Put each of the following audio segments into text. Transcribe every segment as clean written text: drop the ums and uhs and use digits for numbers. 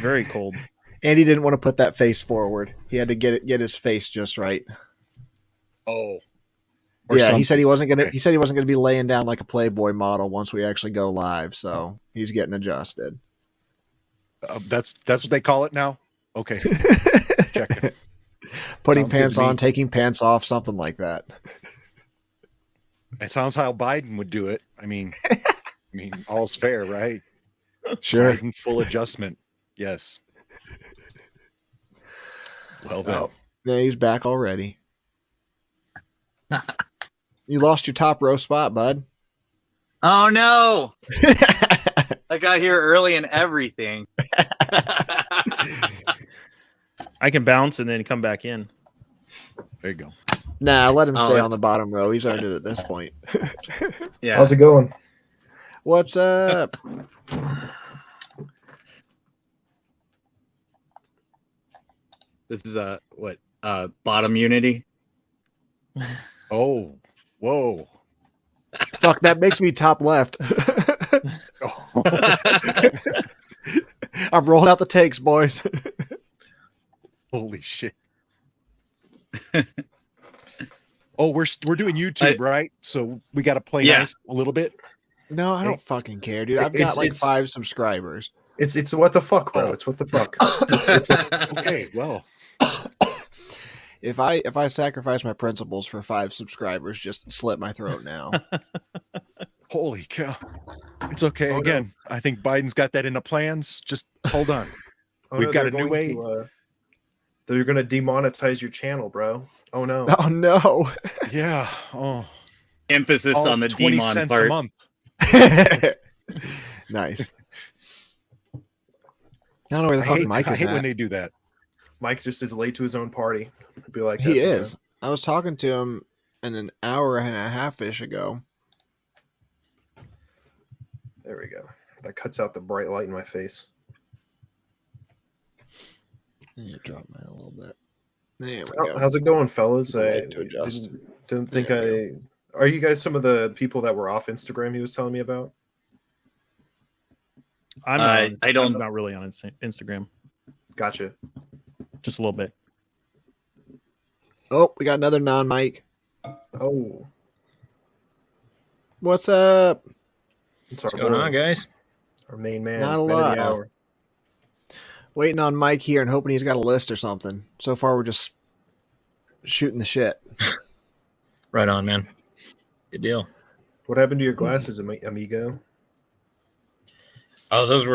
Very cold. Andy didn't want to put that face forward. He had to get his face just right. Oh. Yeah, he said he wasn't gonna. He said he wasn't gonna be laying down like a Playboy model once we actually go live. So he's getting adjusted. That's what they call it now. Okay, check it. Putting pants on, taking pants off, something like that. It sounds how Biden would do it. I mean, all's fair, right? Sure. Biden full adjustment. Yes. Well then. Yeah, he's back already. You lost your top row spot, bud. Oh no! I got here early and everything. I can bounce and then come back in. There you go. Nah, let him stay on the bottom row. He's earned it at this point. Yeah. How's it going? What's up? This is bottom unity. Oh, whoa. Fuck, that makes me top left. I'm rolling out the takes, boys. Holy shit. Oh, we're doing YouTube, right? So we got to play nice a little bit. No, I don't fucking care, dude. I've got like 5 subscribers. It's what the fuck, bro. It's what the fuck. Okay, well. If I sacrifice my principles for 5 subscribers, just slit my throat now. Holy cow. It's okay. Oh, again, no. I think Biden's got that in the plans. Just hold on. We've got a new way. They're going to demonetize your channel, bro. Oh, no. Oh, no. Yeah. Oh. Emphasis on the 20 demon cents part. a month. Nice. I don't know where the fuck Mike is I hate at. when they do that. Mike just is late to his own party. It'd be like he is. I was talking to him an hour and a half-ish ago. There we go. That cuts out the bright light in my face. You drop mine a little bit. There we go. How's it going, fellas? I to adjust. Didn't think Are you guys some of the people that were off Instagram he was telling me about? I'm not really on Instagram. Gotcha. Just a little bit. Oh, we got another non-mic. Oh. What's up? What's going on, guys? Our main man. Not a lot. Waiting on Mike here and hoping he's got a list or something. So far, we're just shooting the shit. Right on, man. Good deal. What happened to your glasses, amigo? Oh, those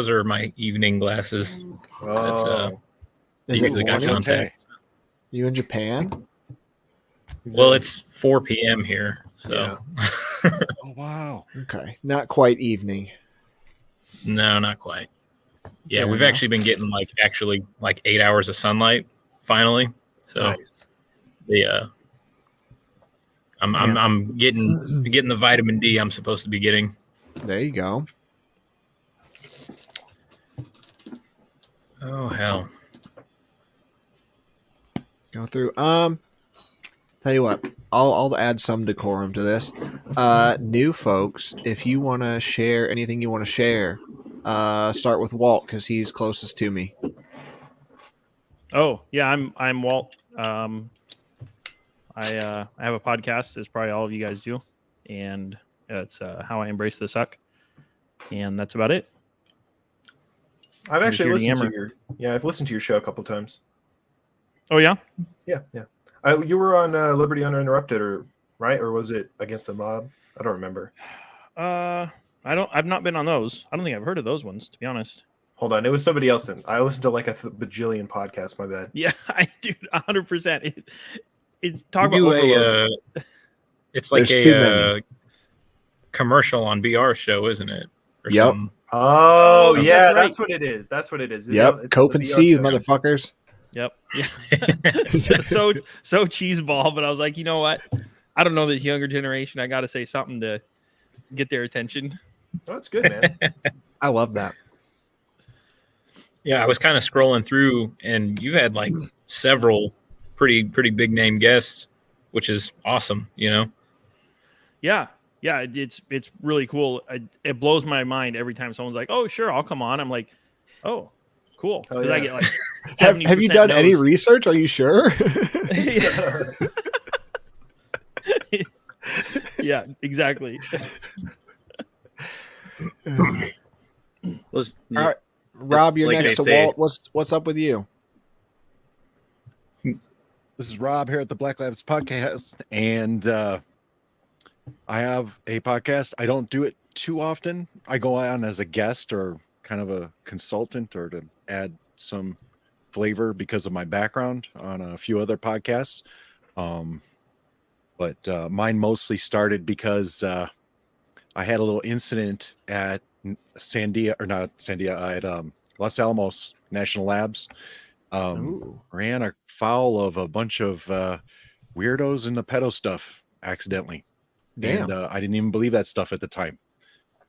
are my evening glasses. Oh. Is it got contact. You in Japan? Well, it's 4 p.m. here, so. Yeah. Oh, wow. Okay, not quite evening. No, not quite. Yeah, we've actually been getting like 8 hours of sunlight finally. So nice. I'm getting the vitamin D I'm supposed to be getting. There you go. Oh hell. Go through. Tell you what, I'll add some decorum to this. New folks, if you want to share anything you want to share, start with Walt because he's closest to me. Oh yeah, I'm Walt. I have a podcast, as probably all of you guys do, and it's How I Embrace the Suck, and that's about it. I've actually listened to I've listened to your show a couple times. Oh yeah, yeah. You were on Liberty Uninterrupted, right? Or was it Against the Mob? I don't remember. I've not been on those. I don't think I've heard of those ones, to be honest. Hold on, it was somebody else. I listened to like a bajillion podcasts. My bad. Yeah, I do 100%. It's talk about it's like a commercial on BR show, isn't it? Or yep. Something. Oh yeah, that's what it is. That's what it is. Yep. Cope and see, motherfuckers. Yep. Yeah. so cheeseball, but I was like, you know what? I don't know this younger generation. I got to say something to get their attention. Oh, that's good, man. I love that. Yeah, I was kind of scrolling through, and you had like several pretty big name guests, which is awesome, you know. Yeah, yeah, it's really cool. It blows my mind every time someone's like, "Oh, sure, I'll come on." I'm like, "Oh, cool." Oh, Because I yeah. get like Have you 70% done any no's. research? Are you sure? Yeah, exactly. Was All right, Rob, you're like next to they say- Walt. What's up with you? This is Rob here at the Black Labs podcast, and I have a podcast. I don't do it too often. I go on as a guest or kind of a consultant or to add some flavor because of my background on a few other podcasts. But mine mostly started because I had a little incident at at Los Alamos National Labs. Ooh. Ran afoul of a bunch of weirdos in the pedo stuff accidentally. Damn. And I didn't even believe that stuff at the time.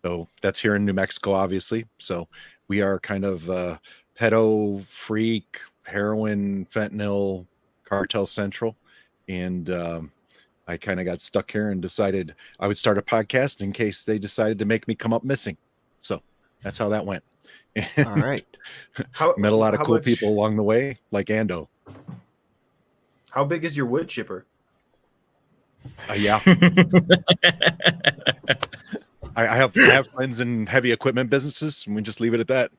So that's here in New Mexico, obviously. So we are kind of pedo freak, heroin, fentanyl, cartel central. And I kind of got stuck here and decided I would start a podcast in case they decided to make me come up missing. So that's how that went. All right. Met a lot of how cool much- people along the way, like Ando. How big is your wood chipper? Yeah. I have friends in heavy equipment businesses, and we just leave it at that.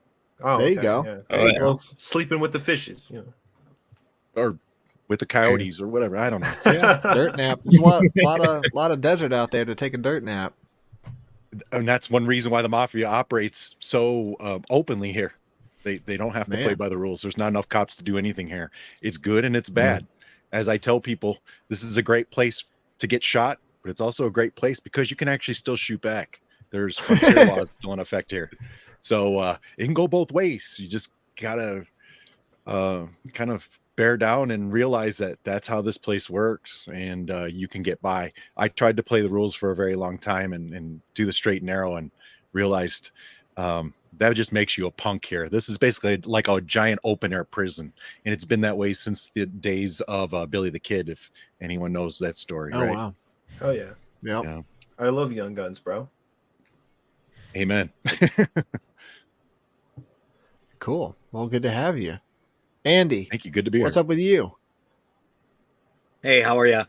Oh, There you okay, go. yeah. There you Well, go. sleeping with the fishes. You know. Or with the coyotes or whatever. I don't know. Yeah, dirt nap. There's a lot of desert out there to take a dirt nap. And that's one reason why the mafia operates so openly here. They don't have to play Man. by the rules. There's not enough cops to do anything here. It's good and it's bad. As I tell people, this is a great place to get shot, but it's also a great place because you can actually still shoot back. There's frontier laws still in effect here. So it can go both ways. You just gotta kind of bear down and realize that that's how this place works, and you can get by. I tried to play the rules for a very long time and do the straight and narrow, and realized that just makes you a punk here. This is basically like a giant open air prison, and it's been that way since the days of Billy the Kid, if anyone knows that story. Oh right? wow. Oh yeah. Yep. Yeah. I love Young Guns, bro. Amen. Cool. Well, good to have you, Andy. Thank you. Good to be here. What's up with you? Hey, how are you?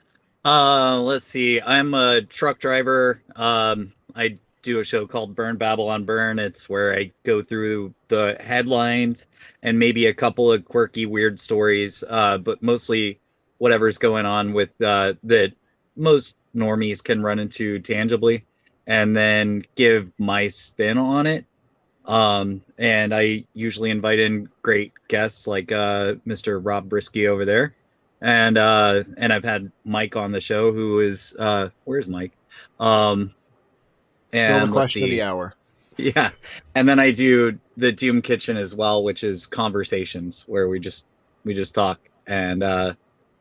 Let's see. I'm a truck driver. I do a show called Burn Babylon Burn. It's where I go through the headlines and maybe a couple of quirky, weird stories, but mostly whatever's going on with that most normies can run into tangibly, and then give my spin on it. And I usually invite in great guests like Mr. Rob Brisky over there. And I've had Mike on the show, who is where's Mike? Still and the let's question of see. the hour. Yeah. And then I do the Doom Kitchen as well, which is conversations where we just talk, and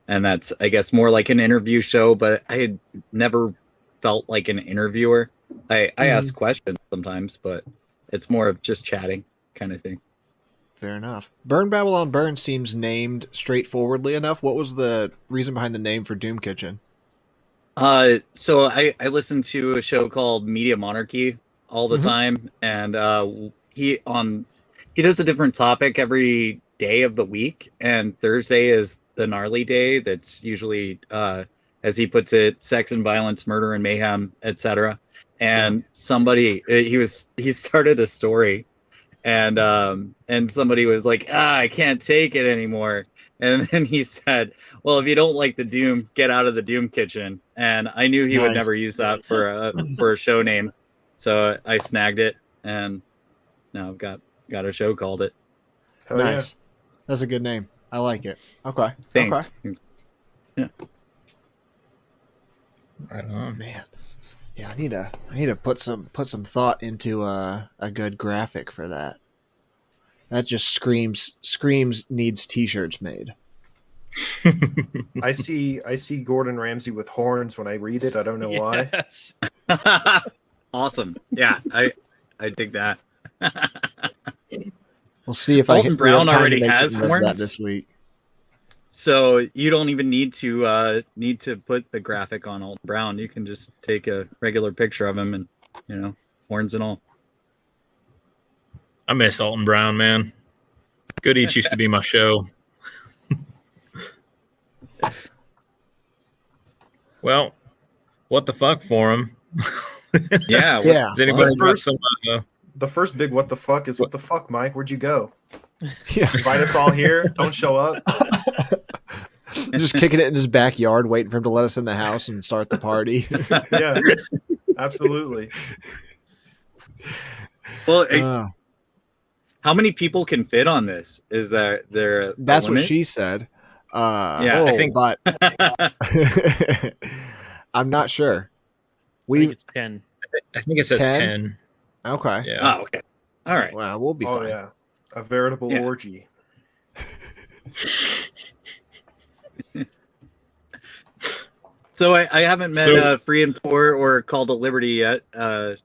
that's, I guess, more like an interview show, but I had never felt like an interviewer. I ask questions sometimes, but it's more of just chatting kind of thing. Fair enough. Burn Babylon Burn seems named straightforwardly enough. What was the reason behind the name for Doom Kitchen? So I listen to a show called Media Monarchy all the time, and he does a different topic every day of the week, and Thursday is the gnarly day. That's usually, as he puts it, sex and violence, murder and mayhem, etc. And somebody he started a story, and somebody was like, I can't take it anymore. And then he said, well, if you don't like the Doom, get out of the Doom Kitchen. And I knew he would Nice. never use that for a show name. So I snagged it, and now I've got a show called it. Hell Nice. That's a good name. I like it. Okay. Thanks. Okay. Yeah. Right on. Man. Yeah, I need to put some thought into a good graphic for that. That just screams needs t-shirts made. yeah. I see Gordon Ramsay with horns when I read it. I don't know why. Yes. Awesome. Yeah, I dig that. We'll see if Alton we have Brown time to already make has something of that horns? this week. So you don't even need to put the graphic on Alton Brown. You can just take a regular picture of him and horns and all. I miss Alton Brown, man. Good Eats used to be my show. Well, what the fuck forum? Yeah. Yeah. Does anybody got some? The first big what the fuck is what the fuck, Mike? Where'd you go? Yeah. Invite us all here. Don't show up. Just kicking it in his backyard, waiting for him to let us in the house and start the party. Yeah, absolutely. Well, how many people can fit on this? Is there a That's what limit? she said. Yeah, I think- but I'm not sure. I think it's 10. I think it says 10? 10. Okay. Yeah. Oh, okay. All right. Well, we'll be Oh fine. yeah, a veritable Yeah. orgy. So I haven't met So- Free and Poor or Call to Liberty yet. Tell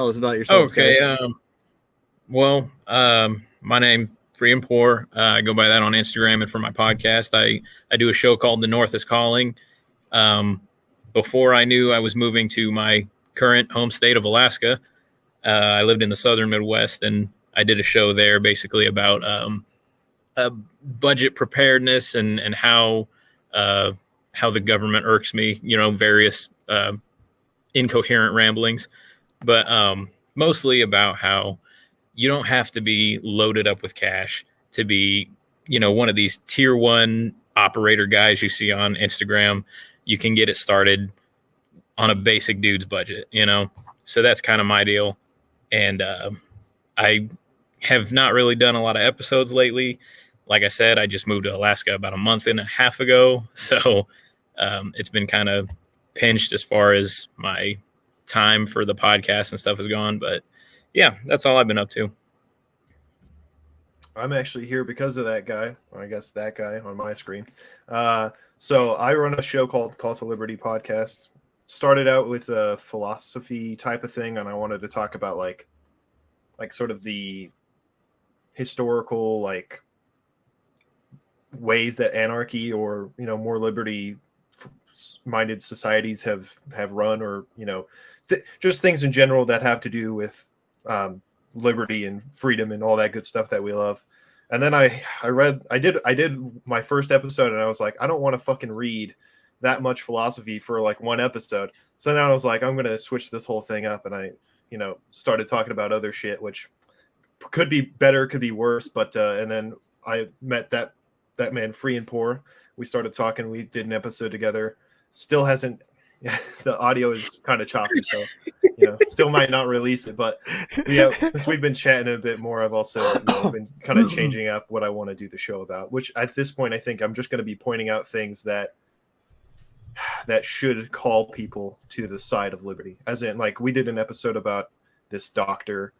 us about yourselves, Okay. guys. My name Free and Poor. I go by that on Instagram, and for my podcast, I do a show called The North is Calling. Before I knew I was moving to my current home state of Alaska, I lived in the southern Midwest, and I did a show there basically about budget preparedness and how the government irks me. Various incoherent ramblings, but mostly about how you don't have to be loaded up with cash to be, one of these tier 1 operator guys you see on Instagram. You can get it started on a basic dude's budget, So that's kind of my deal. And I have not really done a lot of episodes lately. Like I said, I just moved to Alaska about a month and a half ago. So it's been kind of pinched as far as my time for the podcast and stuff has gone. But yeah, that's all I've been up to. I'm actually here because of that guy, or I guess that guy on my screen. So I run a show called Call to Liberty podcast. Started out with a philosophy type of thing, and I wanted to talk about like sort of the historical ways that anarchy or more liberty minded societies have run, or just things in general that have to do with liberty and freedom and all that good stuff that we love. And then I did my first episode, and I was like, I don't want to fucking read that much philosophy for one episode. So now I was like, I'm gonna switch this whole thing up, and I started talking about other shit, which could be better, could be worse, but and then I met that man Free and Poor. We started talking, we did an episode together. Still hasn't the audio is kind of choppy, so still might not release it, but yeah, since we've been chatting a bit more, I've also been kind of changing up what I want to do the show about, which at this point I think I'm just going to be pointing out things that should call people to the side of liberty. As in, we did an episode about this doctor,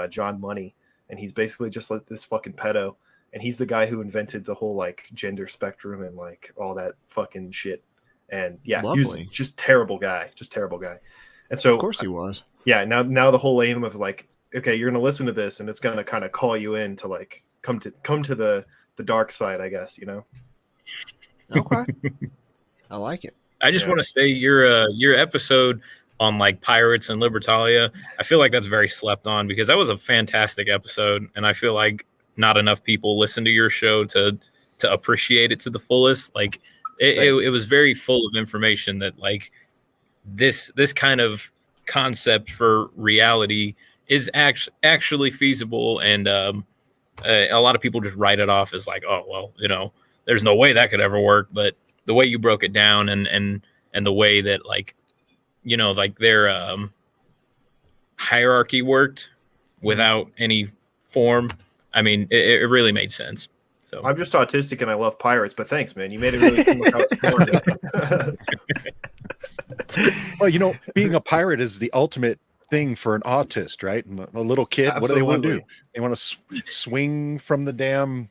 John Money, and he's basically just like this fucking pedo, and he's the guy who invented the whole gender spectrum and all that fucking shit. And yeah, he was just terrible guy. And so Of course he was. Yeah, now the whole aim of okay, you're gonna listen to this, and it's gonna kind of call you in to come to the dark side, I guess. Okay. I like it. I just want to say your episode on pirates and Libertalia, I feel like that's very slept on, because that was a fantastic episode, and I feel like not enough people listen to your show to appreciate it to the fullest. It was very full of information that this kind of concept for reality is actually feasible, and a lot of people just write it off as oh well, there's no way that could ever work. But the way you broke it down and the way that their hierarchy worked without any form, I mean, it really made sense. So I'm just autistic and I love pirates, but thanks, man. You made it really seem like I was smart. Well, being a pirate is the ultimate thing for an autist, right? A little kid, What do they want to do? They want to swing from the damn,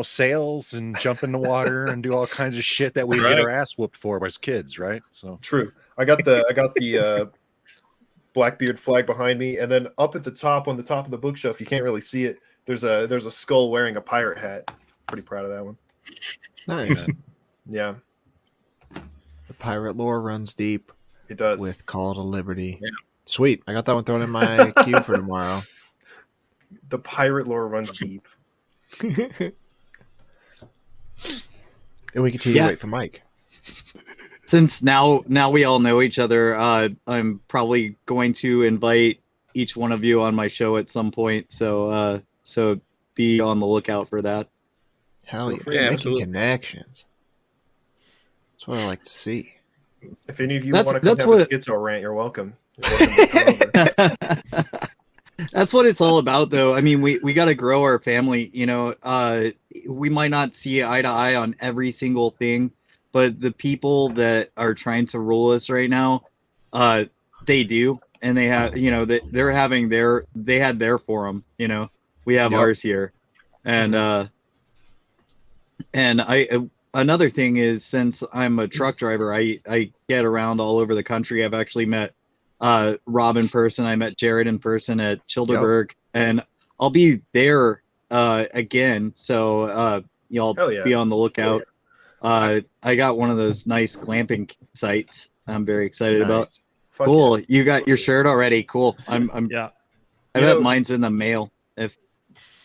sails and jump in the water and do all kinds of shit that we get our ass whooped for as kids, right? So True. I got the Blackbeard flag behind me, and then up at the top, on the top of the bookshelf, you can't really see it. There's a skull wearing a pirate hat. Pretty proud of that one. Nice. Yeah, The pirate lore runs deep it does. with Call to Liberty. Yeah. Sweet. I got that one thrown in my queue for tomorrow. The pirate lore runs deep. And we continue to wait for Mike. Since now we all know each other, I'm probably going to invite each one of you on my show at some point. So be on the lookout for that. Hell yeah. Yeah, Making absolutely. connections. That's what I like to see. If any of you That's- want to come that's have what- a schizo rant, you're welcome. You're welcome to come over. That's what it's all about, though. I mean, we got to grow our family. You know, we might not see eye to eye on every single thing, but the people that are trying to rule us right now, they do, and they have, you know, they're having they had their forum. You know, we have Yep. ours here, and another thing is, since I'm a truck driver, I get around all over the country. I've actually met Rob in person. I met Jared in person at Childerberg, and I'll be there again. So y'all Hell yeah. be on the lookout. I got one of those nice glamping sites. I'm very excited about. Nice. Fuck Cool. You got your shirt already. Cool. I'm Yeah. I You bet know- mine's in the mail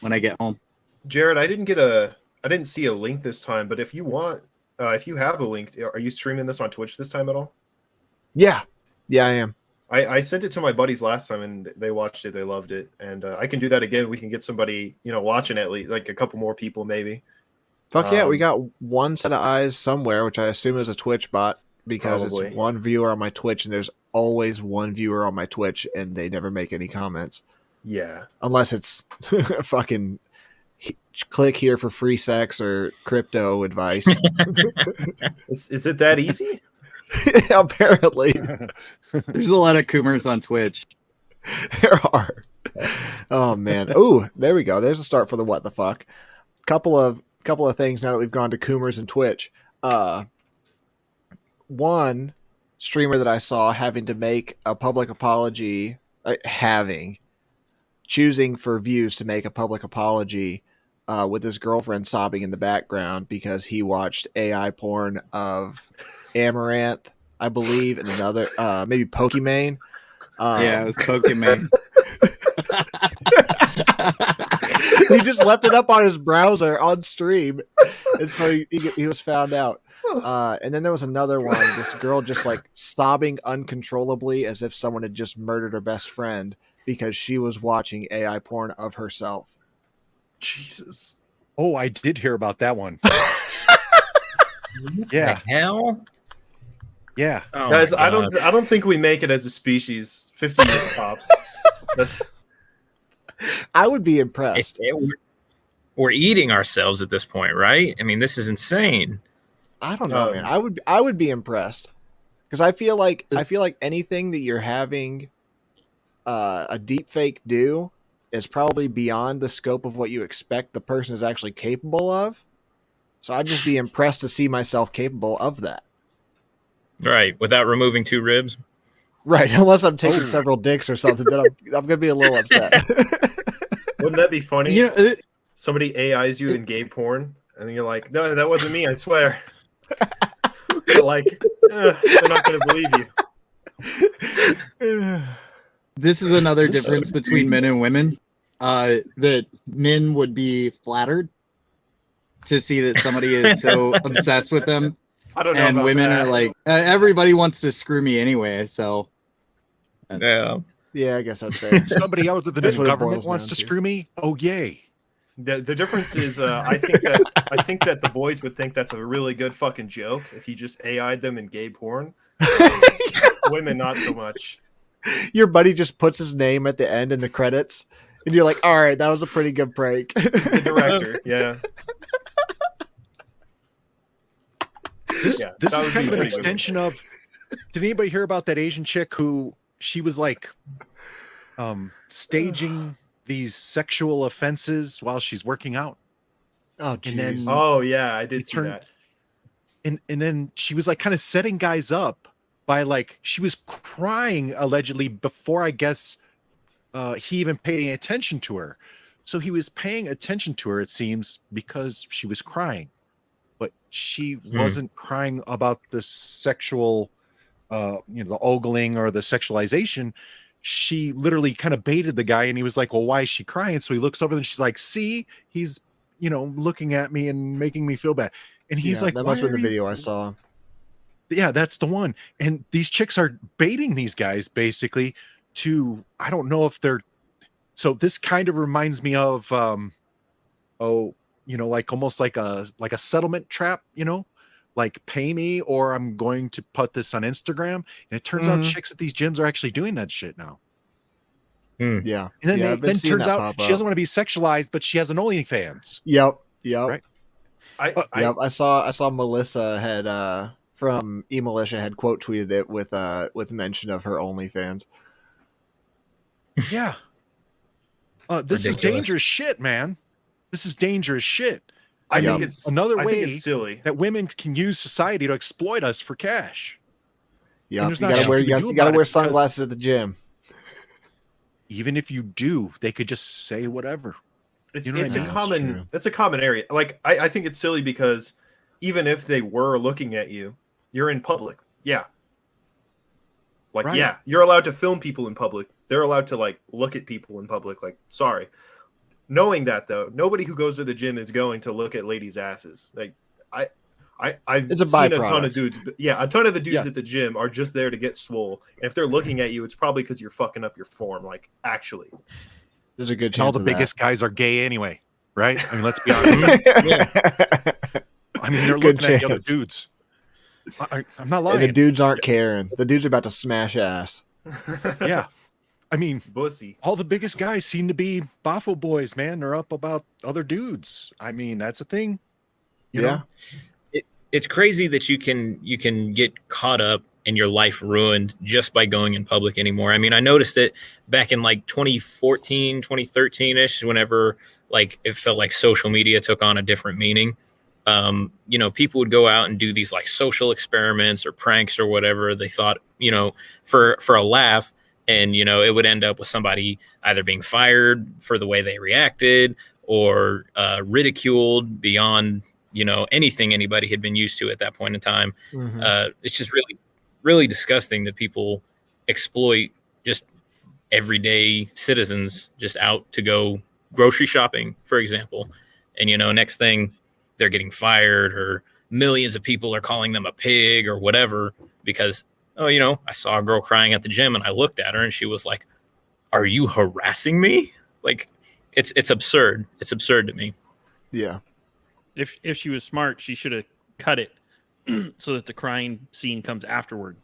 when I get home. Jared, I didn't see a link this time, but if you want, if you have a link, are you streaming this on Twitch this time at all? Yeah. Yeah, I am. I sent it to my buddies last time and they watched it. They loved it. And I can do that again. We can get somebody, watching at least, like a couple more people maybe. Fuck yeah, we Um, got one set of eyes somewhere, which I assume is a Twitch bot because Probably. it's one viewer on my Twitch and there's always one viewer on my Twitch and they never make any comments. Yeah. Unless it's fucking click here for free sex or crypto advice. Is it that easy? Apparently. There's a lot of Coomers on Twitch. There are. Oh man. Ooh, there we go. There's a start for the what the fuck. Couple of things now that we've gone to Coomers and Twitch. One streamer that I saw having to make a public apology, choosing for views to make a public apology with his girlfriend sobbing in the background because he watched AI porn of Amaranth, I believe, and another maybe Pokimane. Yeah, it was Pokemon. He just left it up on his browser on stream, and so he was found out. And then there was another one. This girl just like sobbing uncontrollably as if someone had just murdered her best friend because she was watching AI porn of herself. Jesus. Oh, I did hear about that one. Yeah, The hell? yeah. Oh Guys, my I God. don't think we make it as a species. 50 years tops. That's, I would be impressed. We're eating ourselves at this point, right? I mean, this is insane. I don't know, man. I would be impressed because I feel like anything that you're having a deep fake do is probably beyond the scope of what you expect the person is actually capable of. So I'd just be impressed to see myself capable of that. Right. Without removing 2 ribs. Right, unless I'm taking several dicks or something, then I'm gonna be a little upset. wouldn't that be funny? You know, Somebody AIs you in gay porn, and you're like, no, that wasn't me, I swear. They're like, they're not going to believe you. this is another difference between men and women. That men would be flattered to see that somebody is so obsessed with them, I don't know. and about women that. are like, everybody wants to screw me anyway. So Yeah. Yeah, I guess that's fair. Somebody other than That's the what it government boils wants down to to. screw me. Oh, yay! The difference is, I think that the boys would think that's a really good fucking joke if you just AI'd them in gay porn. Women, not so much. Your buddy just puts his name at the end in the credits, and you're like, "All right, that was a pretty good prank." The director, yeah. This Yeah, this that is would kind be of an pretty good. extension of. Did anybody hear about that Asian chick who she was like staging these sexual offenses while she's working out? Oh, And then- jeez. Oh yeah, I did It see turned- that. And then she was like kind of setting guys up by like she was crying allegedly before I guess he even paid any attention to her. So he was paying attention to her, it seems, because she was crying, but she wasn't crying about the sexual, the ogling or the sexualization. She literally kind of baited the guy, and he was like, well, why is she crying? So he looks over and she's like, see, he's, looking at me and making me feel bad. And he's like, that why must have been are the you- video I saw. Yeah, that's the one. And these chicks are baiting these guys basically to, I don't know if they're, so this kind of reminds me of, like almost like a settlement trap, like pay me or I'm going to put this on Instagram. And it turns out chicks at these gyms are actually doing that shit now. Yeah. And then, I've been then seeing turns that out pop she up. doesn't want to be sexualized, but she has an OnlyFans. Yep. Right. I saw Melissa had from eMilitia had quote tweeted it with mention of her OnlyFans. Yeah. This is Ridiculous. dangerous shit, man. This is dangerous shit. I Yeah. think it's Another I think way it's silly. that women can use society to exploit us for cash. Yeah, And you there's not gotta wear shit you to gotta, do you gotta about it wear because sunglasses at the gym. even if you do, they could just say whatever. It's You know what it's I a mean? common True. it's a common area. Like I think it's silly because even if they were looking at you, you're in public. Yeah. Like Right. yeah, you're allowed to film people in public. They're allowed to like look at people in public. Like sorry. Knowing that though, nobody who goes to the gym is going to look at ladies' asses. Like I've It's a seen a ton byproduct. of dudes. Yeah, a ton of the dudes Yeah. at the gym are just there to get swole. And if they're looking at you, it's probably because you're fucking up your form. Like actually. There's a good And all chance the of biggest guys are gay anyway, right? I mean, let's be honest. that. I mean, they're Good looking at the other chance. dudes. I'm not And lying. the dudes aren't caring. The dudes are about to smash ass. Yeah. I mean, Bussy. all the biggest guys seem to be Bafo boys, man. They're up about other dudes. I mean, that's a thing. You know? It's crazy that you can get caught up and your life ruined just by going in public anymore. I mean, I noticed it back in like 2014, 2013-ish, whenever like it felt like social media took on a different meaning. People would go out and do these like social experiments or pranks or whatever they thought, for a laugh. And, it would end up with somebody either being fired for the way they reacted or ridiculed beyond, anything anybody had been used to at that point in time. Mhm. It's just really, really disgusting that people exploit just everyday citizens just out to go grocery shopping, for example. And, next thing they're getting fired or millions of people are calling them a pig or whatever because, I saw a girl crying at the gym and I looked at her and she was like, are you harassing me? Like, it's absurd. It's absurd to me. Yeah. If she was smart, she should have cut it so that the crying scene comes afterward.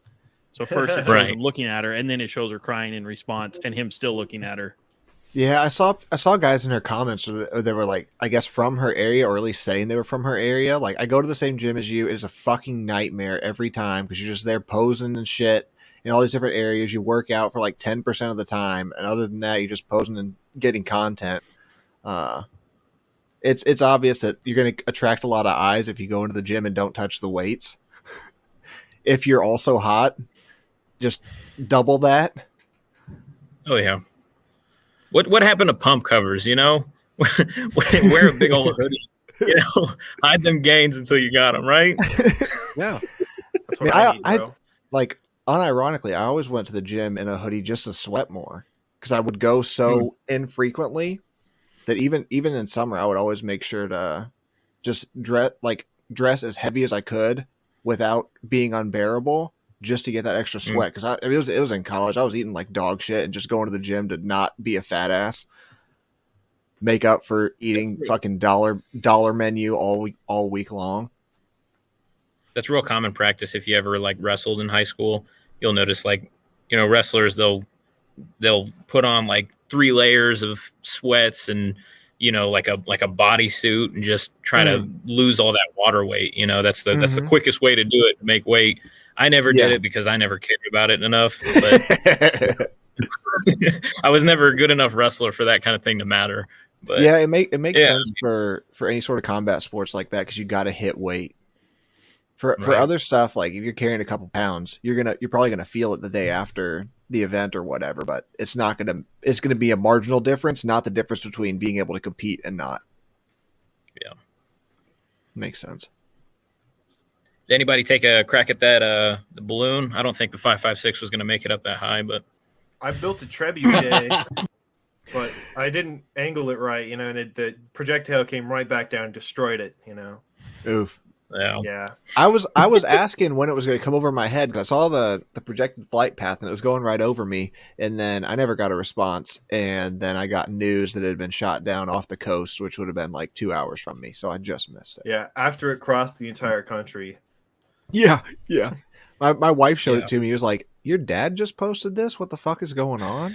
So first it shows Right. him looking at her, and then it shows her crying in response, and him still looking at her. Yeah, I saw guys in her comments they were like, I guess from her area, or at least saying they were from her area. Like, I go to the same gym as you. It's a fucking nightmare every time because you're just there posing and shit in all these different areas. You work out for like 10% of the time, and other than that, you're just posing and getting content. It's obvious that you're going to attract a lot of eyes if you go into the gym and don't touch the weights. If you're also hot, just double that. Oh yeah. What happened to pump covers? Wear a big old hoodie. Hide them gains until you got them, right? Yeah. That's what I I mean, need, bro. Like, unironically, I always went to the gym in a hoodie just to sweat more because I would go so infrequently that even in summer, I would always make sure to just dress as heavy as I could without being unbearable, just to get that extra sweat. Because it was in college, I was eating like dog shit and just going to the gym to not be a fat ass, make up for eating fucking dollar menu all week long. That's real common practice. If you ever like wrestled in high school, you'll notice like, wrestlers, they'll put on like 3 layers of sweats and, like a bodysuit and just try to lose all that water weight. That's the quickest way to do it, to make weight. I never did it because I never cared about it enough, but I was never a good enough wrestler for that kind of thing to matter. But yeah, it makes sense for any sort of combat sports like that because you got to hit weight. For Right. other stuff, like if you're carrying a couple pounds, you're probably gonna feel it the day after the event or whatever, but it's going to be a marginal difference, not the difference between being able to compete and not. Yeah. Makes sense. Did anybody take a crack at that the balloon? I don't think the 5.56 was going to make it up that high, but I built a trebuchet, but I didn't angle it right, you know, and the projectile came right back down and destroyed it, you know. Oof. Yeah. I was asking when it was going to come over my head because I saw the projected flight path and it was going right over me, and then I never got a response, and then I got news that it had been shot down off the coast, which would have been like 2 hours from me, so I just missed it. Yeah, after it crossed the entire country. Yeah. My wife showed it to me. He was like, "Your dad just posted this? What the fuck is going on?"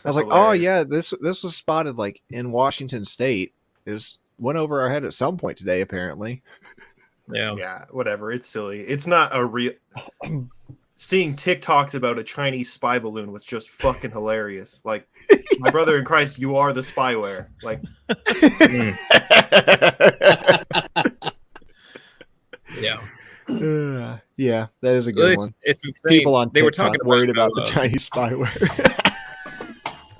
I was like, "Oh yeah, this was spotted like in Washington State. It went over our head at some point today, apparently." Yeah, whatever. It's silly. It's not a real. Seeing TikToks about a Chinese spy balloon was just fucking hilarious. Like, my brother in Christ, you are the spyware. Like, yeah, that is a good one. It's insane. People on TikTok they were talking worried about the Chinese spyware.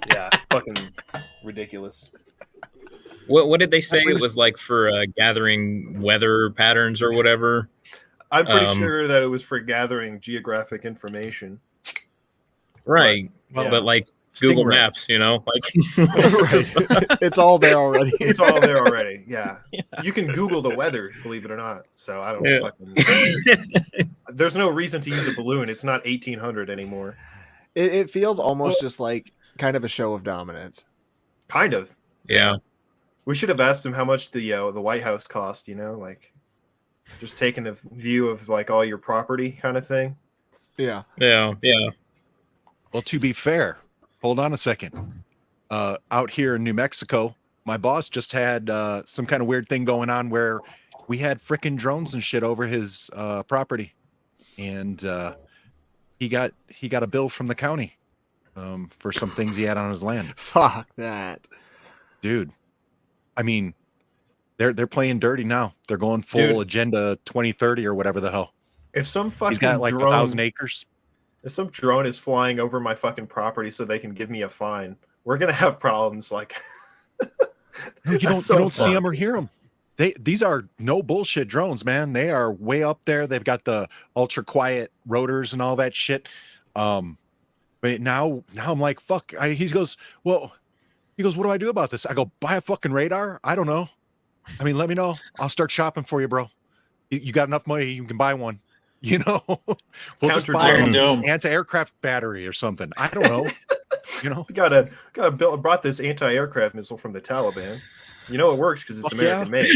yeah, fucking ridiculous. What did they say it was like for gathering weather patterns or whatever? I'm pretty sure that it was for gathering geographic information. Right. But like Google Maps, you know, like it's all there already. It's all there already. Yeah. You can Google the weather, believe it or not. So I don't fucking. There's no reason to use a balloon. It's not 1800 anymore. It feels almost just like kind of a show of dominance. Kind of. Yeah. We should have asked him how much the White House cost. You know, like just taking a view of like all your property kind of thing. Yeah. Well, to be fair, hold on a second. Out here in New Mexico, my boss just had some kind of weird thing going on where we had frickin' drones and shit over his property, and he got a bill from the county for some things he had on his land. Fuck that, dude. I mean, they're playing dirty now. They're going full Agenda 2030 or whatever the hell. If some fucking he's got like 1,000 acres. If some drone is flying over my fucking property so they can give me a fine, we're gonna have problems. Like, no, you don't see them or hear them. These are no bullshit drones, man. They are way up there. They've got the ultra quiet rotors and all that shit. But now I'm like, fuck. He goes, what do I do about this? I go, buy a fucking radar. I don't know. I mean, let me know. I'll start shopping for you, bro. You got enough money, you can buy one. You know, we'll just buy an anti-aircraft battery or something. I don't know. You know, we brought this anti-aircraft missile from the Taliban. You know it works because it's American made.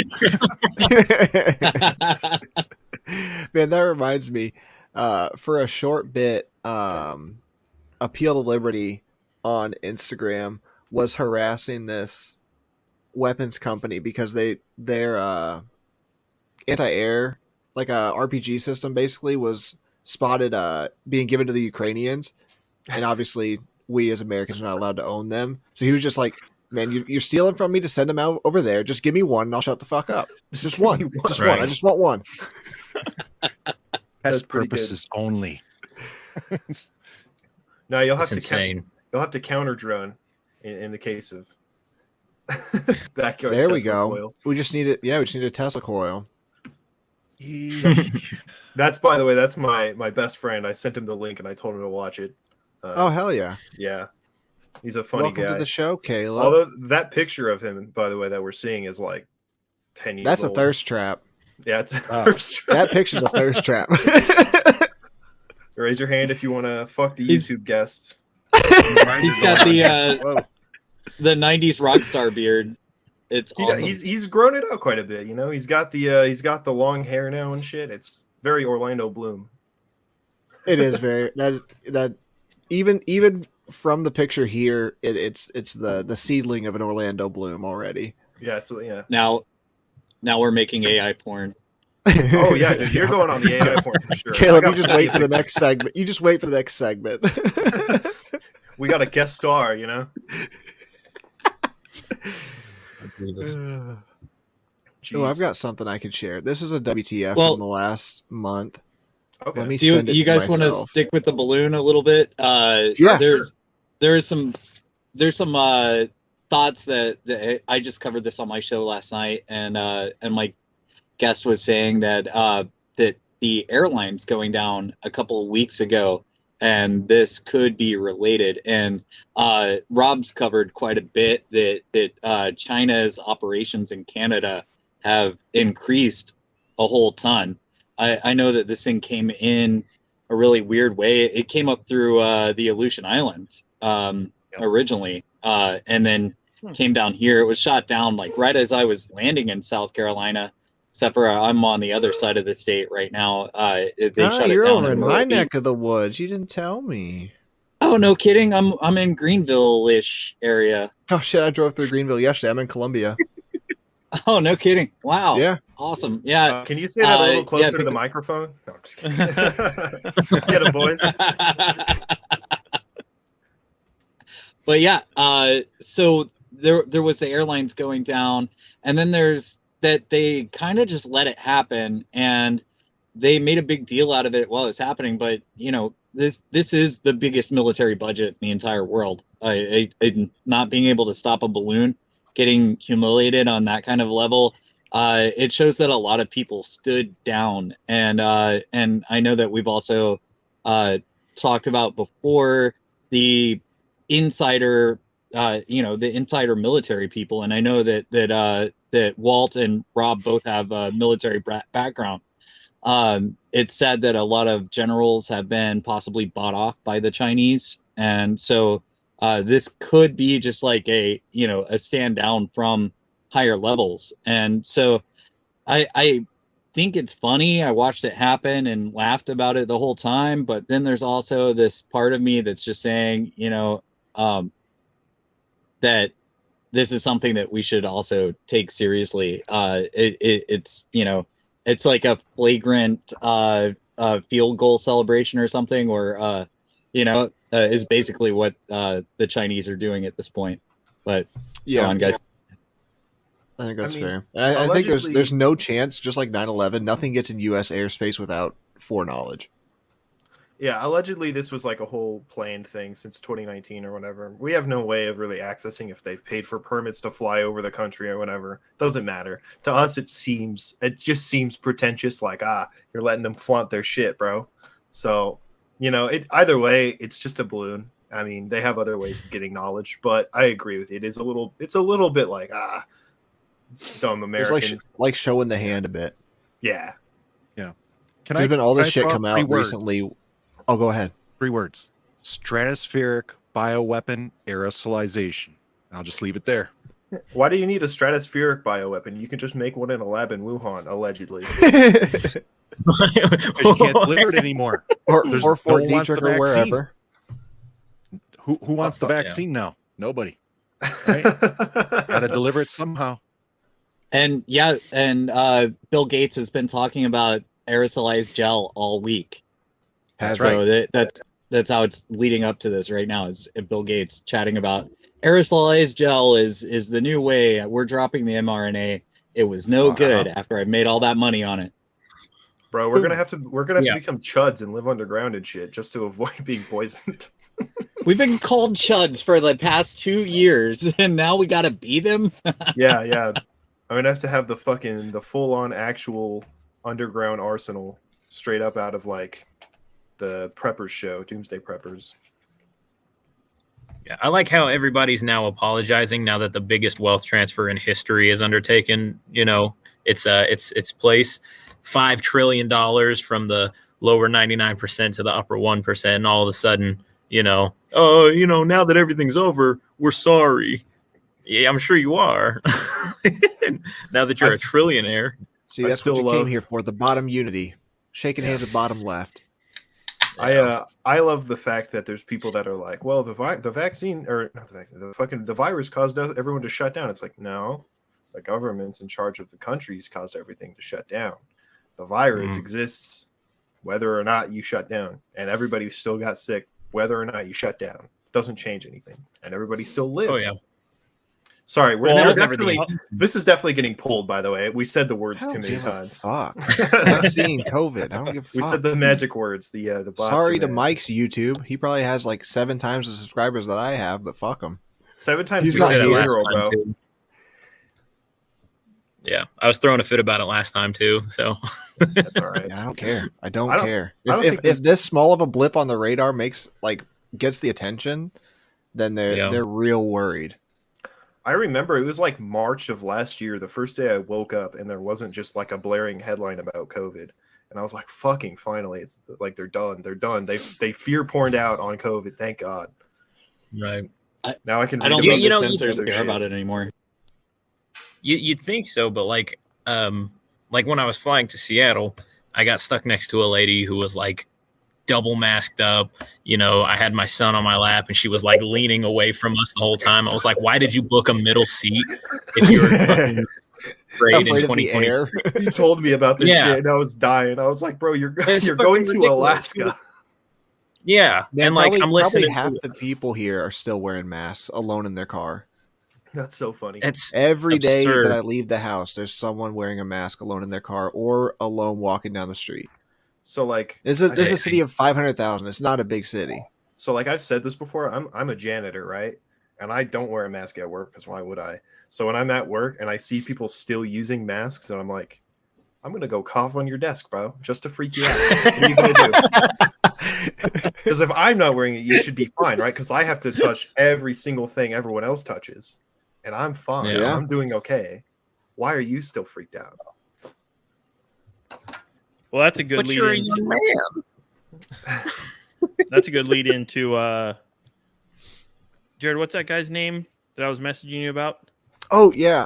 Man, that reminds me. For a short bit, Appeal to Liberty on Instagram was harassing this weapons company because their anti-air, like a RPG system, basically was spotted being given to the Ukrainians, and obviously we as Americans are not allowed to own them. So he was just like, "Man, you're stealing from me to send them out over there. Just give me one, and I'll shut the fuck up. Just one, just one. I just want one." Test purposes only. No, you'll have insane. You'll have to counter drone in the case of backyard. There Tesla we go. coil. We just need it. Yeah, we just need a Tesla coil. That's, by the way, that's my best friend. I sent him the link and I told him to watch it. Oh hell yeah! Yeah, he's a funny Welcome guy. to the show, Caleb. Although that picture of him, by the way, that we're seeing is like 10 years That's old. a thirst trap. Yeah, it's a thirst trap. That picture's a thirst trap. Raise your hand if you want to fuck the YouTube guests. He's got the 90s rock star beard. It's awesome. He's grown it out quite a bit. You know, he's got the long hair now and shit. It's very Orlando Bloom. It is very that even from the picture here, it's the seedling of an Orlando Bloom already. Yeah, yeah. Now we're making AI porn. Oh yeah, dude, you're going on the AI porn for sure. Caleb, you just wait for the next segment. You just wait for the next segment. We got a guest star, you know. Jesus. Oh, I've got something I could share. This is a WTF Well, from the last month. Okay. Let me Do you, send it you to guys want to myself. stick with the balloon a little bit? Yeah, There's some thoughts that I just covered this on my show last night, and my guest was saying that that the airline's going down a couple of weeks ago, and this could be related. And Rob's covered quite a bit that China's operations in Canada have increased a whole ton. I know that this thing came in a really weird way. It came up through the Aleutian Islands originally, and then came down here. It was shot down like right as I was landing in South Carolina, except for I'm on the other side of the state right now. They shut it you're down over in Myrtle my Beach. neck of the woods. You didn't tell me. Oh, no kidding. I'm in Greenville-ish area. Oh shit! I drove through Greenville yesterday. I'm in Columbia. Oh, no kidding. Wow. Yeah. Awesome. Yeah. Can you say that a little closer to yeah, the microphone? No, I'm just kidding. Get him, boys. But yeah, so there was the airlines going down, and then there's that they kind of just let it happen, and they made a big deal out of it while it's happening. But this is the biggest military budget in the entire world. Not being able to stop a balloon getting humiliated on that kind of level, it shows that a lot of people stood down. And I know that we've also talked about before the insider, the insider military people. And I know that Walt and Rob both have a military background. It's said that a lot of generals have been possibly bought off by the Chinese, and so this could be just like a stand down from higher levels. And so I think it's funny. I watched it happen and laughed about it the whole time, but then there's also this part of me that's just saying, that this is something that we should also take seriously. It's like a flagrant field goal celebration or something, or is basically what the Chinese are doing at this point. But Yeah. go on, guys. I think that's I mean, fair. And I think there's allegedly- no chance, just like 9/11, nothing gets in U.S. airspace without foreknowledge. Yeah, allegedly this was like a whole planned thing since 2019 or whatever. We have no way of really accessing if they've paid for permits to fly over the country or whatever. Doesn't matter. To us, it just seems pretentious, like, you're letting them flaunt their shit, bro. So, either way, it's just a balloon. I mean, they have other ways of getting knowledge, but I agree with you. It's a little bit like, dumb Americans. It's like showing the hand a bit. Yeah. There's been all this shit throw come three out words? recently. Oh, go ahead. 3 words: stratospheric bioweapon aerosolization. I'll just leave it there. Why do you need a stratospheric bioweapon? You can just make one in a lab in Wuhan, allegedly. Because you can't deliver it anymore. or There's Fort no one wants Detrick the or vaccine. wherever. Who wants the Yeah. vaccine now? Nobody. Right? Got to deliver it somehow. And Bill Gates has been talking about aerosolized gel all week. That's So that's how it's leading up to this right now. Is Bill Gates chatting about aerosolized gel is the new way. We're dropping the mRNA. It was no good after I made all that money on it. Bro, we're gonna have to become chuds and live underground and shit just to avoid being poisoned. We've been called chuds for the past 2 years, and now we gotta be them. yeah. I'm gonna have to have the full on actual underground arsenal straight up out of like the Preppers show, Doomsday Preppers. Yeah, I like how everybody's now apologizing now that the biggest wealth transfer in history is undertaken. Its place, $5 trillion from the lower 99% to the upper 1%, and all of a sudden, now that everything's over, we're sorry. Yeah, I'm sure you are. Now that you're a trillionaire. See, that's what you came here for, the bottom unity. Shaking hands with bottom left. I love the fact that there's people that are like, well, the vaccine, or not the vaccine, the virus caused everyone to shut down. It's like, no, the government's in charge of the countries caused everything to shut down. The virus exists whether or not you shut down, and everybody still got sick whether or not you shut down. It doesn't change anything, and everybody still lived. Oh yeah. Sorry, we're Well, that was definitely. never the This is definitely getting pulled. By the way, we said the words I too don't many give a times. fuck. Vaccine, COVID. I don't give a We fuck. said the magic words. The bots Sorry are to mad. Mike's YouTube. He probably has like 7 times the subscribers that I have, but fuck him. 7 times He's We not said it here. last 0, time, bro. too. Yeah, I was throwing a fit about it last time too. So That's all right. Yeah, I don't care. I don't, I don't- care. I don't If, think if this small of a blip on the radar gets the attention, then Yeah. they're real worried. I remember it was like March of last year, the first day I woke up, and there wasn't just like a blaring headline about COVID. And I was like, fucking finally, it's like they're done. They're done. They fear porned out on COVID. Thank God. right. Now I can I read don't about think you the know, the you censors censored care shit. about it anymore. You'd think so, but like when I was flying to Seattle, I got stuck next to a lady who was like double masked up. You know, I had my son on my lap and she was like leaning away from us the whole time. I was like, why did you book a middle seat if you're fucking afraid in Afraid of the 2020? air. You told me about this Yeah. shit, and I was dying. I was like, bro, you're It's you're fucking going to ridiculous. Alaska. Yeah. Man, and like probably, I'm listening half to the people here are still wearing masks alone in their car. That's so funny. it's Every day absurd. that I leave the house, there's someone wearing a mask alone in their car or alone walking down the street. So like, This is a city of 500,000. It's not a big city. so like I've said this before. I'm a janitor, right? And I don't wear a mask at work because why would I? So when I'm at work and I see people still using masks, and I'm like, I'm gonna go cough on your desk, bro, just to freak you out. What are you gonna do? Because if I'm not wearing it, you should be fine, right? Because I have to touch every single thing everyone else touches, and I'm fine. Yeah. I'm doing okay. Why are you still freaked out? Well, that's a good but lead you're a into young man. that's a good lead into Jared, what's that guy's name that I was messaging you about? Oh yeah,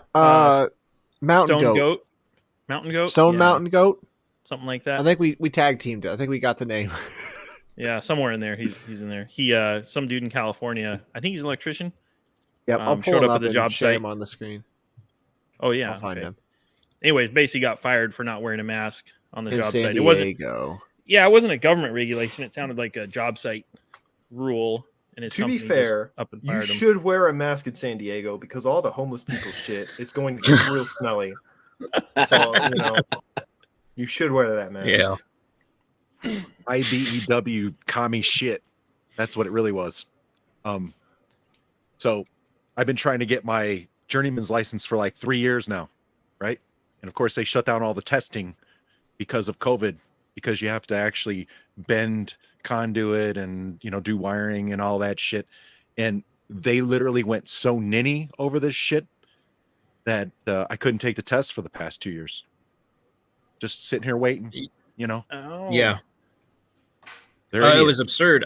Mountain Stone Goat. Mountain Goat? Stone Yeah, Mountain Goat. something like I that. think we tag teamed it. I think we got the name. Yeah, somewhere in there. He's in there. He some dude in California. I think he's an electrician. Yep, I'll pull showed him up at up the and job share site. him on the screen. Oh yeah. I'll find okay. him. Anyways, basically got fired for not wearing a mask on the In job San site. It wasn't Diego. yeah, it wasn't a government regulation. It sounded like a job site rule. And his To be company just fair, up and you fired him. should wear a mask in San Diego because all the homeless people shit is going to get real smelly. So you should wear that mask. Yeah. IBEW commie shit. That's what it really was. So I've been trying to get my journeyman's license for like 3 years now, right? And of course they shut down all the testing because of COVID, because you have to actually bend conduit and do wiring and all that shit. And they literally went so ninny over this shit that I couldn't take the test for the past 2 years. Just sitting here waiting, Oh. Yeah. There It was absurd.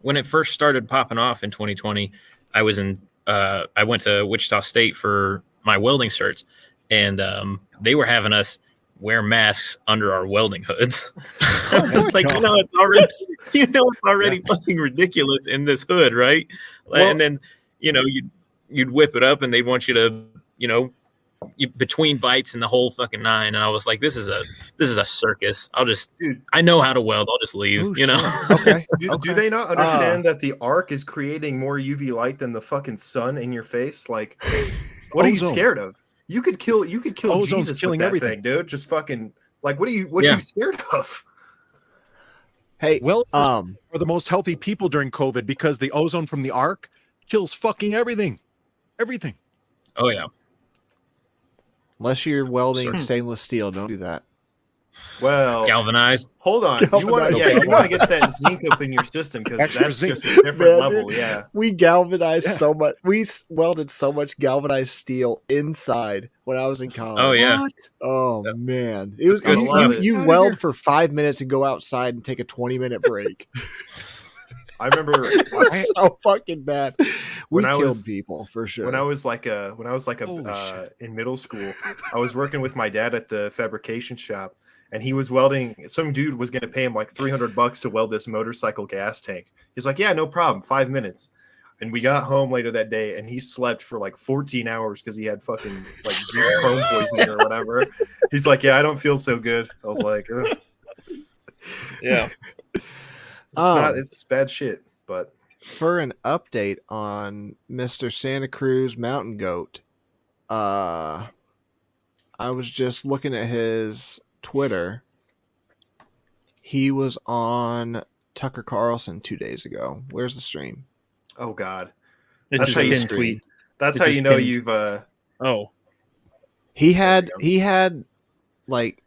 When it first started popping off in 2020, I went to Wichita State for my welding certs, and they were having us wear masks under our welding hoods. Like, it's already fucking ridiculous in this hood, right? Well- and then, you'd whip it up and they'd want you to, between bites and the whole fucking nine. And I was like, this is a circus. Dude. I know how to weld. I'll just leave, Oh, you know? shit. Okay. Do they not understand that the arc is creating more UV light than the fucking sun in your face? Like, what are you Ozone. scared of? You could kill Ozone's Jesus killing with that everything. thing, dude. Just fucking like, what are you scared of? Hey, Well, are the most healthy people during COVID because the ozone from the arc kills fucking everything. Everything. Oh yeah. unless you're welding Sure. stainless steel, don't do that. Well, Galvanized. hold on. You want Galvanized. to get that zinc up in your system because Extra that's zinc. just a different Man, level. dude. Yeah. We galvanized Yeah. so much. We welded so much galvanized steel inside when I was in college. Oh yeah. What? Oh Yep. man, it was That's good you, stuff. you Outta weld here. for 5 minutes and go outside and take a 20-minute break. I remember So fucking bad. We When I killed was- people for sure. when I was like Holy shit. in middle school, I was working with my dad at the fabrication shop, and he was welding. Some dude was going to pay him like $300 to weld this motorcycle gas tank. He's like, "Yeah, no problem, 5 minutes." And we got home later that day, and he slept for like 14 hours because he had fucking like chrome poisoning or whatever. He's like, "Yeah, I don't feel so good." I was like, "Ugh." Yeah. It's bad shit, but for an update on Mr. Santa Cruz Mountain Goat, I was just looking at his Twitter. He was on Tucker Carlson 2 days ago. Where's the stream? Oh God, It's That's just how a you pin screen. tweet. that's It's how just you know pinned. you've. Oh, He had like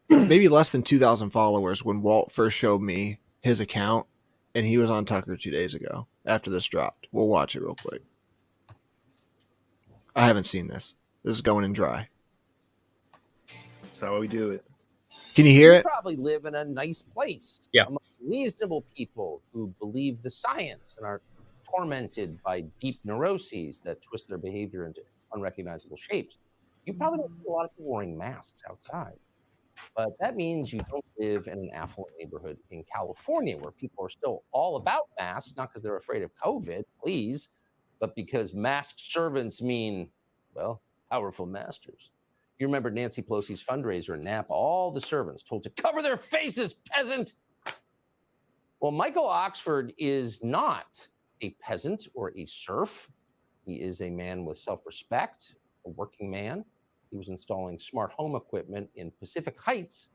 maybe less than 2,000 followers when Walt first showed me his account, and he was on Tucker 2 days ago after this dropped. We'll watch it real quick. I haven't seen this. This is going in dry. That's how we do it. Can you hear You it? probably live in a nice place Yeah. among reasonable people who believe the science and are tormented by deep neuroses that twist their behavior into unrecognizable shapes. You probably don't see a lot of people wearing masks outside. But that means you don't live in an affluent neighborhood in California where people are still all about masks, not because they're afraid of COVID, please, but because masked servants mean, well, powerful masters. You remember Nancy Pelosi's fundraiser in Napa, all the servants told to cover their faces, peasant. Well, Michael Oxford is not a peasant or a serf. He is a man with self-respect, a working man. He was installing smart home equipment in Pacific Heights,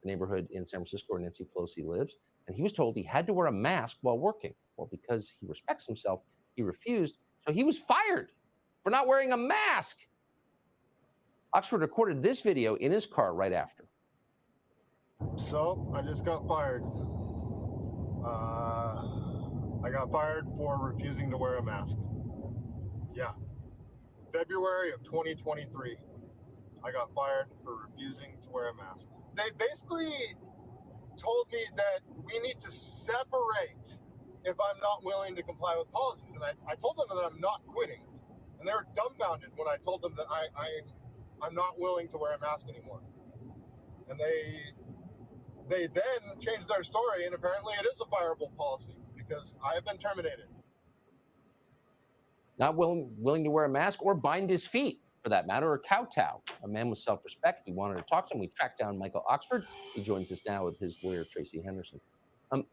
the neighborhood in San Francisco where Nancy Pelosi lives. And he was told he had to wear a mask while working. Well, because he respects himself, he refused. So he was fired for not wearing a mask. Oxford recorded this video in his car right after. So I just got fired. I got fired for refusing to wear a mask. Yeah. February of 2023. I got fired for refusing to wear a mask. They basically told me that we need to separate if I'm not willing to comply with policies. And I told them that I'm not quitting. And they were dumbfounded when I told them that I'm not willing to wear a mask anymore. And they then changed their story, and apparently it is a fireable policy because I have been terminated. Not willing to wear a mask or bind his feet, for that matter, or kowtow. A man with self-respect. We wanted to talk to him. We tracked down Michael Oxford. He joins us now with his lawyer, Tracy Henderson.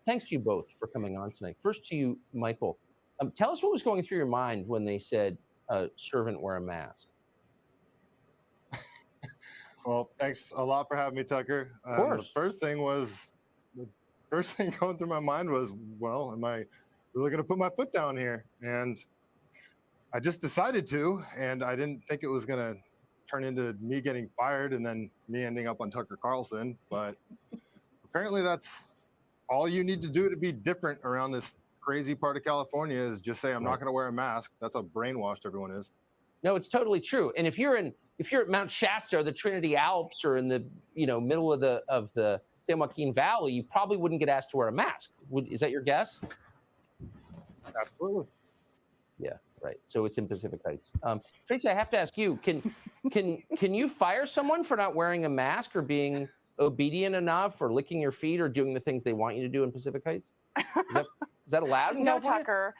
Thanks to you both for coming on tonight. First to you, Michael. Tell us what was going through your mind when they said, servant wear a mask. Well, thanks a lot for having me, Tucker. Of course. The first thing going through my mind was, well, am I really going to put my foot down here? And I just decided to, and I didn't think it was going to turn into me getting fired and then me ending up on Tucker Carlson. But apparently that's all you need to do to be different around this crazy part of California is just say, I'm not going to wear a mask. That's how brainwashed everyone is. No, it's totally true. And if you're at Mount Shasta or the Trinity Alps or in the middle of the San Joaquin Valley, you probably wouldn't get asked to wear a mask. Is that your guess? Absolutely. Yeah, right. So it's in Pacific Heights. Tracy, I have to ask you: can you fire someone for not wearing a mask or being obedient enough or licking your feet or doing the things they want you to do in Pacific Heights? Is that allowed in No, California? Tucker.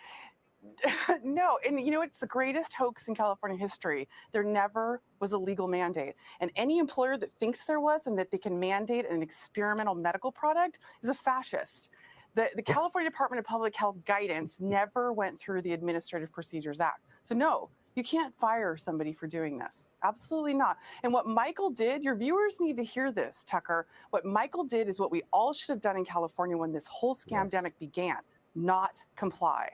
No, and it's the greatest hoax in California history. There never was a legal mandate. And any employer that thinks there was and that they can mandate an experimental medical product is a fascist. The California Department of Public Health guidance never went through the Administrative Procedures Act. So no, you can't fire somebody for doing this. Absolutely not. And what Michael did, your viewers need to hear this, Tucker. What Michael did is what we all should have done in California when this whole scamdemic began, not comply.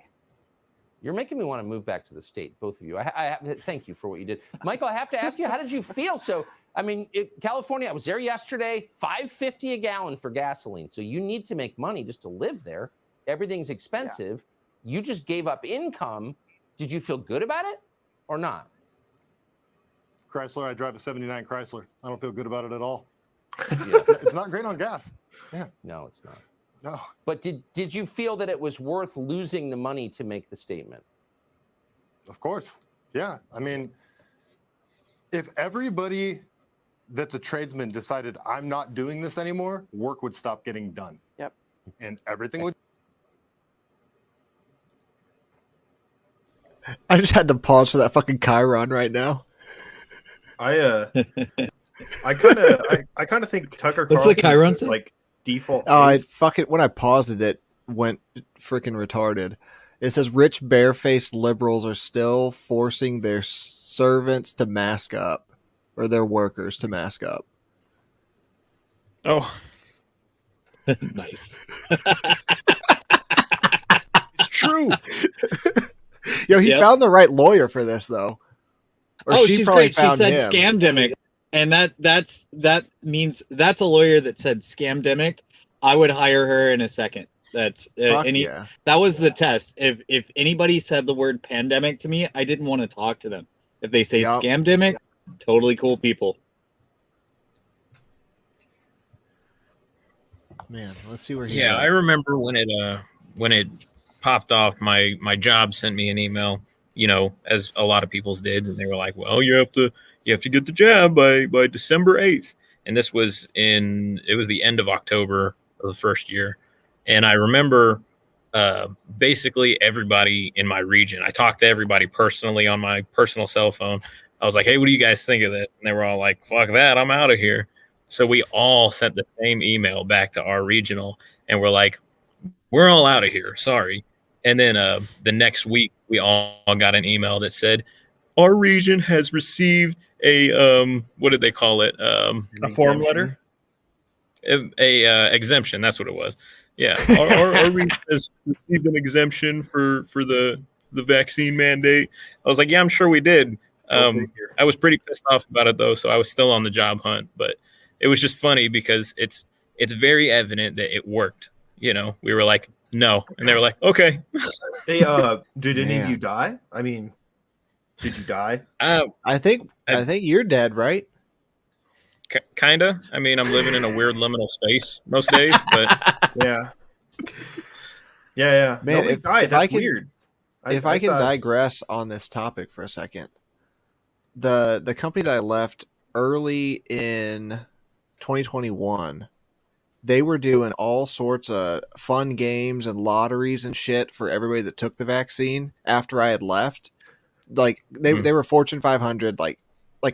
You're making me want to move back to the state, both of you. I thank you for what you did. Michael, I have to ask you, how did you feel? So, I mean, California, I was there yesterday, $5.50 a gallon for gasoline. So you need to make money just to live there. Everything's expensive. Yeah. You just gave up income. Did you feel good about it or not? Chrysler, I drive a 79 Chrysler. I don't feel good about it at all. Yeah. It's not great on gas. Yeah. No, it's not. No. But did you feel that it was worth losing the money to make the statement? Of course. Yeah. I mean, if everybody that's a tradesman decided I'm not doing this anymore, work would stop getting done. Yep. And everything would. I just had to pause for that fucking Chiron right now. I kind of think Tucker What's the Carlson's Chiron say? like default. Oh, face. when I paused it went freaking retarded. It says rich barefaced liberals are still forcing their servants to mask up, or their workers to mask up. Oh, Nice. It's true. Yo, he Yep. found the right lawyer for this though. Or Oh, she she's probably great. She found said him. scamdemic, and that means that's a lawyer that said scamdemic. I would hire her in a second. That's Fuck any. yeah. That was the test. If anybody said the word pandemic to me, I didn't want to talk to them. If they say Yup. scamdemic, totally cool people. Man, let's see where he's Yeah, at. I remember when it popped off. My job sent me an email, as a lot of people's did, and they were like, "Well, you have to get the jab by December 8th." And it was the end of October of the first year, and I remember basically everybody in my region. I talked to everybody personally on my personal cell phone. I was like, "Hey, what do you guys think of this?" And they were all like, "Fuck that, I'm out of here." So we all sent the same email back to our regional, and we're like, "We're all out of here. Sorry." And then the next week, we all got an email that said, "Our region has received a what did they call it? a form letter. A exemption." That's what it was. Yeah, our region has received an exemption for the vaccine mandate. I was like, "Yeah, I'm sure we did." I was pretty pissed off about it though, so I was still on the job hunt. But it was just funny because it's very evident that it worked. We were like, "No," and they were like, "Okay." Hey, did any of Man. you die? I mean, did you die? I think you're dead, right? Kinda. I mean, I'm living in a weird liminal space most days, but Yeah. Yeah. Man, Nobody if- died. if That's I can- weird. If I can thought- digress on this topic for a second, the company that I left early in 2021, they were doing all sorts of fun games and lotteries and shit for everybody that took the vaccine after I had left. Like they were Fortune 500, like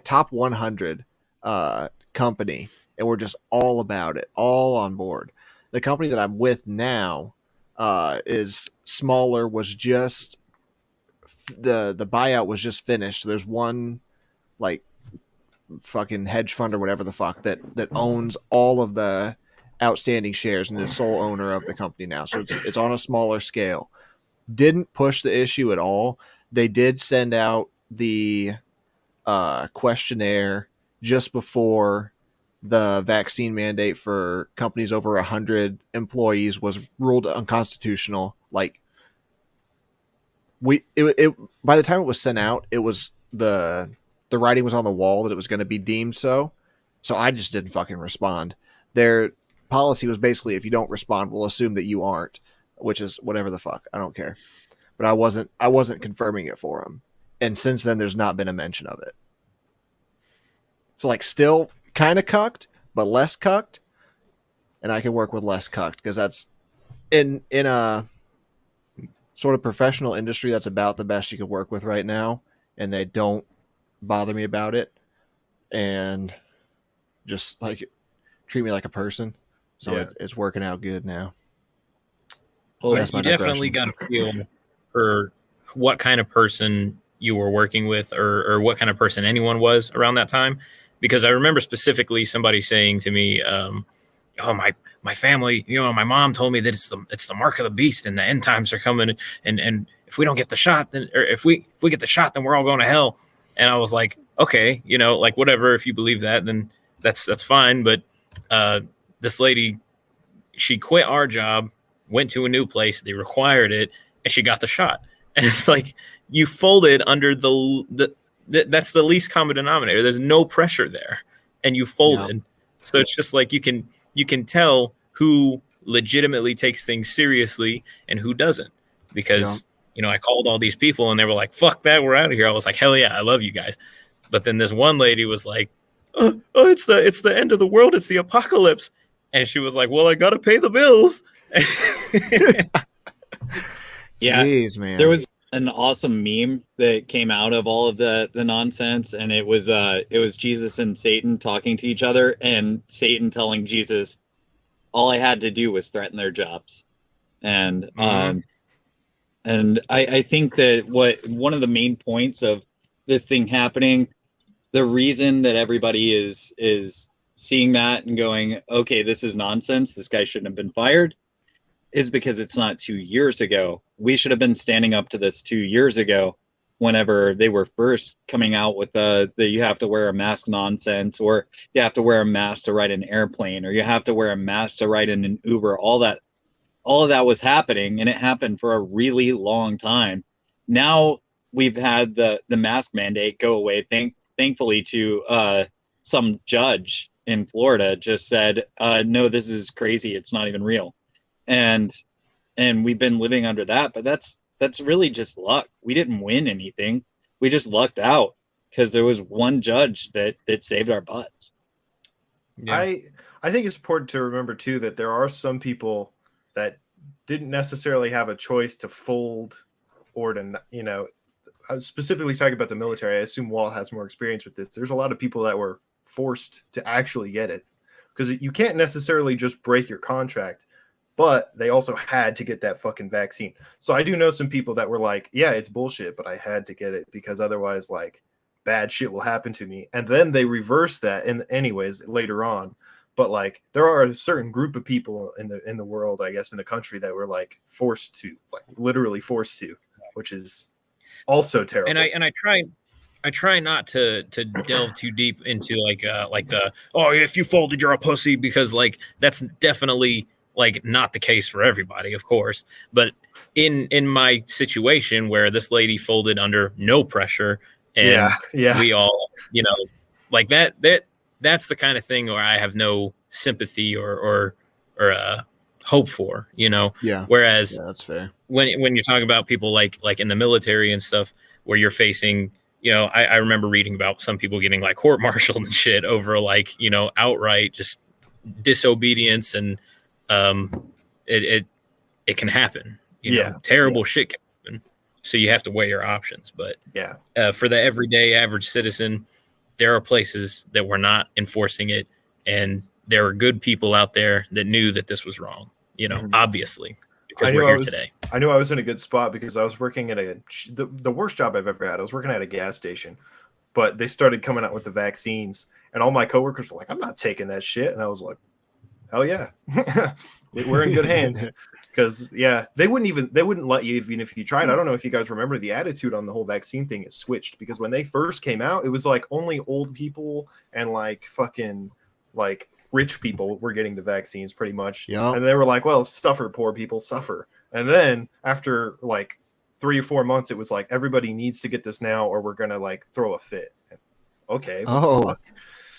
top 100 company, and we're just all about it, all on board. The company that I'm with now is smaller, was just the buyout was just finished. So there's one like fucking hedge fund or whatever the fuck that owns all of the outstanding shares and is sole owner of the company now. So it's on a smaller scale. Didn't push the issue at all. They did send out the questionnaire just before the vaccine mandate for companies over 100 employees was ruled unconstitutional. Like it by the time it was sent out, it was the writing was on the wall that it was going to be deemed so. So I just didn't fucking respond. Their policy was basically, if you don't respond, we'll assume that you aren't, which is whatever the fuck. I don't care. But I wasn't confirming it for them. And since then, there's not been a mention of it. So like still kind of cucked, but less cucked. And I can work with less cucked because that's in a sort of professional industry, that's about the best you could work with right now. And they don't bother me about it. And just like treat me like a person. So Yeah. it's working out good now. Well, That's my you definitely got digression. to feel for what kind of person you were working with, or what kind of person anyone was around that time. Because I remember specifically somebody saying to me, "Oh, my family, my mom told me that it's the mark of the beast and the end times are coming, and if we don't get the shot, then, or if we get the shot, then we're all going to hell." And I was like, okay, like whatever, if you believe that, then that's fine. But this lady, she quit our job, went to a new place, they required it, and she got the shot. And it's like, you folded under that's the least common denominator. There's no pressure there, and you folded. Yeah. So it's just like you can tell who legitimately takes things seriously and who doesn't. Because I called all these people and they were like, "Fuck that, we're out of here." I was like, "Hell yeah, I love you guys." But then this one lady was like, "Oh, it's the end of the world, it's the apocalypse," and she was like, "Well, I gotta pay the bills." Yeah, jeez, man. There was an awesome meme that came out of all of the nonsense, and it was Jesus and Satan talking to each other, and Satan telling Jesus, "All I had to do was threaten their jobs." And and I think that one of the main points of this thing happening, the reason that everybody is seeing that and going, okay, this is nonsense, this guy shouldn't have been fired, is because it's not 2 years ago. We should have been standing up to this 2 years ago, whenever they were first coming out with the you have to wear a mask nonsense, or you have to wear a mask to ride an airplane, or you have to wear a mask to ride in an Uber. All of that was happening, and it happened for a really long time. Now we've had the mask mandate go away. Thankfully, to some judge in Florida just said, no, this is crazy. It's not even real. And we've been living under that, but that's really just luck. We didn't win anything. We just lucked out because there was one judge that saved our butts. Yeah. I think it's important to remember too that there are some people that didn't necessarily have a choice to fold or to, you know, I was specifically talking about the military. I assume Walt has more experience with this. There's a lot of people that were forced to actually get it because you can't necessarily just break your contract, but they also had to get that fucking vaccine. So I do know some people that were like, yeah, it's bullshit, but I had to get it because otherwise like bad shit will happen to me. And then they reverse that in anyways later on. But like there are a certain group of people in the world, I guess, in the country that were like forced to, like literally forced to, which is also terrible. And I try not to delve too deep into like the, oh, if you folded, you're a pussy, because like that's definitely like not the case for everybody, of course. But in my situation where this lady folded under no pressure, and we all, you know, like that's the kind of thing where I have no sympathy or hope for, you know. Yeah. Whereas that's fair. When you're talking about people like in the military and stuff, where you're facing, you know, I remember reading about some people getting like court-martialed and shit over like, you know, outright just disobedience, and it can happen. You know, terrible shit can happen. So you have to weigh your options. But for the everyday average citizen, there are places that were not enforcing it, and there are good people out there that knew that this was wrong. You know, obviously, because we're here today. I knew I was in a good spot because I was working at the worst job I've ever had. I was working at a gas station, but they started coming out with the vaccines, and all my coworkers were like, "I'm not taking that shit," and I was like, "Hell yeah, we're in good hands." Because they wouldn't let you even if you tried. I don't know if you guys remember the attitude on the whole vaccine thing is switched, because when they first came out, it was like only old people and like fucking like rich people were getting the vaccines pretty much. Yeah. And they were like, well, suffer, poor people suffer. And then after like 3 or 4 months, it was like everybody needs to get this now or we're gonna like throw a fit. Okay. Oh,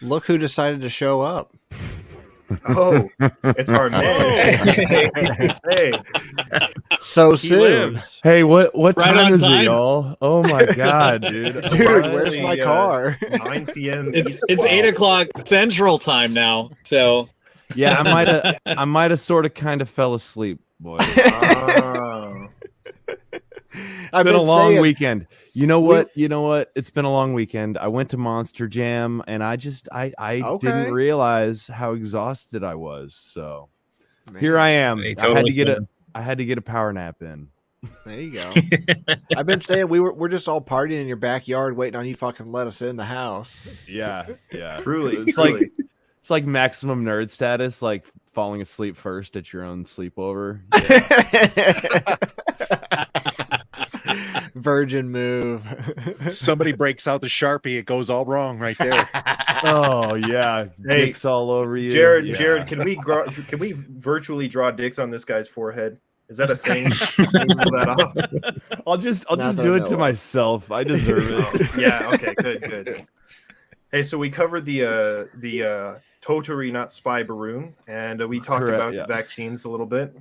look who decided to show up. Oh, it's our man. Hey. So soon. Hey, what Right time on is time. it, y'all? Oh my god, dude. Dude, where's my car? 9 p.m. It's 8 o'clock Central Time now. So Yeah, I might have sort of kind of fell asleep, boys. Oh. It's been a long weekend. You know what? It's been a long weekend. I went to Monster Jam, and I didn't realize how exhausted I was. So here I am. I had to get a power nap in. There you go. I've been saying we're just all partying in your backyard, waiting on you fucking let us in the house. Yeah. Truly. It's like maximum nerd status, like falling asleep first at your own sleepover. Virgin move. Somebody breaks out the Sharpie, it goes all wrong right there. Oh yeah, Hey, dicks all over you. Jared, can we virtually draw dicks on this guy's forehead? Is that a thing? Can we pull that off? I'll just do it to myself. I deserve it. Yeah. Okay. Good. Hey, so we covered the Totally Not Spy Baroon, and we talked about vaccines a little bit.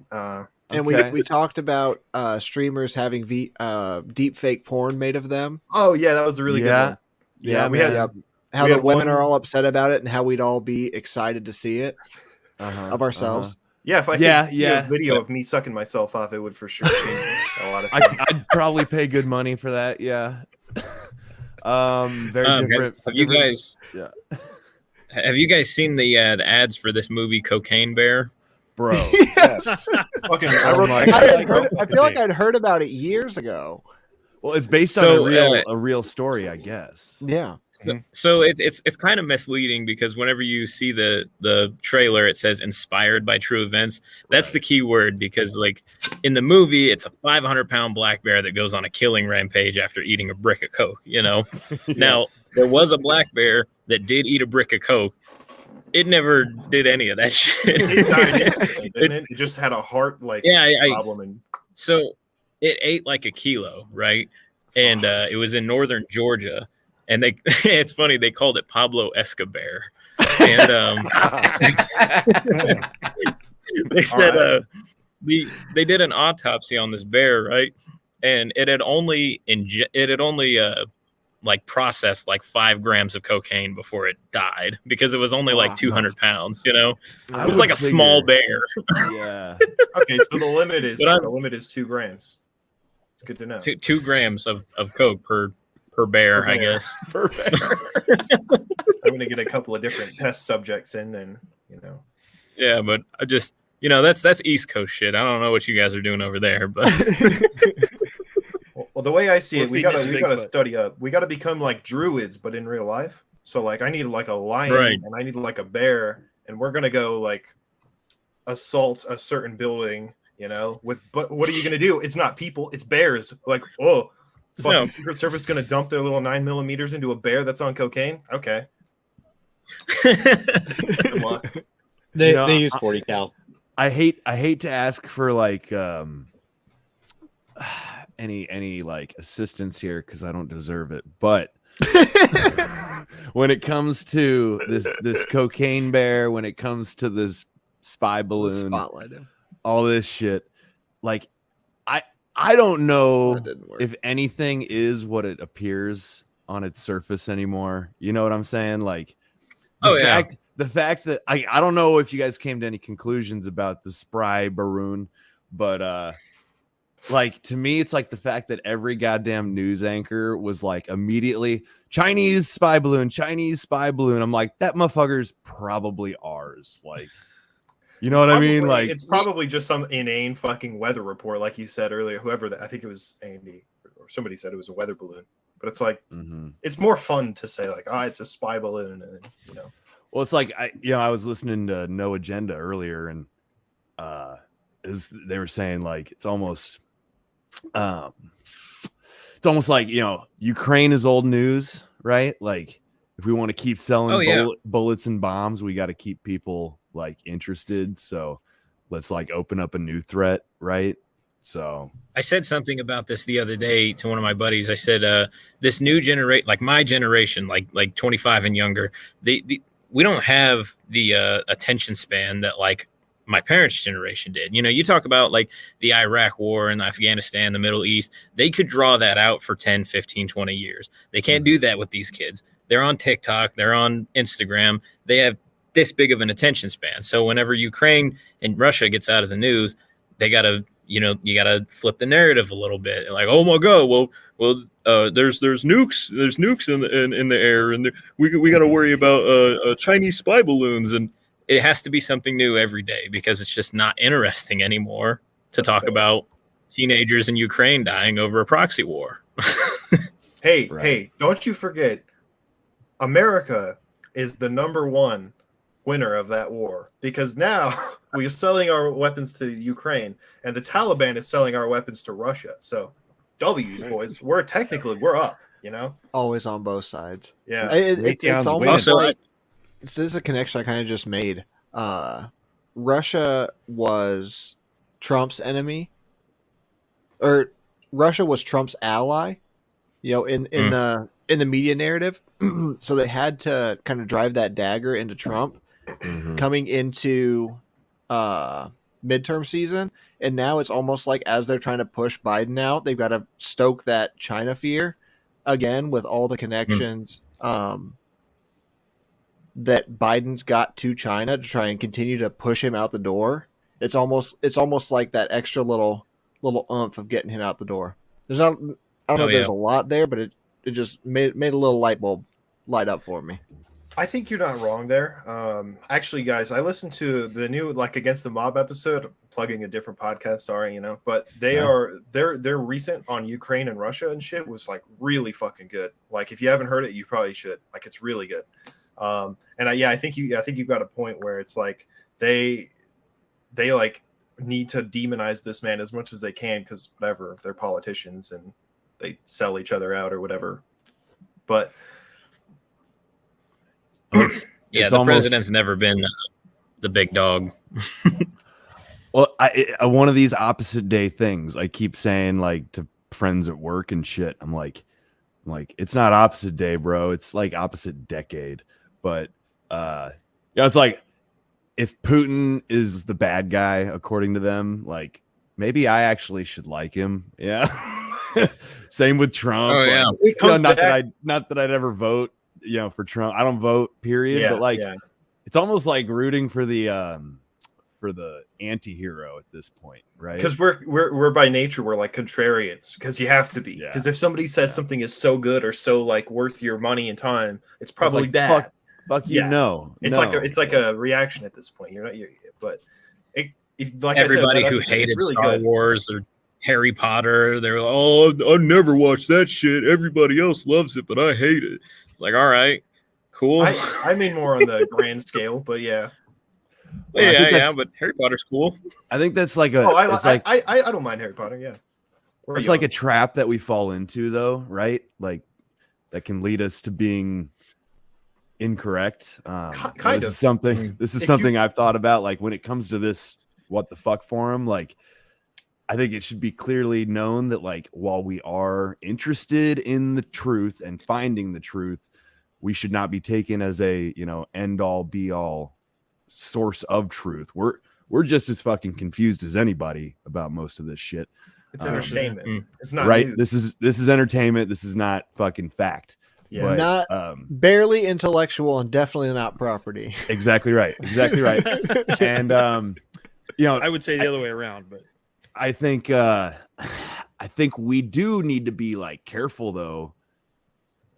And we talked about streamers having deep fake porn made of them. Oh yeah, that was a really good one. Yeah, we had how the women are all upset about it and how we'd all be excited to see it of ourselves. Yeah, if I could see a video of me sucking myself off, it would for sure change a lot of things. I'd probably pay good money for that. Yeah. Very different. Have you guys? Yeah. Have you guys seen the ads for this movie Cocaine Bear? bro. Yes. Fucking, Oh my I feel like I'd heard about it years ago. Well, it's based on So, a real story, I guess. Yeah. So it's kind of misleading because whenever you see the trailer, it says inspired by true events. That's the key word, because like in the movie, it's a 500-pound black bear that goes on a killing rampage after eating a brick of Coke. Yeah. Now there was a black bear that did eat a brick of Coke. It never did any of that shit. It died instantly, didn't it? It just had a heart problem. And So it ate like a kilo, right? And it was in northern Georgia. And they it's funny, they called it Pablo Escobar. And they said they did an autopsy on this bear, right? And it had only like processed like 5 grams of cocaine before it died, because it was only like 200 pounds, It was like a small bear. Yeah. Okay, so the limit is 2 grams. It's good to know. 2 grams of Coke per bear, I guess. Per bear. I'm gonna get a couple of different test subjects in, and Yeah, but I just that's East Coast shit. I don't know what you guys are doing over there, but well, the way I see it, we gotta Bigfoot. study up. We gotta become like druids, but in real life. So like, I need like a lion, Right. and I need like a bear, and we're gonna go like assault a certain building. But what are you gonna do? It's not people, it's bears. Like, oh. Fucking Secret Service gonna dump their little 9mm into a bear that's on cocaine? Okay. Good luck. They use 40 cal. I hate to ask for like any like assistance here because I don't deserve it, but when it comes to this cocaine bear, when it comes to this spy balloon, Spotlight him. all this shit, like I don't know if anything is what it appears on its surface anymore. You know what I'm saying? Like, the fact that I don't know if you guys came to any conclusions about the spry balloon, but like to me, it's like the fact that every goddamn news anchor was like immediately Chinese spy balloon. I'm like, that motherfucker's probably ours. Like, you know what I mean? Like, it's probably just some inane fucking weather report, like you said earlier. I think it was Andy or somebody said it was a weather balloon. But it's like, it's more fun to say like, it's a spy balloon, and Well, it's like I was listening to No Agenda earlier, and they were saying like it's almost like Ukraine is old news, right? Like if we want to keep selling bullets and bombs, we got to keep people like interested. So let's like open up a new threat, right? So I said something about this the other day to one of my buddies. I said, this new generation, like my generation, like 25 and younger, we don't have the attention span that like my parents' generation did. You talk about like the Iraq war and Afghanistan, the Middle East, they could draw that out for 10, 15, 20 years. They can't do that with these kids. They're on TikTok, they're on Instagram. They have this big of an attention span. So whenever Ukraine and Russia gets out of the news, they gotta, you gotta flip the narrative a little bit. Like, oh my God, there's nukes in the air, and we got to worry about Chinese spy balloons, and it has to be something new every day because it's just not interesting anymore to talk about teenagers in Ukraine dying over a proxy war. Hey, don't you forget, America is the #1 winner of that war, because now we are selling our weapons to Ukraine, and the Taliban is selling our weapons to Russia. So, boys, we're up. Always on both sides. Yeah, it's almost Also, like this is a connection I kind of just made. Russia was Trump's enemy, or Russia was Trump's ally. In the media narrative, so they had to kind of drive that dagger into Trump coming into midterm season, and now it's almost like as they're trying to push Biden out, they've got to stoke that China fear again with all the connections that Biden's got to China to try and continue to push him out the door. It's almost like that extra little oomph of getting him out the door. I don't know if there's a lot there, but it just made a little light bulb light up for me. I think you're not wrong there. Actually, guys, I listened to the new Against the Mob episode. Plugging a different podcast, sorry, but their recent on Ukraine and Russia and shit was really fucking good. If you haven't heard it, you probably should. It's really good. I think you've got a point where it's they need to demonize this man as much as they can because whatever, they're politicians and they sell each other out or whatever. But the president's never been the big dog. Well, one of these opposite day things, I keep saying to friends at work and shit. I'm like, it's not opposite day, bro. It's opposite decade. But it's if Putin is the bad guy according to them, maybe I actually should like him. Yeah. Same with Trump. Oh yeah. Not that I'd ever vote, for Trump. I don't vote, period. Yeah, but yeah. It's almost like rooting for the anti-hero at this point, right? Because we're by nature we're contrarians because you have to be. Because if somebody says something is so good or so worth your money and time, it's probably bad. Fuck you, no. It's like a reaction at this point. You're not, but everybody who hated really Star Wars or Harry Potter, they're like, oh, I never watched that shit. Everybody else loves it, but I hate it. It's all right, cool. I mean more on the grand scale, but yeah. Well, but Harry Potter's cool. I think that's I don't mind Harry Potter. Yeah, it's like a trap that we fall into, though, right? That can lead us to being incorrect. This is something I've thought about. When it comes to this, what the fuck forum? I think it should be clearly known that while we are interested in the truth and finding the truth, we should not be taken as a end all be all source of truth. We're just as fucking confused as anybody about most of this shit. It's entertainment. It's not right. news. This is entertainment. This is not fucking fact. Yeah. But, not barely intellectual and definitely not property. Exactly right. And I would say the other way around, but I think we do need to be careful though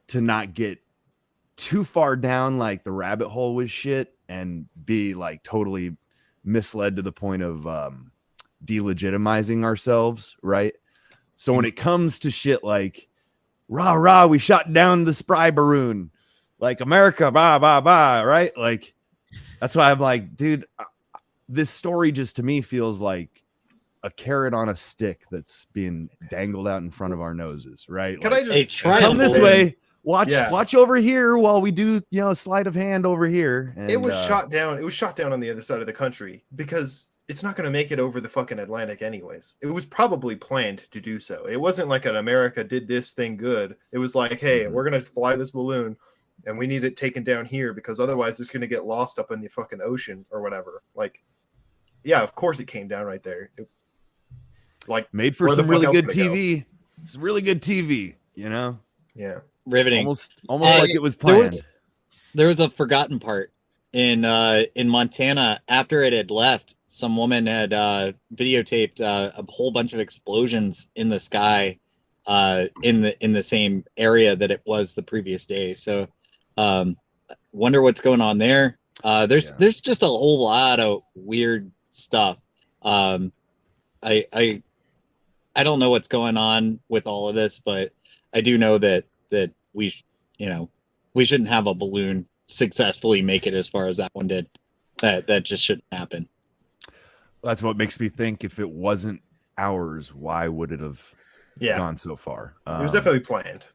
to not get too far down the rabbit hole with shit and be totally misled to the point of delegitimizing ourselves, right? So when it comes to shit rah, we shot down the spy balloon, America, bah, bah, bah, right? That's why I'm dude, this story just to me feels like a carrot on a stick that's being dangled out in front of our noses, right? Can I just come this way? Watch over here while we do, sleight of hand over here. And, it was shot down. It was shot down on the other side of the country because it's not going to make it over the fucking Atlantic anyways. It was probably planned to do so. It wasn't an America did this thing good. It was hey, we're going to fly this balloon and we need it taken down here because otherwise it's going to get lost up in the fucking ocean or whatever. Yeah, of course it came down right there. Made for some really good TV. It's really good TV, Yeah. Riveting. Almost like it was planned. There was a forgotten part in Montana after it had left. Some woman had videotaped a whole bunch of explosions in the sky in the same area that it was the previous day. So wonder what's going on there. There's just a whole lot of weird stuff. I don't know what's going on with all of this, but I do know that we shouldn't have a balloon successfully make it as far as that one did. That just shouldn't happen. That's what makes me think if it wasn't ours, why would it have gone so far? It was definitely planned.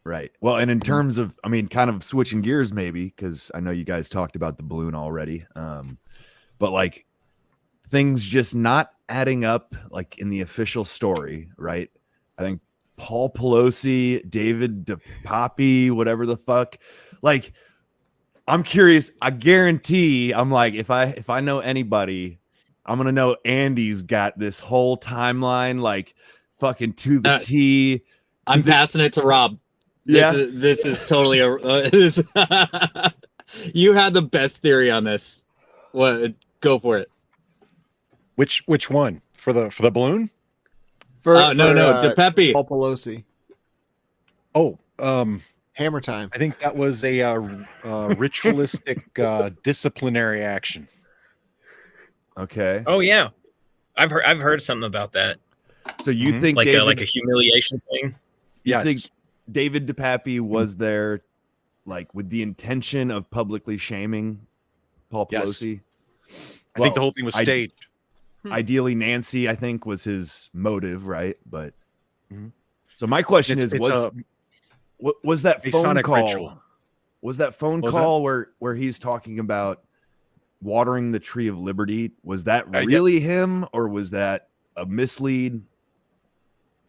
Right. Well, and in terms of, kind of switching gears maybe, because I know you guys talked about the balloon already. But things just not adding up in the official story, right? I think Paul Pelosi, David DePappy, whatever the fuck. I'm curious. I guarantee if I know anybody, I'm gonna know Andy's got this whole timeline fucking to the T. I'm passing it to Rob. Yeah, this is totally you had the best theory on this. What? Go for it. Which one for the balloon? No, DePappy. Paul Pelosi. Oh, Hammer time. I think that was a ritualistic disciplinary action. Okay. Oh yeah, I've heard something about that. So you think like David, a humiliation thing? you Yes. think David DePappy was there like with the intention of publicly shaming Paul Yes. Pelosi? I think the whole thing was staged. Ideally, Nancy, I think, was his motive, right? But Mhm. so my question It's is, a was that phone Masonic call? ritual. Was that phone What was call where he's talking about watering the tree of liberty? Was that Yeah. really him, or was that a mislead?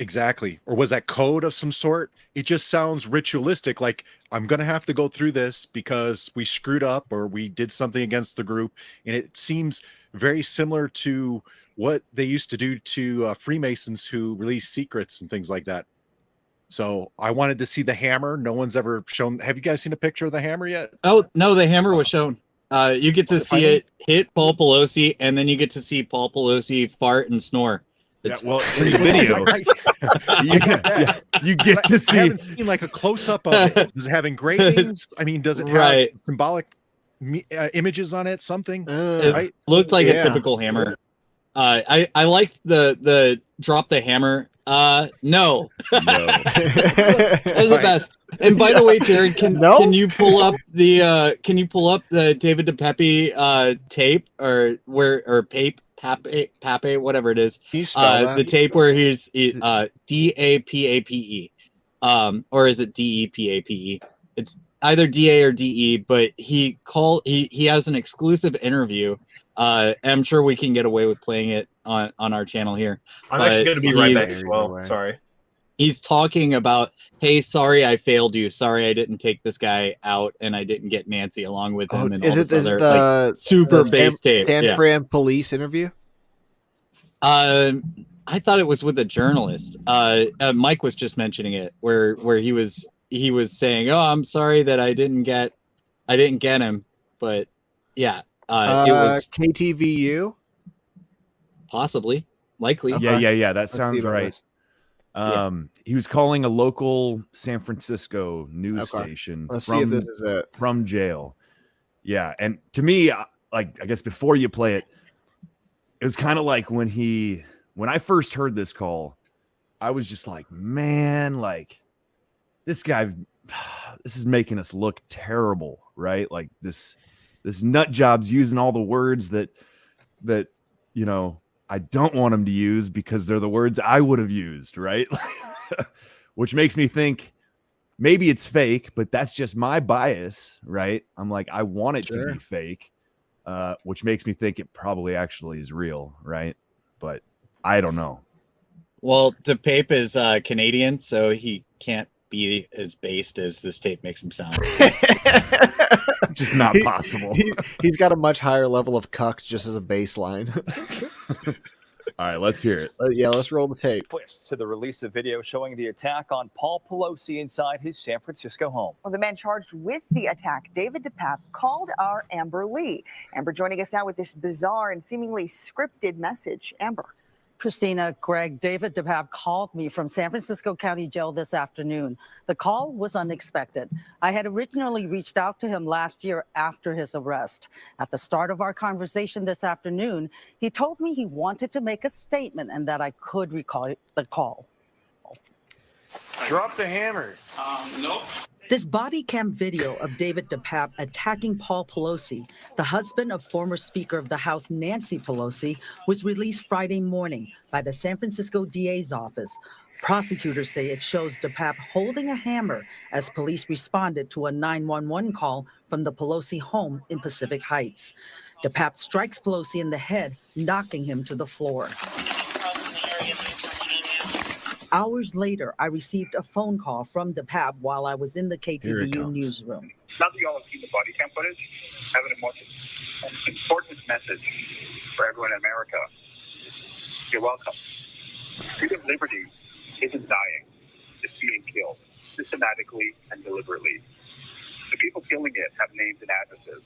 Exactly. Or was that code of some sort? It just sounds ritualistic. Like, I'm going to have to go through this because we screwed up or we did something against the group. And it seems very similar to what they used to do to Freemasons who release secrets and things like that. So I wanted to see the hammer. No one's ever shown. Have you guys seen a picture of the hammer yet? Oh no, the hammer was shown. You get to Was it see finally? it hit Paul Pelosi, and then you get to see Paul Pelosi fart and snore. Yeah, It's well, in the video, you get to I see. haven't seen like a close up of it. Does it have engravings? I mean, does it have Right. symbolic images on it? Something? It Right? looked like Yeah. a typical hammer. I liked the drop the hammer. No, No. that was the best. And by the way, Jared, can you pull up the David DePappy tape or Pape, whatever it is. Can you spell that? The tape where he's DAPAPE. Or is it DEPAPE? It's either DA or DE, but he has an exclusive interview. I'm sure we can get away with playing it on our channel here. I'm But actually going to be right back he's- as well. Sorry. He's talking about, hey, sorry I failed you. Sorry I didn't take this guy out and I didn't get Nancy along with him. And all this other like, super bass tape. San Yeah. Fran police interview? I thought it was with a journalist. Mike was just mentioning it, where he was saying, "Oh, I'm sorry that I didn't get him," but yeah, it was KTVU. possibly, likely. Yeah. That Let's see sounds about right. this. He was calling a local San Francisco news Okay. station Let's see if this is it. from jail. Yeah, and to me, like I guess before you play it, it was kind of like when I first heard this call, I was just like, man, like this guy, this is making us look terrible, right? Like this nut job's using all the words that you know I don't want him to use because they're the words I would have used, right? Which makes me think maybe it's fake, but that's just my bias, right? I'm like, I want it to be fake, which makes me think it probably actually is real, right? But I don't know. Well, DePape is Canadian, so he can't be as based as this tape makes him sound. Just not possible. He's got a much higher level of cuck just as a baseline. All right, let's hear it. Yeah, let's roll the tape. Twist to the release of video showing the attack on Paul Pelosi inside his San Francisco home. Well, the man charged with the attack, David DePapp, called our Amber Lee. Amber joining us now with this bizarre and seemingly scripted message. Amber. Christina, Greg, David DePapp called me from San Francisco County Jail this afternoon. The call was unexpected. I had originally reached out to him last year after his arrest. At the start of our conversation this afternoon, he told me he wanted to make a statement and that I could recall the call. Drop the hammer. Nope. This body cam video of David DePapp attacking Paul Pelosi, the husband of former Speaker of the House Nancy Pelosi, was released Friday morning by the San Francisco DA's office. Prosecutors say it shows DePapp holding a hammer as police responded to a 911 call from the Pelosi home in Pacific Heights. DePapp strikes Pelosi in the head, knocking him to the floor. Hours later, I received a phone call from DePapp while I was in the KTVU newsroom. Now that you all have seen the body cam footage, I have an important message for everyone in America. You're welcome. Freedom of liberty isn't dying. It's being killed, systematically and deliberately. The people killing it have names and addresses.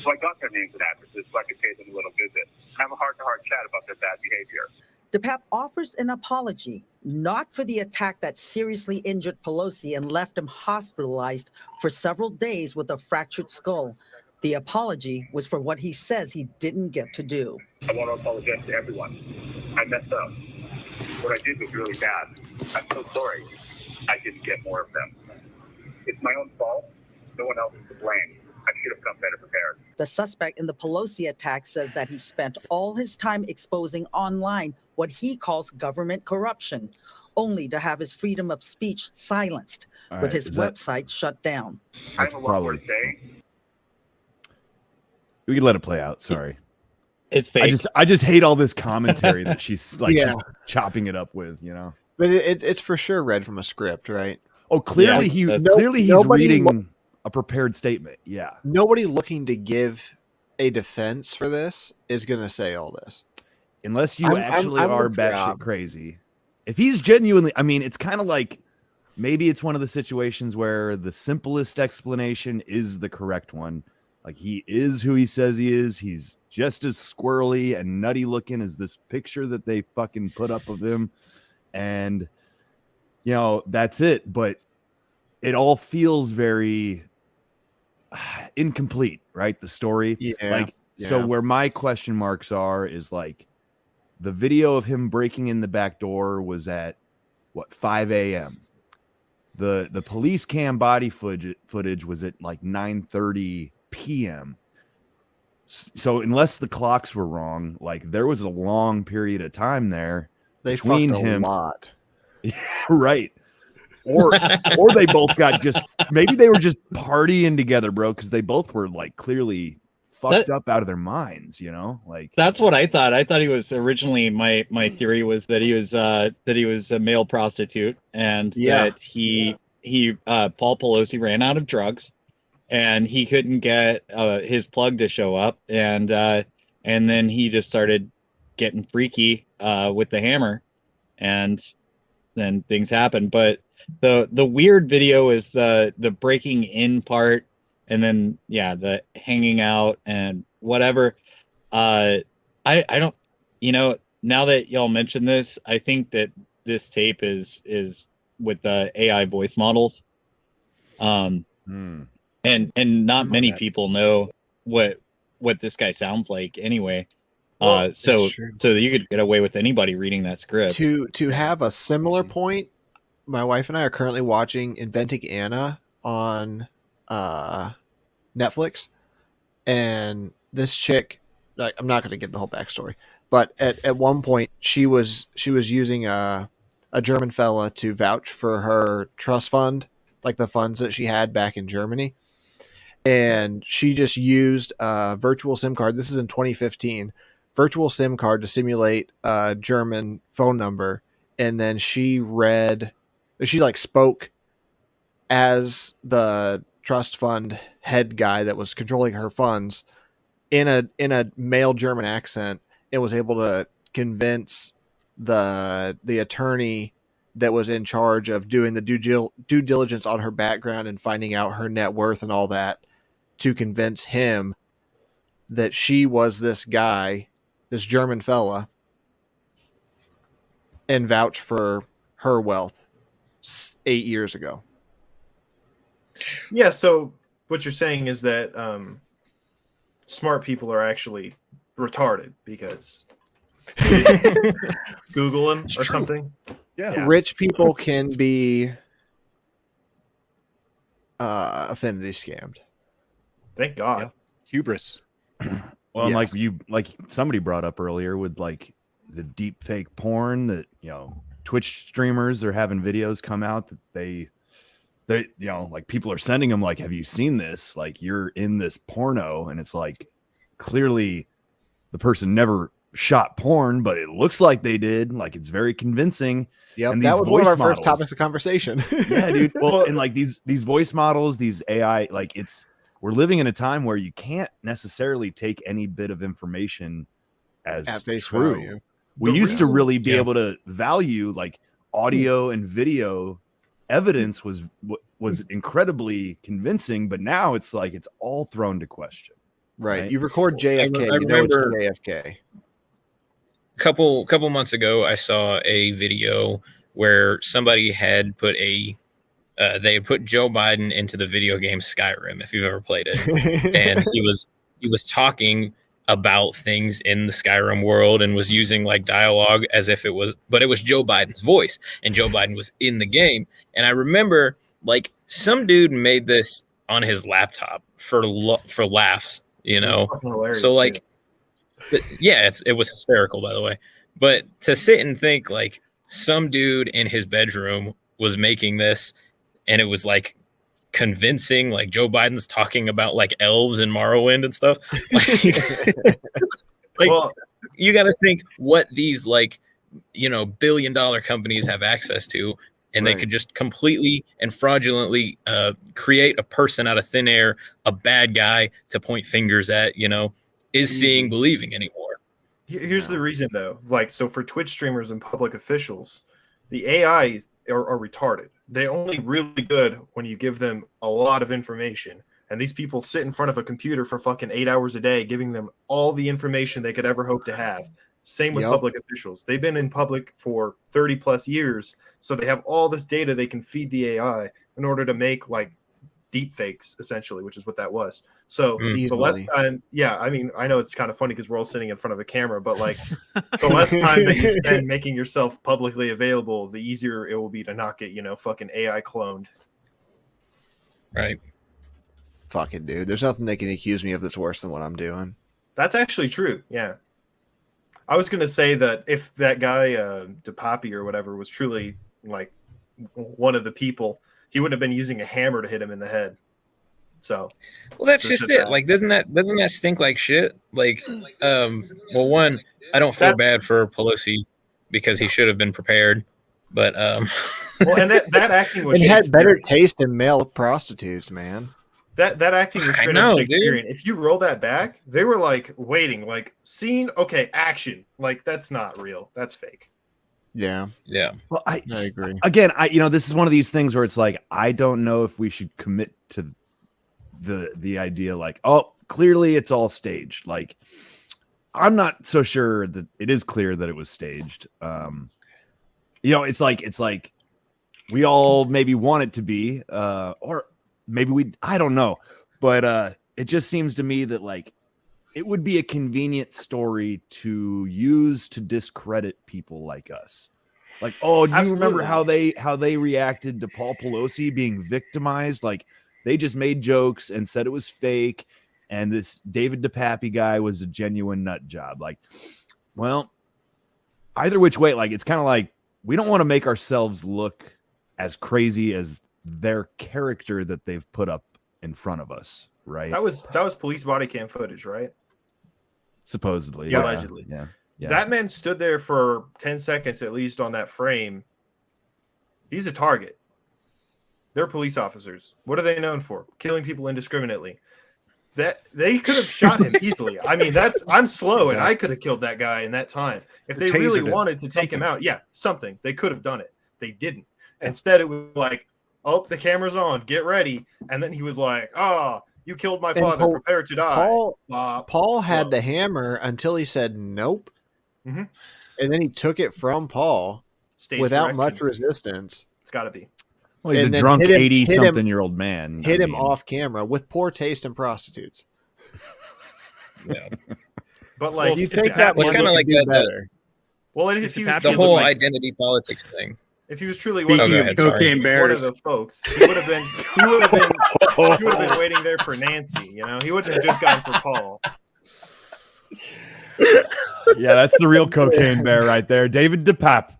So I got their names and addresses so I could pay them a little visit and have a heart-to-heart chat about their bad behavior. DePape offers an apology, not for the attack that seriously injured Pelosi and left him hospitalized for several days with a fractured skull. The apology was for what he says he didn't get to do. I want to apologize to everyone. I messed up. What I did was really bad. I'm so sorry I didn't get more of them. It's my own fault. No one else is to blame. I should have come better prepared. The suspect in the Pelosi attack says that he spent all his time exposing online what he calls government corruption, only to have his freedom of speech silenced, with his website shut down. That's probably. We can let it play out. Sorry. It's fake. I just hate all this commentary that she's like just chopping it up with, you know. But it's for sure read from a script, right? Oh, clearly he's reading a prepared statement. Yeah. Nobody looking to give a defense for this is going to say all this. Unless you actually are batshit crazy. If he's genuinely, I mean, it's kind of like maybe it's one of the situations where the simplest explanation is the correct one. Like he is who he says he is. He's just as squirrely and nutty looking as this picture that they fucking put up of him. And, you know, that's it. But it all feels very incomplete, right? The story. So where my question marks are is like the video of him breaking in the back door was at what, 5 a.m. The police cam body footage was at like 9:30 p.m. So unless the clocks were wrong, like there was a long period of time there between him. A lot. Right. Or they both got maybe they were just partying together, bro, because they both were like clearly fucked up out of their minds, you know? Like that's what I thought. I thought he was originally my theory was that he was a male prostitute and that he Paul Pelosi ran out of drugs and he couldn't get his plug to show up and then he just started getting freaky with the hammer and then things happened. But the weird video is the breaking in part and then the hanging out and whatever. I don't, you know, now that y'all mention this, I think that this tape is with the AI voice models. And not many people know what this guy sounds like anyway. So you could get away with anybody reading that script. To have a similar point, my wife and I are currently watching Inventing Anna on Netflix, and this chick, like, I'm not going to give the whole backstory, but at one point she was using a German fella to vouch for her trust fund, like the funds that she had back in Germany, and she just used a virtual SIM card. This is in 2015. Virtual SIM card to simulate a German phone number, and then she spoke as the trust fund head guy that was controlling her funds in a male German accent, and was able to convince the attorney that was in charge of doing the due diligence on her background and finding out her net worth and all that, to convince him that she was this guy, this German fella, and vouch for her wealth 8 years ago. Yeah, so what you're saying is that smart people are actually retarded because Google them or something. Yeah. Rich people can be affinity scammed. Thank God. Yeah. Hubris. Well, yes. like somebody brought up earlier with like the deep fake porn that, you know, Twitch streamers are having videos come out that they you know, like people are sending them like, have you seen this? Like, you're in this porno, and it's like clearly the person never shot porn, but it looks like they did. Like, it's very convincing. Yeah, that was one of our first topics of conversation. Yeah, dude. Well, and like these voice models, these AI, like we're living in a time where you can't necessarily take any bit of information as true. Value. We used to really be able to value like audio and video evidence was incredibly convincing, but now it's like it's all thrown to question. Right. You record JFK, you know it's JFK. couple months ago, I saw a video where somebody had put they had put Joe Biden into the video game Skyrim, if you've ever played it, and he was talking about things in the Skyrim world and was using like dialogue as if it was Joe Biden's voice, and Joe Biden was in the game. And I remember like some dude made this on his laptop for laughs, you know. So like, yeah, it was hysterical, by the way. But to sit and think like some dude in his bedroom was making this, and it was like convincing, like Joe Biden's talking about like elves and Morrowind and stuff. Like you got to think what these like, you know, billion-dollar companies have access to, and they could just completely and fraudulently create a person out of thin air, a bad guy to point fingers at, you know, is seeing believing anymore. Here's the reason though. Like, so for Twitch streamers and public officials, the AI are retarded. They're only really good when you give them a lot of information. And these people sit in front of a computer for fucking 8 hours a day, giving them all the information they could ever hope to have. Same with public officials. They've been in public for 30 plus years. So they have all this data they can feed the AI in order to make like deep fakes, essentially, which is what that was. So the less time, I mean, I know it's kind of funny because we're all sitting in front of a camera, but like the less time that you spend making yourself publicly available, the easier it will be to not get, you know, fucking AI cloned. Right. Fucking dude. There's nothing they can accuse me of that's worse than what I'm doing. That's actually true. Yeah. I was going to say that if that guy, DePappy or whatever, was truly like one of the people, he would have been using a hammer to hit him in the head. So, well, that's just it. Like, doesn't that stink like shit? Like, well, one, I don't feel bad for Pelosi because he should have been prepared, but well, and that acting was it had better taste in male prostitutes, man. That acting was straight up Shakespearean. If you roll that back, they were like waiting, like scene, okay, action. Like that's not real. That's fake. Yeah. Well, I agree. Again, this is one of these things where it's like I don't know if we should commit to the idea like, oh, clearly it's all staged. Like I'm not so sure that it is clear that it was staged. You know, it's like we all maybe want it to be, or maybe I don't know, but it just seems to me that like it would be a convenient story to use to discredit people like us. Like, oh, do you remember how they reacted to Paul Pelosi being victimized? Like they just made jokes and said it was fake, and this David DePappy guy was a genuine nut job. Like, well, either which way, like it's kind of like we don't want to make ourselves look as crazy as their character that they've put up in front of us, right? That was police body cam footage, right? Supposedly, allegedly. Yeah. That man stood there for 10 seconds at least on that frame. He's a target. They're police officers. What are they known for? Killing people indiscriminately. That they could have shot him easily. I mean, I'm slow and I could have killed that guy in that time. If they really wanted to take him out, something. They could have done it. They didn't. Instead, it was like, oh, the camera's on, get ready. And then he was like, oh, you killed my father, prepare to die. Paul had the hammer until he said nope. Mm-hmm. And then he took it from Paul without much resistance. It's got to be. Well, he's a drunk 80-something-year-old man. Hit him off camera with poor taste in prostitutes. Yeah. But like, you think that was kind of like that better? Well, if he was the whole identity politics thing. If he was truly one of the folks, he would have been waiting there for Nancy. You know, he wouldn't have just gone for Paul. Yeah, that's the real cocaine bear right there, David DePapp.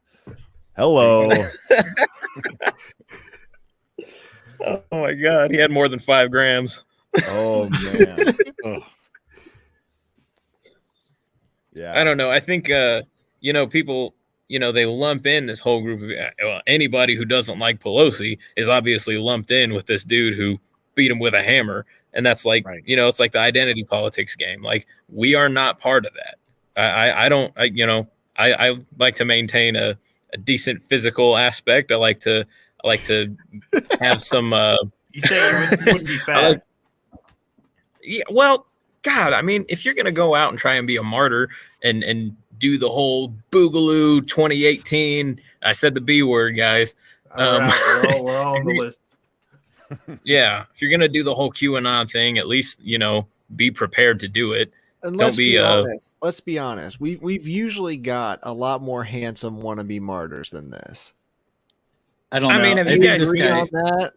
Hello. Oh my God, he had more than 5 grams. Oh man. Yeah, I don't know. I think you know, people, you know, they lump in this whole group of anybody who doesn't like Pelosi is obviously lumped in with this dude who beat him with a hammer, and that's like, you know, it's like the identity politics game. Like we are not part of that. I like to maintain a decent physical aspect. I like to have some. You say you wouldn't be fat. Yeah, well, God, I mean, if you're gonna go out and try and be a martyr and do the whole Boogaloo 2018. I said the B word, guys. We're all on the list. Yeah, if you're gonna do the whole QAnon thing, at least be prepared to do it. And Don't be honest. Let's be honest. We've usually got a lot more handsome wannabe martyrs than this. I don't know. I mean, have you guys agree on that?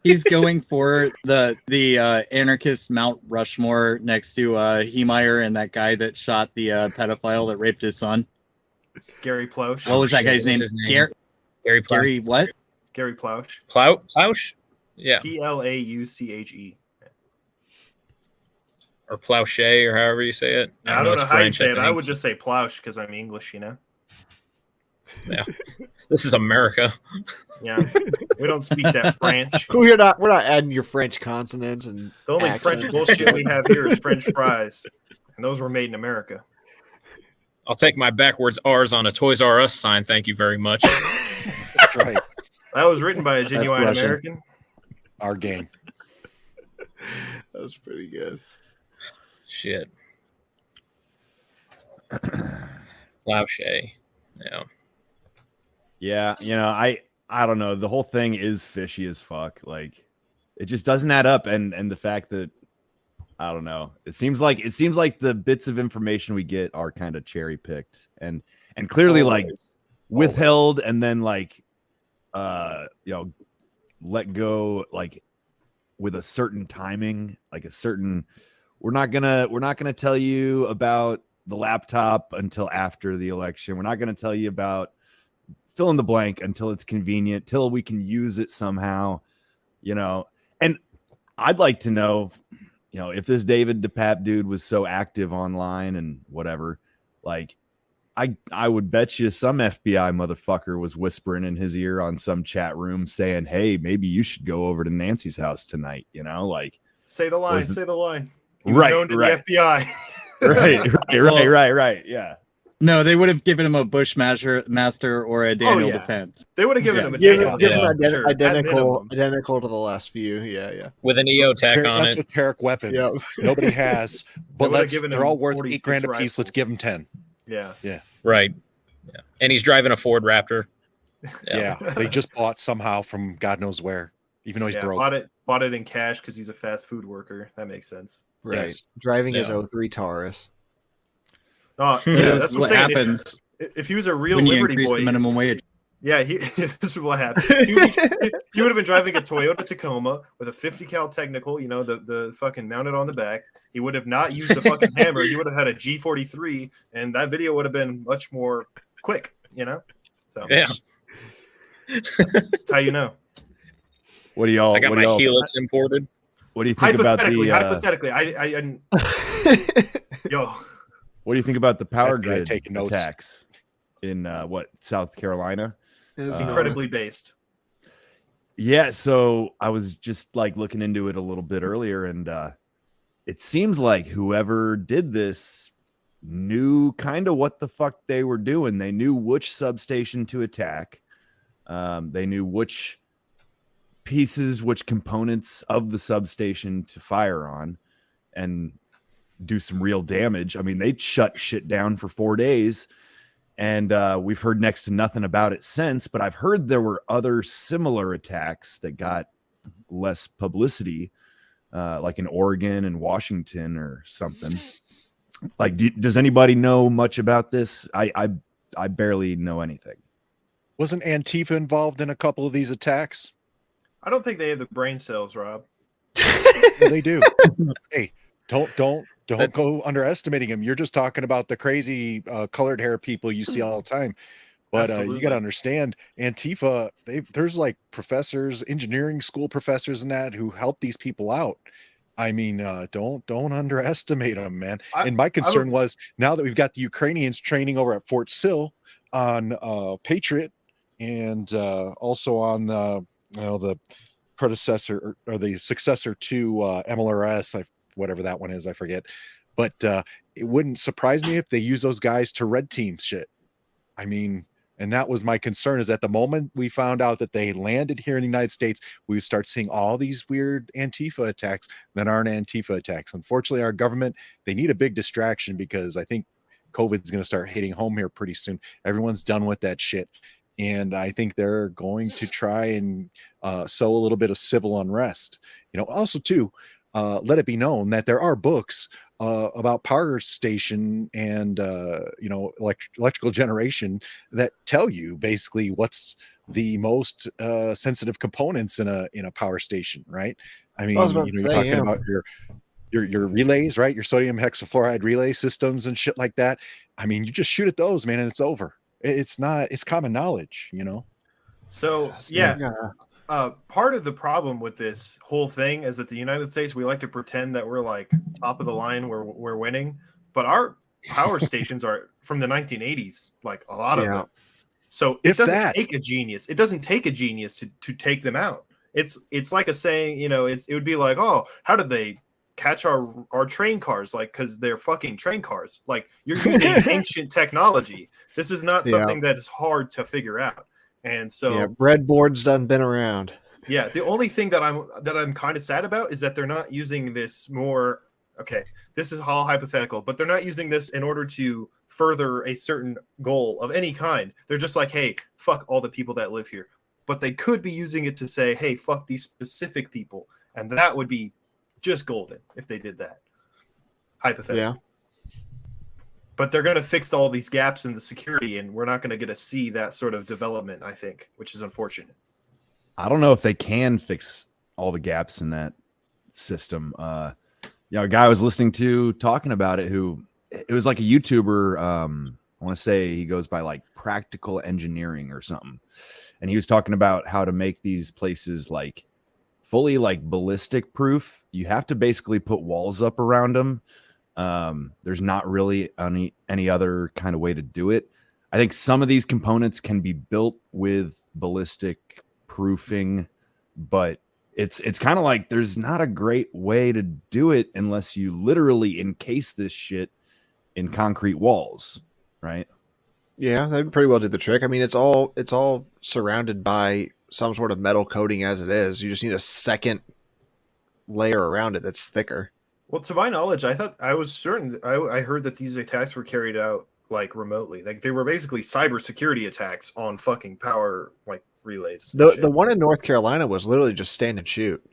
He's going for the anarchist Mount Rushmore next to Heemeyer and that guy that shot the pedophile that raped his son. Gary Plouch. What was that guy's name? Gary Plouch. Gary what? Gary Plouch. Plouch? Yeah. Plauche. Or Plauche, or however you say it. I don't know how French, you say it. I would just say Plouch because I'm English, Yeah. This is America. Yeah. We don't speak that French. We're not adding your French consonants and the only accents. French bullshit we have here is French fries. And those were made in America. I'll take my backwards R's on a Toys R Us sign. Thank you very much. That's right. That was written by a genuine American. Our game. That was pretty good. Shit. Plauche. Yeah. Yeah, I don't know. The whole thing is fishy as fuck. Like, it just doesn't add up. And the fact that, I don't know, it seems like the bits of information we get are kind of cherry picked and clearly withheld and then let go with a certain timing, we're not gonna tell you about the laptop until after the election. We're not gonna tell you about fill in the blank until it's convenient, till we can use it somehow, and I'd like to know, if this David DePape dude was so active online and whatever, I would bet you some FBI motherfucker was whispering in his ear on some chat room saying, hey, maybe you should go over to Nancy's house tonight, Say the line, say the line. He was Right, known to right. the FBI. right. Yeah. No, they would have given him a Bushmaster or a Daniel yeah. Defense. They would have given him a Give Daniel him Defense, sure, at minimum. identical to the last few. Yeah. With an EO tech on it. Esoteric weapons. Yep. Nobody has, but would've given they're him all worth 46 $8,000 a piece. rifles. Let's give them 10. Yeah. Right. Yeah. And he's driving a Ford Raptor. Yeah. They just bought somehow from God knows where, even though he's broke. Bought it in cash because he's a fast food worker. That makes sense. Right. Yes. Driving his 03 Taurus. Oh, Yeah, that's what I'm saying. happens If he was a real when you Liberty increase boy, the minimum wage. yeah, this is what happened. He would have been driving a Toyota Tacoma with a 50 cal technical, the fucking mounted on the back. He would have not used the fucking hammer. He would have had a G43, and that video would have been much more quick, So Yeah. that's how you know. What do y'all? I got what do my y'all? Helix imported. What do you think about the? Hypothetically, I yo. What do you think about the power That guy grid taking notes. attacks in South Carolina? It was Incredibly based. Yeah, so I was just looking into it a little bit earlier, and it seems like whoever did this knew kind of what the fuck they were doing. They knew which substation to attack. They knew which pieces, which components of the substation to fire on and do some real damage. I mean, they shut shit down for 4 days, and we've heard next to nothing about it since, but I've heard there were other similar attacks that got less publicity, like in Oregon and Washington or something. Does anybody know much about this? I barely know anything. Wasn't Antifa involved in a couple of these attacks? I don't think they have the brain cells, Rob. Yeah, they do. Hey, don't go underestimating them. You're just talking about the crazy colored hair people you see all the time. But you got to understand, Antifa, there's professors, engineering school professors and that who help these people out. I mean, don't underestimate them, man. And my concern was, now that we've got the Ukrainians training over at Fort Sill on Patriot and also on the predecessor or the successor to MLRS, whatever that one is, I forget. But it wouldn't surprise me if they use those guys to red team shit. I mean, and that was my concern, is at the moment we found out that they landed here in the United States, we would start seeing all these weird Antifa attacks that aren't Antifa attacks. Unfortunately, our government, they need a big distraction, because I think COVID's going to start hitting home here pretty soon. Everyone's done with that shit. And I think they're going to try and sow a little bit of civil unrest. Also too, let it be known that there are books about power station and electrical generation that tell you basically what's the most sensitive components in a power station, right? I mean, you're talking about your relays, right? Your sodium hexafluoride relay systems and shit like that. I mean, you just shoot at those, man, and it's over. It's common knowledge, So part of the problem with this whole thing is that the United States, we like to pretend that we're like top of the line, we're winning, but our power stations are from the 1980s, like a lot of them. So it doesn't take a genius. It doesn't take a genius to take them out. It's like a saying, it would be like, oh, how did they catch our train cars? Like, because they're fucking train cars. Like, you're using ancient technology. This is not something that is hard to figure out. And so breadboards done been around. Yeah, the only thing that I'm kind of sad about is that they're not using this more. Okay, this is all hypothetical, but they're not using this in order to further a certain goal of any kind. They're just like, hey, fuck all the people that live here. But they could be using it to say, hey, fuck these specific people. And that would be just golden if they did that. Hypothetically. Yeah. But they're going to fix all these gaps in the security, and we're not going to get to see that sort of development, I think, which is unfortunate. I don't know if they can fix all the gaps in that system. A guy I was listening to talking about it, it was like a YouTuber. I want to say he goes by like Practical Engineering or something. And he was talking about how to make these places like fully like ballistic proof. You have to basically put walls up around them. There's not really any other kind of way to do it. I think some of these components can be built with ballistic proofing, but it's kind of like there's not a great way to do it unless you literally encase this shit in concrete walls, right? Yeah, that pretty well did the trick. I mean, it's all surrounded by some sort of metal coating as it is. You just need a second layer around it that's thicker. Well, to my knowledge, I was certain. I heard that these attacks were carried out like remotely. Like they were basically cybersecurity attacks on fucking power like relays. The one in North Carolina was literally just stand and shoot.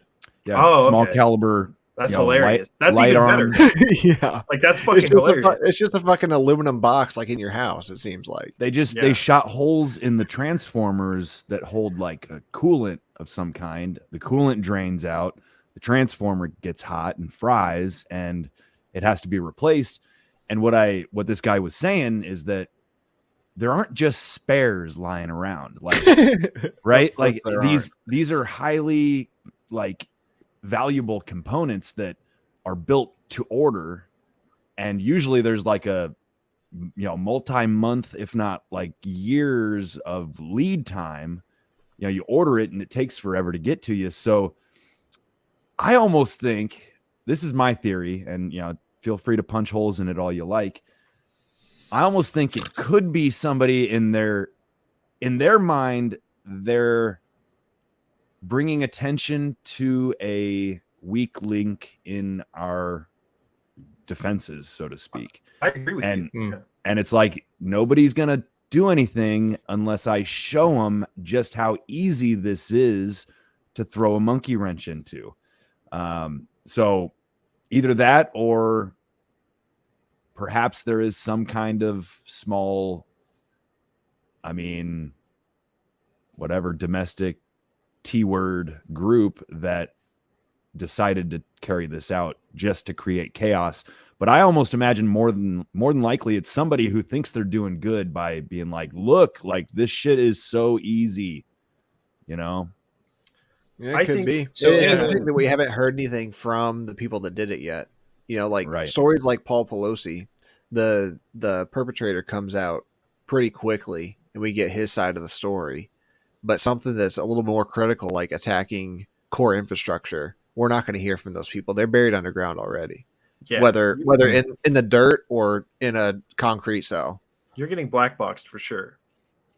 Yeah, small caliber. That's hilarious. That's light even arms. better. Yeah, like that's fucking hilarious. It's just a fucking aluminum box like in your house. It seems like they shot holes in the transformers that hold like a coolant of some kind. The coolant drains out. The transformer gets hot and fries, and it has to be replaced. And what this guy was saying is that there aren't just spares lying around, like right? Like these are highly like valuable components that are built to order, and usually there's like a multi-month, if not like years of lead time. You order it and it takes forever to get to you. So I almost think, this is my theory, and feel free to punch holes in it all you like. I almost think it could be somebody in their mind, they're bringing attention to a weak link in our defenses, so to speak. I agree with you. And it's like, nobody's going to do anything unless I show them just how easy this is to throw a monkey wrench into. So either that, or perhaps there is some kind of small, domestic T-word group that decided to carry this out just to create chaos. But I almost imagine more than likely it's somebody who thinks they're doing good by being like, look, like this shit is so easy, Yeah, it I could think- be. so, It's yeah. interesting that we haven't heard anything from the people that did it yet. Stories like Paul Pelosi, the perpetrator comes out pretty quickly, and we get his side of the story. But something that's a little more critical, like attacking core infrastructure, we're not going to hear from those people. They're buried underground already. Yeah. Whether in the dirt or in a concrete cell. You're getting black boxed for sure.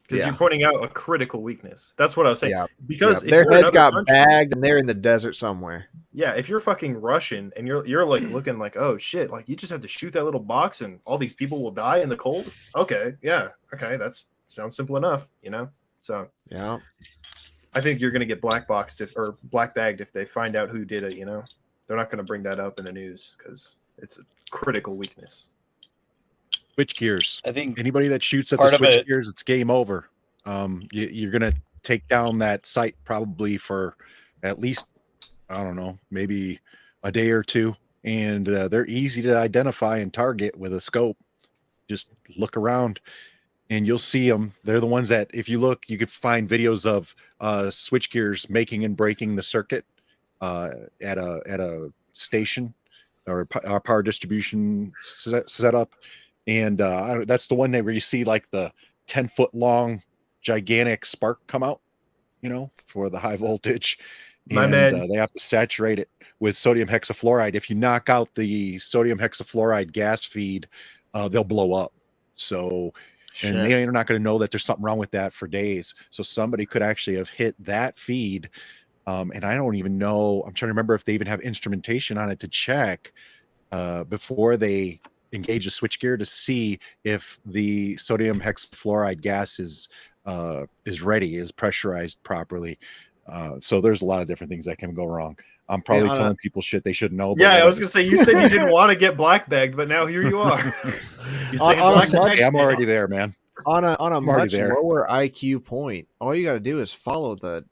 because you're pointing out a critical weakness. That's what I was saying. Yeah. Because if their you're heads another got country- bagged and they're in the desert somewhere. Yeah, if you're fucking Russian and you're like looking like, oh shit, like you just have to shoot that little box and all these people will die in the cold. Okay, yeah, okay, that's sounds simple enough, you know. So yeah, I think you're gonna get black boxed or black bagged if they find out who did it. You know, they're not gonna bring that up in the news because it's a critical weakness. Switch gears. I think anybody that shoots at the part of switch it- gears, it's game over. You're gonna take down that site probably for at least, I don't know, maybe a day or two, and they're easy to identify and target with a scope. Just look around and you'll see them. They're the ones that, if you look, you could find videos of switch gears making and breaking the circuit at a station or a power distribution setup. And that's the one where you see like the 10-foot long gigantic spark come out, you know, for the high voltage. My And man. they have to saturate it with sodium hexafluoride. If you knock out the sodium hexafluoride gas feed, they'll blow up. So, and Shit. they're not going to know that there's something wrong with that for days. So somebody could actually have hit that feed. And I don't even know, I'm trying to remember if they even have instrumentation on it to check before they engage the switchgear to see if the sodium hexafluoride gas is ready, is pressurized properly. So there's a lot of different things that can go wrong. I'm probably telling people shit they shouldn't know. Yeah, I was gonna say you said you didn't want to get black bagged, but now here you are. You're saying black bagged. I'm already there, man. On a I'm already much there. lower IQ point, all you got to do is follow the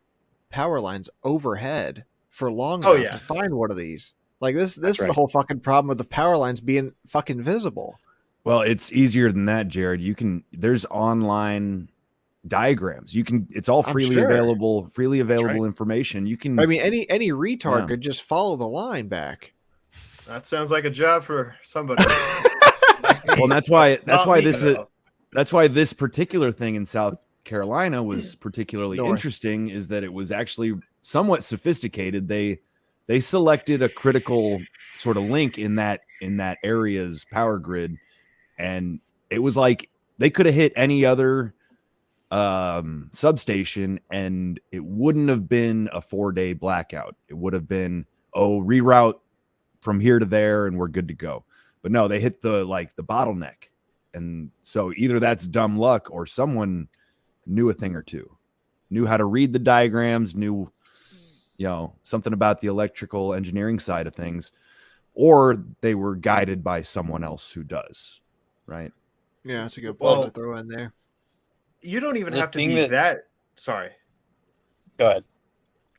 power lines overhead for long Oh, enough yeah. to find one of these. Like this is right. the whole fucking problem with the power lines being fucking visible. Well, it's easier than that, Jared. There's online diagrams. It's all I'm freely sure. available information. You can I mean, any retard Yeah. could just follow the line back. That sounds like a job for somebody. well, and that's why Not me, this though. that's why this particular thing in South Carolina was particularly North. interesting, is that it was actually somewhat sophisticated. They selected a critical sort of link in that area's power grid, and it was like they could have hit any other substation and it wouldn't have been a 4-day blackout. It would have been, reroute from here to there and we're good to go. But no, they hit the bottleneck. And so either that's dumb luck or someone knew a thing or two, knew how to read the diagrams, knew, something about the electrical engineering side of things, or they were guided by someone else who does. Right. Yeah, that's a good point Well, to throw in there. You don't even The have to thing be that- that. Sorry. Go ahead.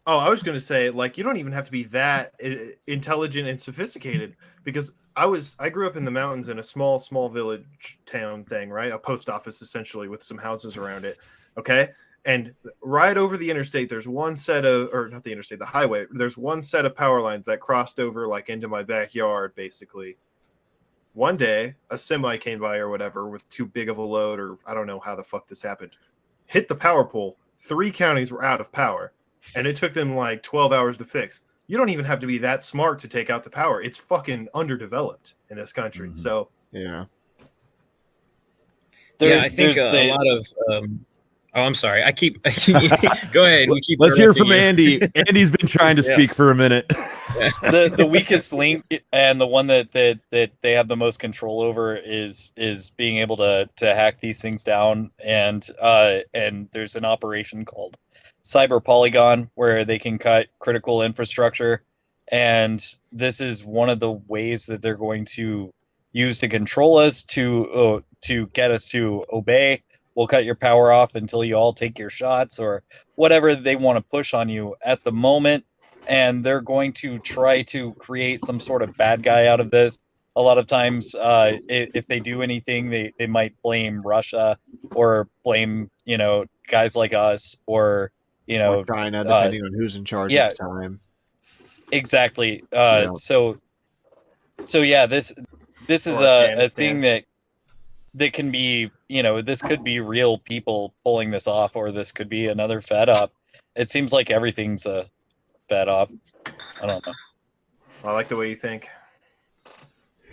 Oh, I was going to say, like, you don't even have to be that intelligent and sophisticated, because I grew up in the mountains in a small village town thing, right? A post office essentially with some houses around it. Okay. And right over the interstate, there's one set of, or not the interstate, the highway. There's one set of power lines that crossed over like into my backyard, basically. One day, a semi came by or whatever with too big of a load, or I don't know how the fuck this happened. Hit the power pole. 3 counties were out of power, and it took them like 12 hours to fix. You don't even have to be that smart to take out the power. It's fucking underdeveloped in this country. Mhm. So Yeah. I think there's a lot of. I'm sorry. I keep go ahead. We keep Let's hear from interrupting you. Andy. Andy's been trying to Yeah. speak for a minute. the weakest link and the one that they have the most control over is being able to hack these things down, and there's an operation called Cyber Polygon where they can cut critical infrastructure, and this is one of the ways that they're going to use to control us, to get us to obey. We'll cut your power off until you all take your shots, or whatever they want to push on you at the moment. And they're going to try to create some sort of bad guy out of this. A lot of times, if they do anything, they might blame Russia or blame, guys like us, or, Or China, depending on who's in charge at the time. Exactly. Yeah. So yeah, this is Or a Afghanistan. thing that can be, this could be real people pulling this off, or this could be another fed up. It seems like everything's a fed up. I don't know. I like the way you think.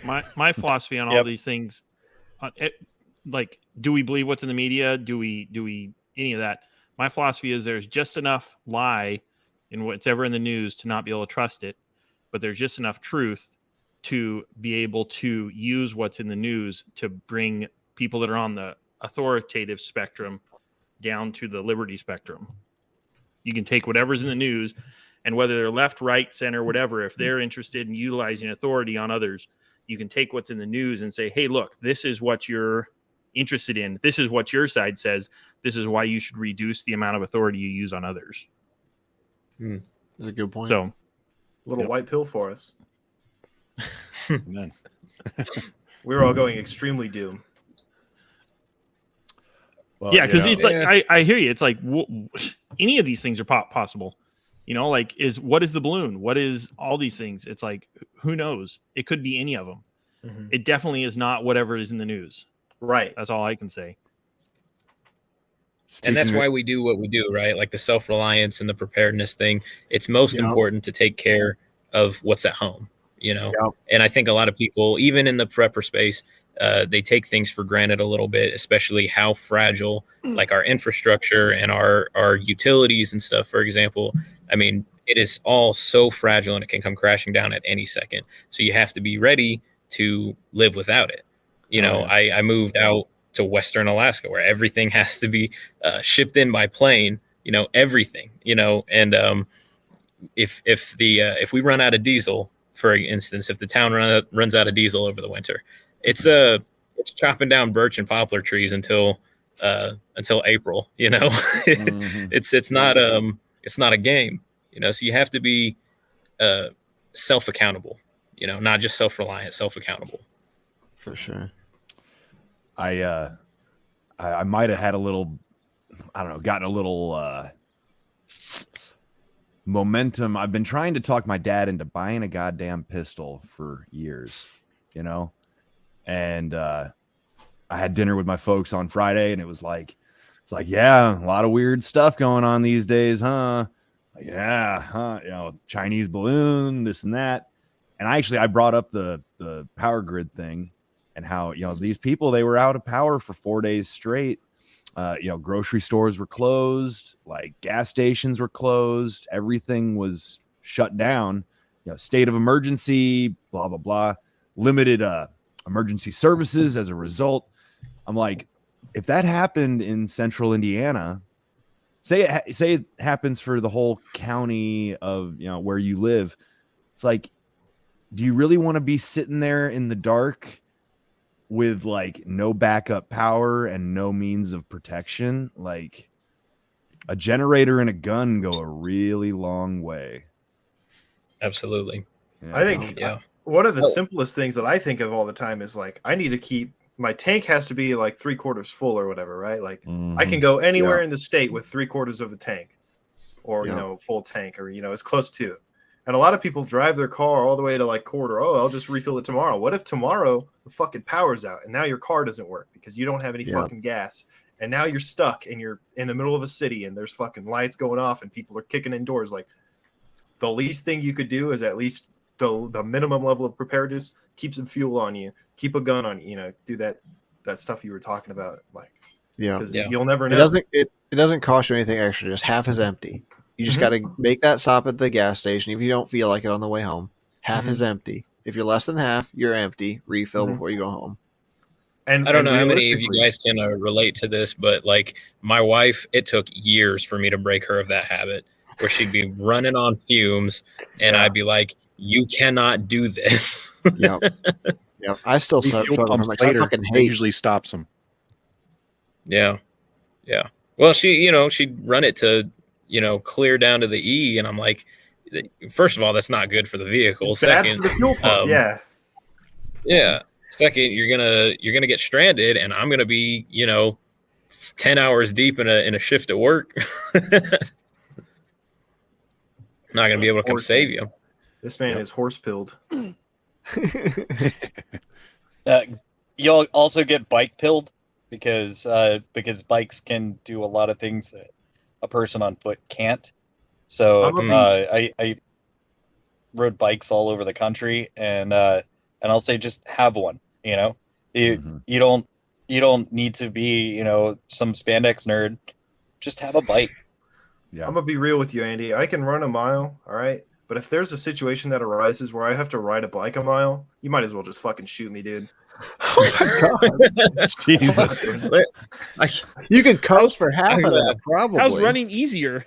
My philosophy on all Yep. these things, like, do we believe what's in the media? Do we any of that? My philosophy is there's just enough lie in what's ever in the news to not be able to trust it, but there's just enough truth to be able to use what's in the news to bring people that are on the authoritative spectrum down to the liberty spectrum. You can take whatever's in the news, and whether they're left, right, center, whatever, if they're interested in utilizing authority on others, you can take what's in the news and say, hey, look, this is what you're interested in. This is what your side says. This is why you should reduce the amount of authority you use on others. That's a good point. So, little white pill for us. None. We're all going extremely doom. Well, yeah, because it's like I hear you. It's like any of these things are possible. You know, like what is the balloon? What is all these things? It's like, who knows? It could be any of them. Mm-hmm. It definitely is not whatever is in the news. Right. That's all I can say. And that's why we do what we do, right? Like the self-reliance and the preparedness thing. It's most important to take care of what's at home, you know? And I think a lot of people, even in the prepper space, they take things for granted a little bit, especially how fragile like our infrastructure and our utilities and stuff, for example. I mean, it is all so fragile and it can come crashing down at any second. So you have to be ready to live without it. You know, I moved out to Western Alaska where everything has to be shipped in by plane, you know, everything, you know, and if we run out of diesel, for instance, if the town runs out of diesel over the winter, it's chopping down birch and poplar trees until April, you know. It's not a game, you know, so you have to be self-accountable, you know, not just self-reliant, self-accountable. For sure. I might have had a little, I don't know, gotten a little momentum. I've been trying to talk my dad into buying a goddamn pistol for years, you know, and I had dinner with my folks on Friday, and it's like, yeah, a lot of weird stuff going on these days, huh? Like, yeah, huh? You know, Chinese balloon, this and that. And I brought up the power grid thing. And how, you know, these people, they were out of power for 4 days straight. You know, grocery stores were closed, like gas stations were closed. Everything was shut down, you know, state of emergency, blah, blah, blah. Limited emergency services as a result. I'm like, if that happened in central Indiana, say it happens for the whole county of, you know, where you live. It's like, do you really want to be sitting there in the dark with like no backup power and no means of protection? Like a generator and a gun go a really long way. Absolutely. Yeah. I think one of the simplest things that I think of all the time is like, I need to keep my tank has to be like 3/4 full or whatever, right? Like I can go anywhere in the state with 3/4 of a tank or, you know, full tank or, you know, as close to it. And a lot of people drive their car all the way to like quarter. Oh, I'll just refill it tomorrow. What if tomorrow the fucking power's out and now your car doesn't work because you don't have any fucking gas? And now you're stuck and you're in the middle of a city and there's fucking lights going off and people are kicking indoors. Like the least thing you could do is at least the minimum level of preparedness, keep some fuel on you, keep a gun on you, you know, do that stuff you were talking about. Like, you'll never know. It doesn't cost you anything extra. Just half is empty. You just got to make that stop at the gas station if you don't feel like it on the way home. Half is empty. If you're less than half, you're empty. Refill before you go home. And I don't know how many of you guys can relate to this, but like my wife, it took years for me to break her of that habit where she'd be running on fumes and I'd be like, you cannot do this. Yep. I still struggle. I'm like, I fucking hate. Usually stops them. Yeah. Well, she'd run it to, you know, clear down to the E, and I'm like, first of all, that's not good for the vehicle. It's bad for the fuel pump. Yeah. Second, you're gonna get stranded, and I'm gonna be, you know, 10 hours deep in a shift at work. Not gonna be able to come save you. This man is horse pilled. You'll also get bike pilled because bikes can do a lot of things that a person on foot can't. So I rode bikes all over the country, and I'll say just have one. You know, you don't You don't need to be, some spandex nerd. Just have a bike. Yeah. I'm gonna be real with you, Andy. I can run a mile, all right. But if there's a situation that arises where I have to ride a bike a mile, you might as well just fucking shoot me, dude. Oh my God. Jesus. You can coast for half of that, probably. How's running easier?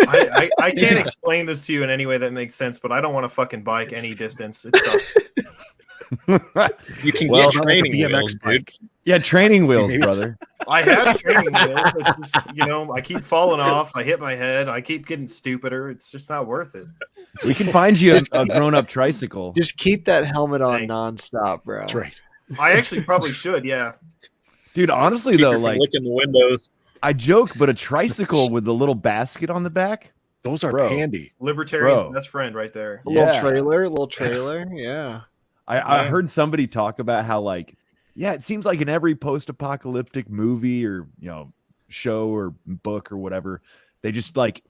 I can't explain this to you in any way that makes sense, but I don't want to fucking bike any distance. It's tough. You can get training wheels, dude. Yeah, training wheels, brother. I have training wheels. It's just, I keep falling off. I hit my head. I keep getting stupider. It's just not worth it. We can find you a grown-up tricycle. Just keep that helmet on nonstop, bro. That's right. I actually probably should, yeah. Dude, honestly, Keep though, her from like, licking the windows. I joke, but a tricycle with the little basket on the back, those are Bro. handy. Libertarian's best friend right there. A little trailer, yeah. I heard somebody talk about how, like, yeah, it seems like in every post-apocalyptic movie or, show or book or whatever, they just like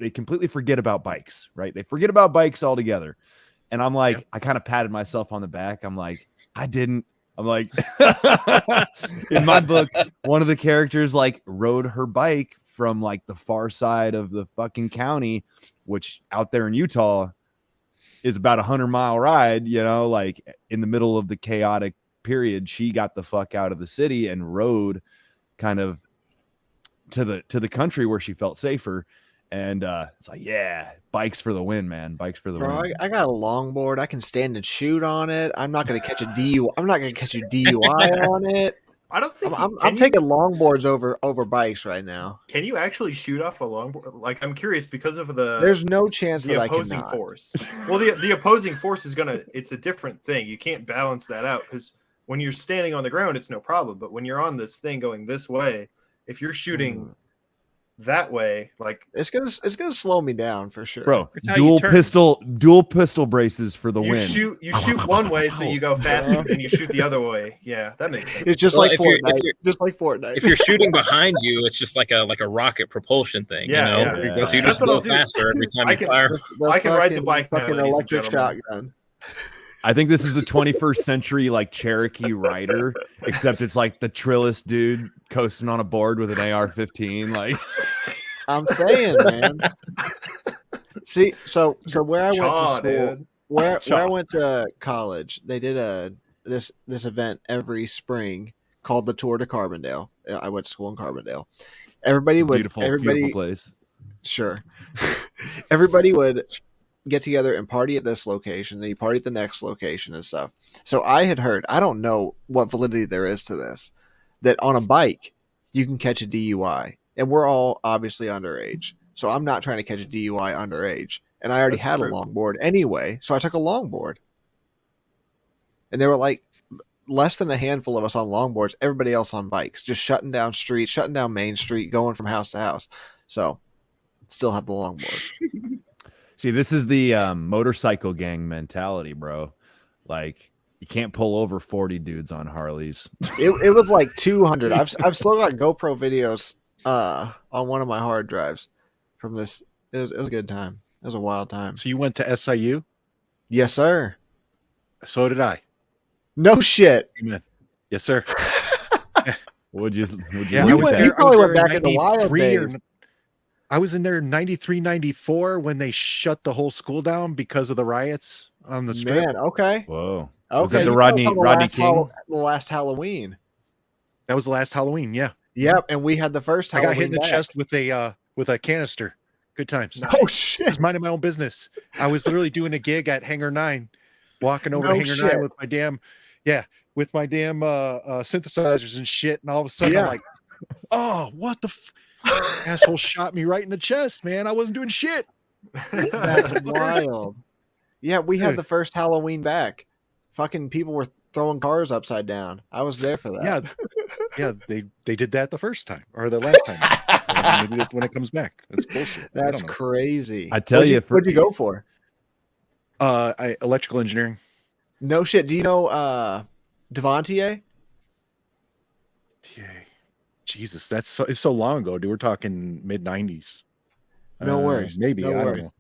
they completely forget about bikes, right? They forget about bikes altogether. And I'm like, I kind of patted myself on the back. I'm like, I didn't. I'm like, in my book, one of the characters like rode her bike from like the far side of the fucking county, which out there in Utah is about 100-mile ride, like in the middle of the chaotic period. She got the fuck out of the city and rode kind of to the country where she felt safer. And it's like, yeah, bikes for the win, man. Bikes for the win. I got a longboard. I can stand and shoot on it. I'm not going to catch a DUI. I'm not going to catch a DUI on it. I don't think I'm taking longboards over bikes right now. Can you actually shoot off a longboard? Like, I'm curious because of the. There's no chance the that I opposing cannot. force. Well, the opposing force is it's a different thing. You can't balance that out because when you're standing on the ground, it's no problem. But when you're on this thing going this way, if you're shooting that way, like it's gonna slow me down for sure, bro. Dual pistol braces for the win. You shoot one way, so you go faster, and you shoot the other way. Yeah, that makes sense. It's just like Fortnite. Just like Fortnite. If you're shooting behind you, it's just like a rocket propulsion thing. So you just go faster every time you fire. I can ride the bike now, fucking electric shotgun. I think this is the 21st century like Cherokee Rider, except it's like the Trillis dude coasting on a board with an AR-15. Like, I'm saying, man. See, so where I went to school, dude. where I went to college, they did this event every spring called the Tour de Carbondale. I went to school in Carbondale. Everybody beautiful place. Sure. Everybody would get together and party at this location, then you party at the next location and stuff. So I had heard, I don't know what validity there is to this, that on a bike you can catch a DUI, and we're all obviously underage. So I'm not trying to catch a DUI underage, and I already had a longboard anyway, so I took a longboard. And there were like less than a handful of us on longboards, everybody else on bikes, just shutting down streets, shutting down Main Street, going from house to house. So still have the longboard. See, this is the motorcycle gang mentality, bro. Like, you can't pull over 40 dudes on Harleys. It was like 200. I've still got GoPro videos on one of my hard drives from this. It was a good time. It was a wild time. So you went to SIU? Yes, sir. So did I. No shit. Amen. Yes, sir. Would you you probably went back in the wild days. I was in there in 93, 94 when they shut the whole school down because of the riots on the strip. Man, okay. Whoa. Okay. Was that the Rodney King? The last Halloween. That was the last Halloween, yeah. Yep, and we had the first Halloween. I got hit in the chest with a canister. Good times. Nice. Oh shit. I was minding my own business. I was literally doing a gig at Hangar 9, walking over to Hangar 9 with my damn synthesizers and shit, and all of a sudden I'm like, oh, what the asshole shot me right in the chest, man. I wasn't doing shit. That's wild. Yeah, we had the first Halloween back. Fucking people were throwing cars upside down. I was there for that. Yeah, they did that the first time or the last time. Maybe when it comes back. That's bullshit. That's crazy. I tell you, what'd you go for? Electrical engineering. No shit. Do you know Devontier? Jesus, it's so long ago, dude. We're talking mid-90s. No worries. Maybe. No I worries.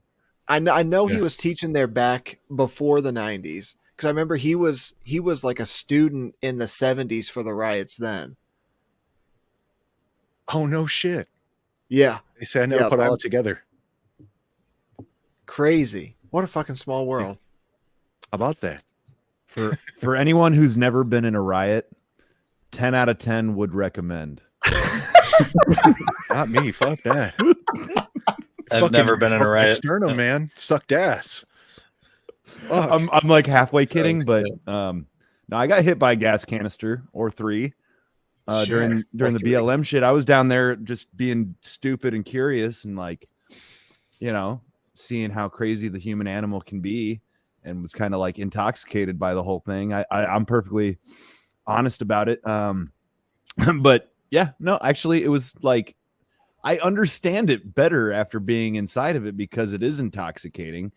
don't know. I know he was teaching there back before the 90s. because I remember he was like a student in the 70s for the riots then. Oh no shit. Yeah. They say I never put all that together. Crazy. What a fucking small world. About that. For anyone who's never been in a riot, 10 out of 10 would recommend. Not me. Fuck that. I've never been in a riot. Sternum, man. Sucked ass. I'm like halfway kidding, but no, I got hit by a gas canister or 3 during the BLM shit. I was down there just being stupid and curious and like, you know, seeing how crazy the human animal can be, and was kind of like intoxicated by the whole thing. I'm perfectly honest about it. But yeah, no, actually it was like, I understand it better after being inside of it because it is intoxicating.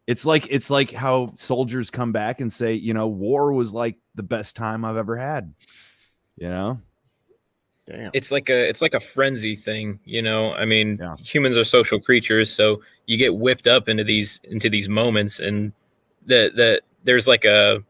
It's like how soldiers come back and say, you know, war was like the best time I've ever had. You know? Damn. It's like a frenzy thing, you know. I mean, humans are social creatures, so you get whipped up into these moments, and that there's like I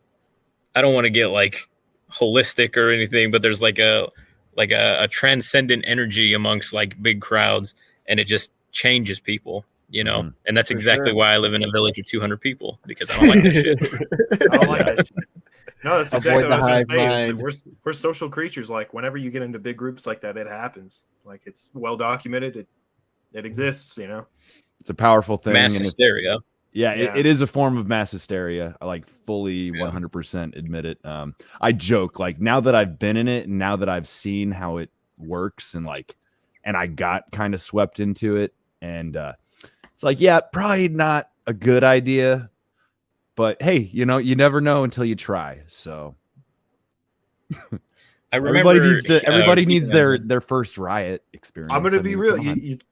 don't want to get like holistic or anything, but there's like a transcendent energy amongst like big crowds, and it just changes people, you know. And that's exactly why I live in a village of 200 people, because I don't like that shit. I don't like that shit. No, that's exactly what I was going to say. mind. We're social creatures. Like whenever you get into big groups like that, it happens. Like it's well documented. It exists. You know, it's a powerful thing. Mass and hysteria. Yeah, it is a form of mass hysteria. I like fully 100% admit it. I joke like now that I've been in it and now that I've seen how it works and I got kind of swept into it, and it's like, yeah, probably not a good idea. But hey, you know, you never know until you try. So I remember everybody needs their first riot experience. I'm going to be real.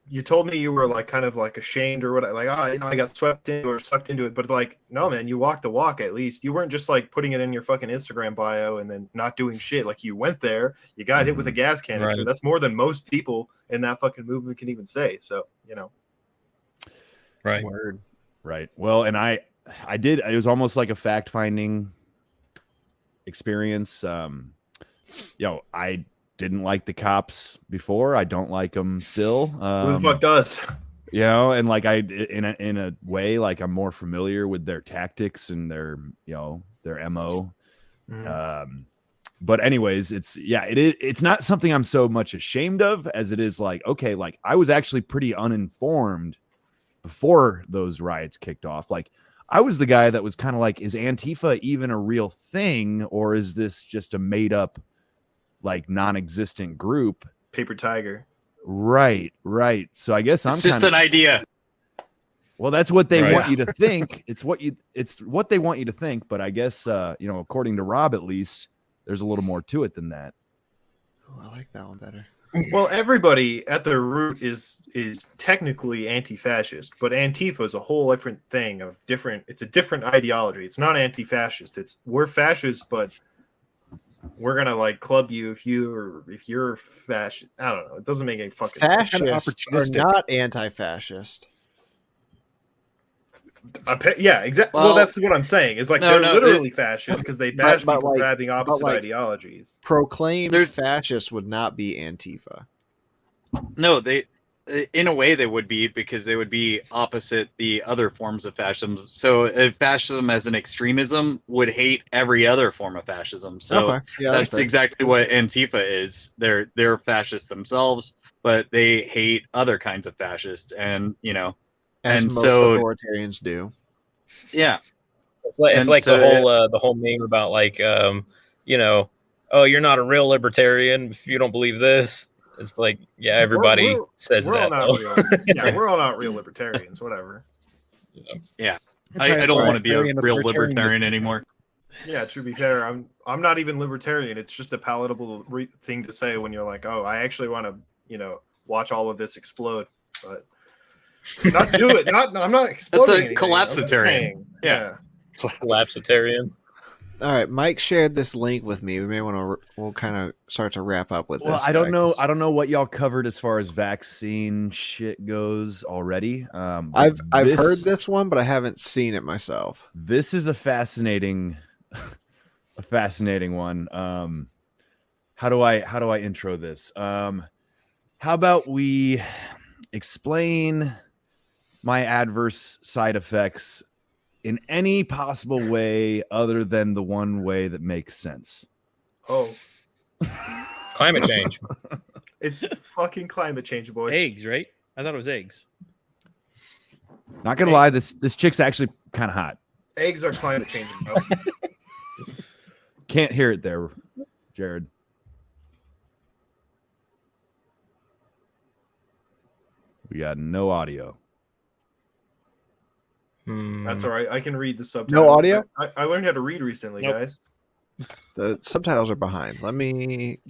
You told me you were like kind of like ashamed or what, like, oh, you know, I got swept into or sucked into it. But like, no, man, you walked the walk at least. You weren't just like putting it in your fucking Instagram bio and then not doing shit. Like you went there, you got hit with a gas canister. Right. That's more than most people in that fucking movement can even say. So, you know. Right. Word. Right. Well, and I did. It was almost like a fact-finding experience. You know, I didn't like the cops before. I don't like them still. Who the fuck does? You know, and like in a way, like I'm more familiar with their tactics and their, you know, their MO. But anyways, it's not something I'm so much ashamed of as it is like, okay, like I was actually pretty uninformed before those riots kicked off. Like I was the guy that was kind of like, is Antifa even a real thing, or is this just a made up, like non-existent group? Paper Tiger. Right. So I guess It's just an idea. Well, that's what they want you to think. It's what they want you to think. But I guess, you know, according to Rob, at least there's a little more to it than that. Oh, I like that one better. Well, everybody at their root is technically anti-fascist, but Antifa is a whole different thing it's a different ideology. It's not anti-fascist. We're fascist, but we're gonna like club you if you're fascist. I don't know. It doesn't make any fucking sense. Fascists are not anti-fascist. Yeah, exactly. Well, that's what I'm saying. It's like they're literally fascist because they bash people for having opposite ideologies. Proclaimed fascist would not be Antifa. No, they, in a way, they would be, because they would be opposite the other forms of fascism. So, fascism as an extremism would hate every other form of fascism. So that's exactly what Antifa is. They're fascists themselves, but they hate other kinds of fascists, and you know. As most authoritarians do. Yeah. It's like the whole meme about like you know, oh, you're not a real libertarian if you don't believe this. It's like, yeah, everybody says that. We're all not real libertarians, whatever. Yeah. I don't want to be a real libertarian anymore. Yeah, to be fair, I'm not even libertarian. It's just a palatable thing to say when you're like, oh, I actually want to, you know, watch all of this explode, but not do it. I'm not exploding. That's a collapsitarian. Yeah. Collapsitarian. All right, Mike shared this link with me. We may want to. We'll kind of start to wrap up with Well, this. I don't know. I don't know what y'all covered as far as vaccine shit goes already. I've heard this one, but I haven't seen it myself. This is a fascinating one. How do I intro this? How about we explain my adverse side effects in any possible way other than the one way that makes sense? Oh, Climate change. it's fucking climate change, boys. Eggs, right? I thought it was eggs. Not gonna lie, this chick's actually kind of hot. Eggs are climate change, bro. Can't hear it there, Jared. We got no audio. That's all right. I can read the subtitles. No audio? I learned how to read recently, guys. The subtitles are behind. Give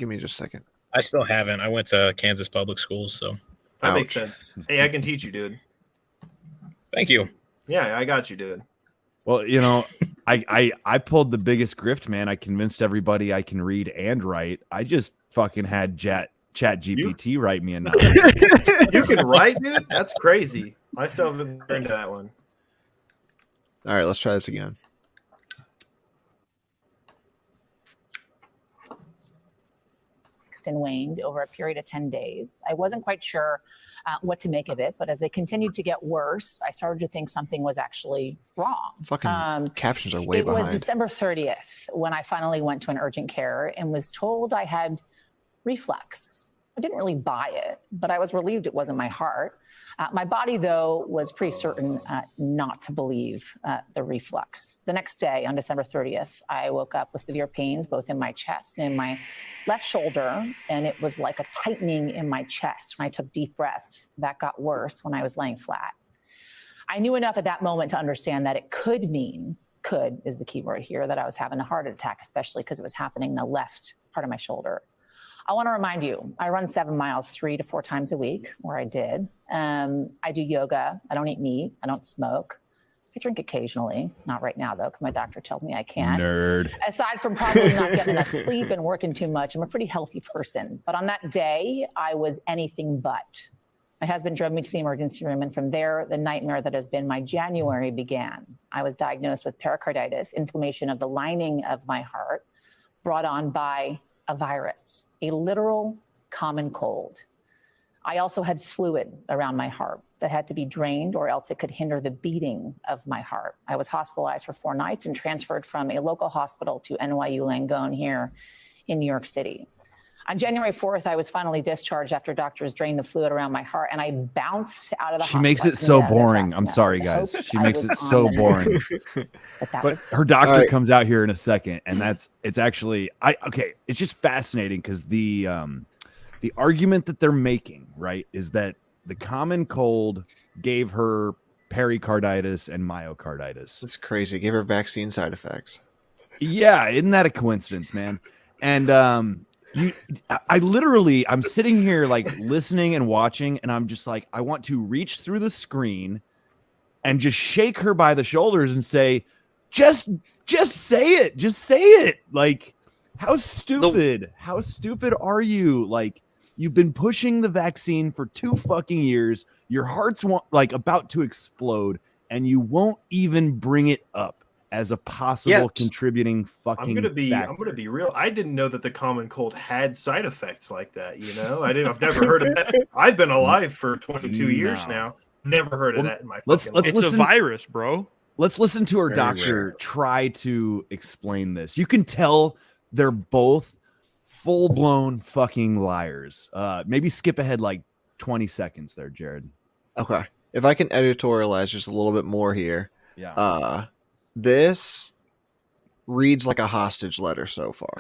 me just a second. I still haven't. I went to Kansas public schools, so That makes sense. Hey, I can teach you, dude. thank you. Yeah, I got you, dude. Well, you know, I pulled the biggest grift, man. I convinced everybody I can read and write. I just fucking had Chat GPT write me a novel. You can write, dude? That's crazy. I still haven't learned that one. All right, let's try this again. And waned over a period of 10 days. I wasn't quite sure what to make of it, but as they continued to get worse, I started to think something was actually wrong. Fucking captions are way it behind. was December 30th when I finally went to an urgent care and was told I had reflux. I didn't really buy it, but I was relieved it wasn't my heart. My body, though, was pretty certain not to believe the reflux. The next day, on December 30th, I woke up with severe pains both in my chest and in my left shoulder, and it was like a tightening in my chest. When I took deep breaths, that got worse when I was laying flat. I knew enough at that moment to understand that it could is the key word here, that I was having a heart attack, especially because it was happening in the left part of my shoulder. I want to remind you, I run 7 miles 3 to 4 times a week, or I did. I do yoga. I don't eat meat. I don't smoke. I drink occasionally. Not right now, though, because my doctor tells me I can't. Nerd. Aside from probably not getting enough sleep and working too much, I'm a pretty healthy person. But on that day, I was anything but. My husband drove me to the emergency room, and from there, the nightmare that has been my January began. I was diagnosed with pericarditis, inflammation of the lining of my heart, brought on by a virus, a literal common cold. I also had fluid around my heart that had to be drained, or else it could hinder the beating of my heart. I was hospitalized for 4 nights and transferred from a local hospital to NYU Langone here in New York City. On January 4th, I was finally discharged after doctors drained the fluid around my heart, and I bounced out of the hospital. She makes it so boring. I'm sorry, guys. She makes it so boring. But her doctor comes out here in a second, and it's actually it's just fascinating because the argument that they're making, right, is that the common cold gave her pericarditis and myocarditis. That's crazy. It gave her vaccine side effects. Yeah, isn't that a coincidence, man? And I'm sitting here like listening and watching, and I'm just like, I want to reach through the screen and just shake her by the shoulders and say, just say it. Just say it. Like, how stupid are you? Like, you've been pushing the vaccine for 2 fucking years. Your heart's about to explode, and you won't even bring it up as a possible contributing fucking I'm gonna be real. I didn't know that the common cold had side effects like that. You know, I've never heard of that. I've been alive for 22 years now. Never heard of that in my let's life. It's listen. a virus, bro. Let's listen to her doctor try to explain this. You can tell they're both full-blown fucking liars. Maybe skip ahead like 20 seconds there, Jared. Okay. If I can editorialize just a little bit more here. Yeah. This reads like a hostage letter so far.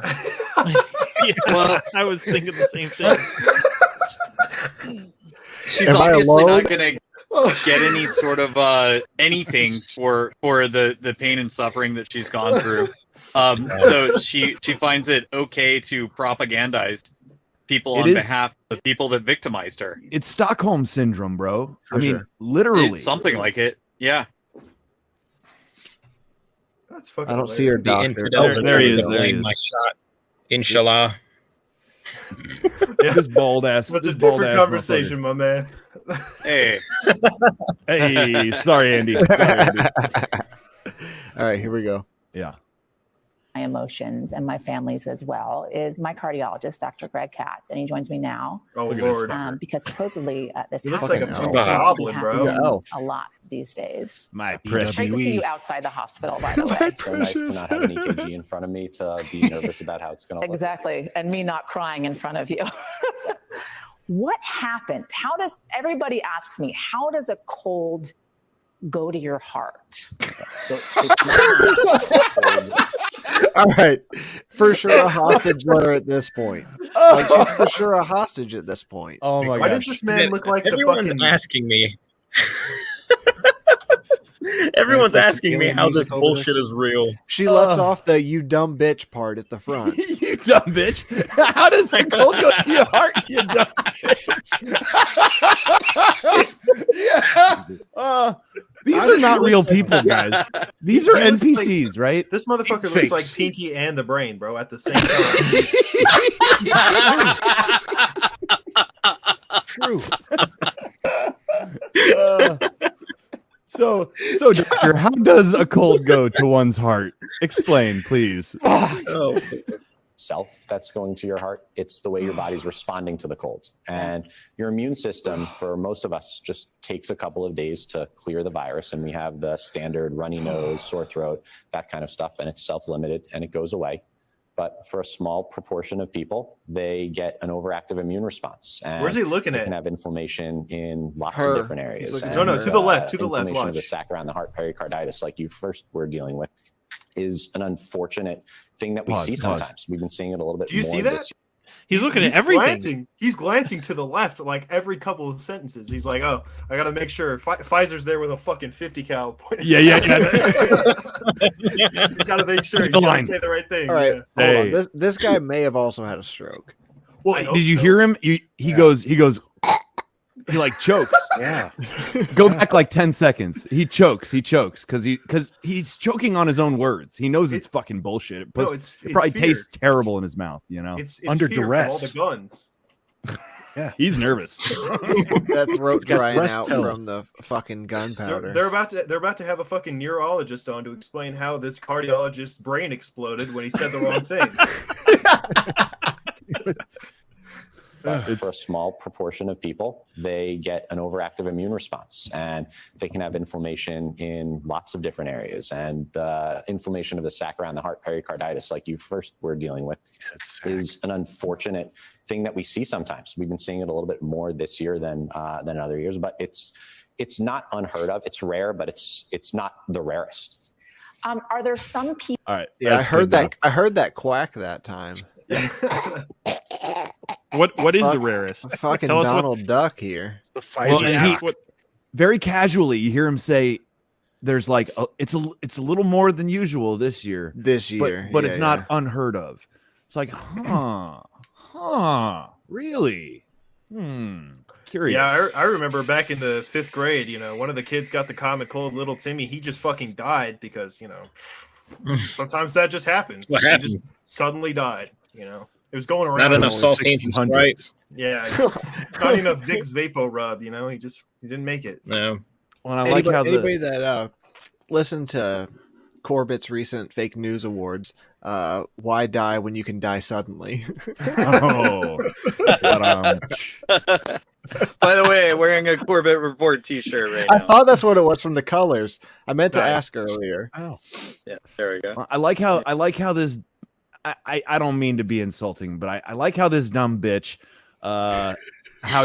Yeah, well, I was thinking the same thing. She's obviously not going to get any sort of anything for the pain and suffering that she's gone through. So she finds it okay to propagandize people on behalf of the people that victimized her. It's Stockholm syndrome, bro. Literally. It's something like it. Yeah. That's fucking. I don't see her The doctor. infidels Oh, there are he trying is, to there he blame is. The infidels are There he trying is, to there he blame is. my shot. Inshallah. This bald ass. That's This a bald different ass conversation, my man. Hey. Hey, sorry, Andy. Sorry, Andy. All right, here we go. Yeah. My emotions and my family's as well is my cardiologist, Dr. Greg Katz, and he joins me now. Oh, Lord. Because supposedly this He looks like a happens fucking seems to be goblin, bro. happening a lot these days. My It's great to see you outside the hospital, by the way. So nice to not have an EKG in front of me to be nervous about how it's going to look. Exactly. And me not crying in front of you. What happened? How does everybody asks me, how does a cold go to your heart? So it's All right, for sure a hostage letter at this point. Like she's for sure a hostage at this point. Oh my Why god! does this man look like the Everyone's fucking? asking me. Everyone's asking me how this bullshit is real. She left off the "you dumb bitch" part at the front. You dumb bitch! How does a cold go to your heart? You dumb bitch! Yeah. These are not real people, guys. These are NPCs, right? This motherfucker looks Fakes. like Pinky and the Brain, bro, at the same time. True. So, doctor, how does a cold go to one's heart? Explain, please. Self that's going to your heart. It's the way your body's responding to the cold. And your immune system, for most of us, just takes a couple of days to clear the virus. And we have the standard runny nose, sore throat, that kind of stuff. And it's self-limited and it goes away. But for a small proportion of people, they get an overactive immune response. And Where's he looking they at? can have inflammation in lots Her. of different areas. He's looking- No, to the left, to the left, Inflammation of the watch. sac around the heart, pericarditis, like you first were dealing with, is an unfortunate thing that we see sometimes. We've been seeing it a little bit Do you more see that? this He's looking at everything. He's glancing to the left like every couple of sentences. He's like, "Oh, I got to make sure Pfizer's there with a fucking 50 cal." Yeah. He's got to make sure See he's the got to line. say the right thing. All right, Yeah. hold on. This guy may have also had a stroke. Well, did you hear him? He goes. He like chokes. Yeah. Go back like 10 seconds. He chokes because he's choking on his own words. He knows it's fucking bullshit. It No, it's probably fear. tastes terrible in his mouth, you know. It's under fear from duress. all the guns. Yeah, he's nervous. That throat He's got drying breast out pills. from the fucking gunpowder. They're about to have a fucking neurologist on to explain how this cardiologist's brain exploded when he said the wrong thing. But for a small proportion of people, they get an overactive immune response and they can have inflammation in lots of different areas. And inflammation of the sac around the heart, pericarditis, like you first were dealing with, is an unfortunate thing that we see sometimes. We've been seeing it a little bit more this year than other years, but it's not unheard of. It's rare, but it's not the rarest. Are there some people? All right. Yeah, I heard that. I heard that quack that time. What is the rarest? Fucking Tell us Donald Duck here. The Well, Pfizer. and he very casually, you hear him say, "There's like it's a little more than usual this year, but yeah, it's not unheard of." It's like, really? Curious. Yeah, I remember back in the 5th grade, one of the kids got the common cold, little Timmy. He just fucking died because, sometimes that just happens. What He happens? just suddenly died, It was going around. Not enough saltines and Sprite. Yeah, not enough Vicks Vapo Rub, he didn't make it. No. Well, I Anybody, like how anybody that listened to Corbett's recent fake news awards, why die when you can die suddenly? By the way, wearing a Corbett Report t-shirt right now. I thought that's what it was from the colors. I meant to ask earlier. Oh, yeah, there we go. I like how this. I don't mean to be insulting, but I like how this dumb bitch, how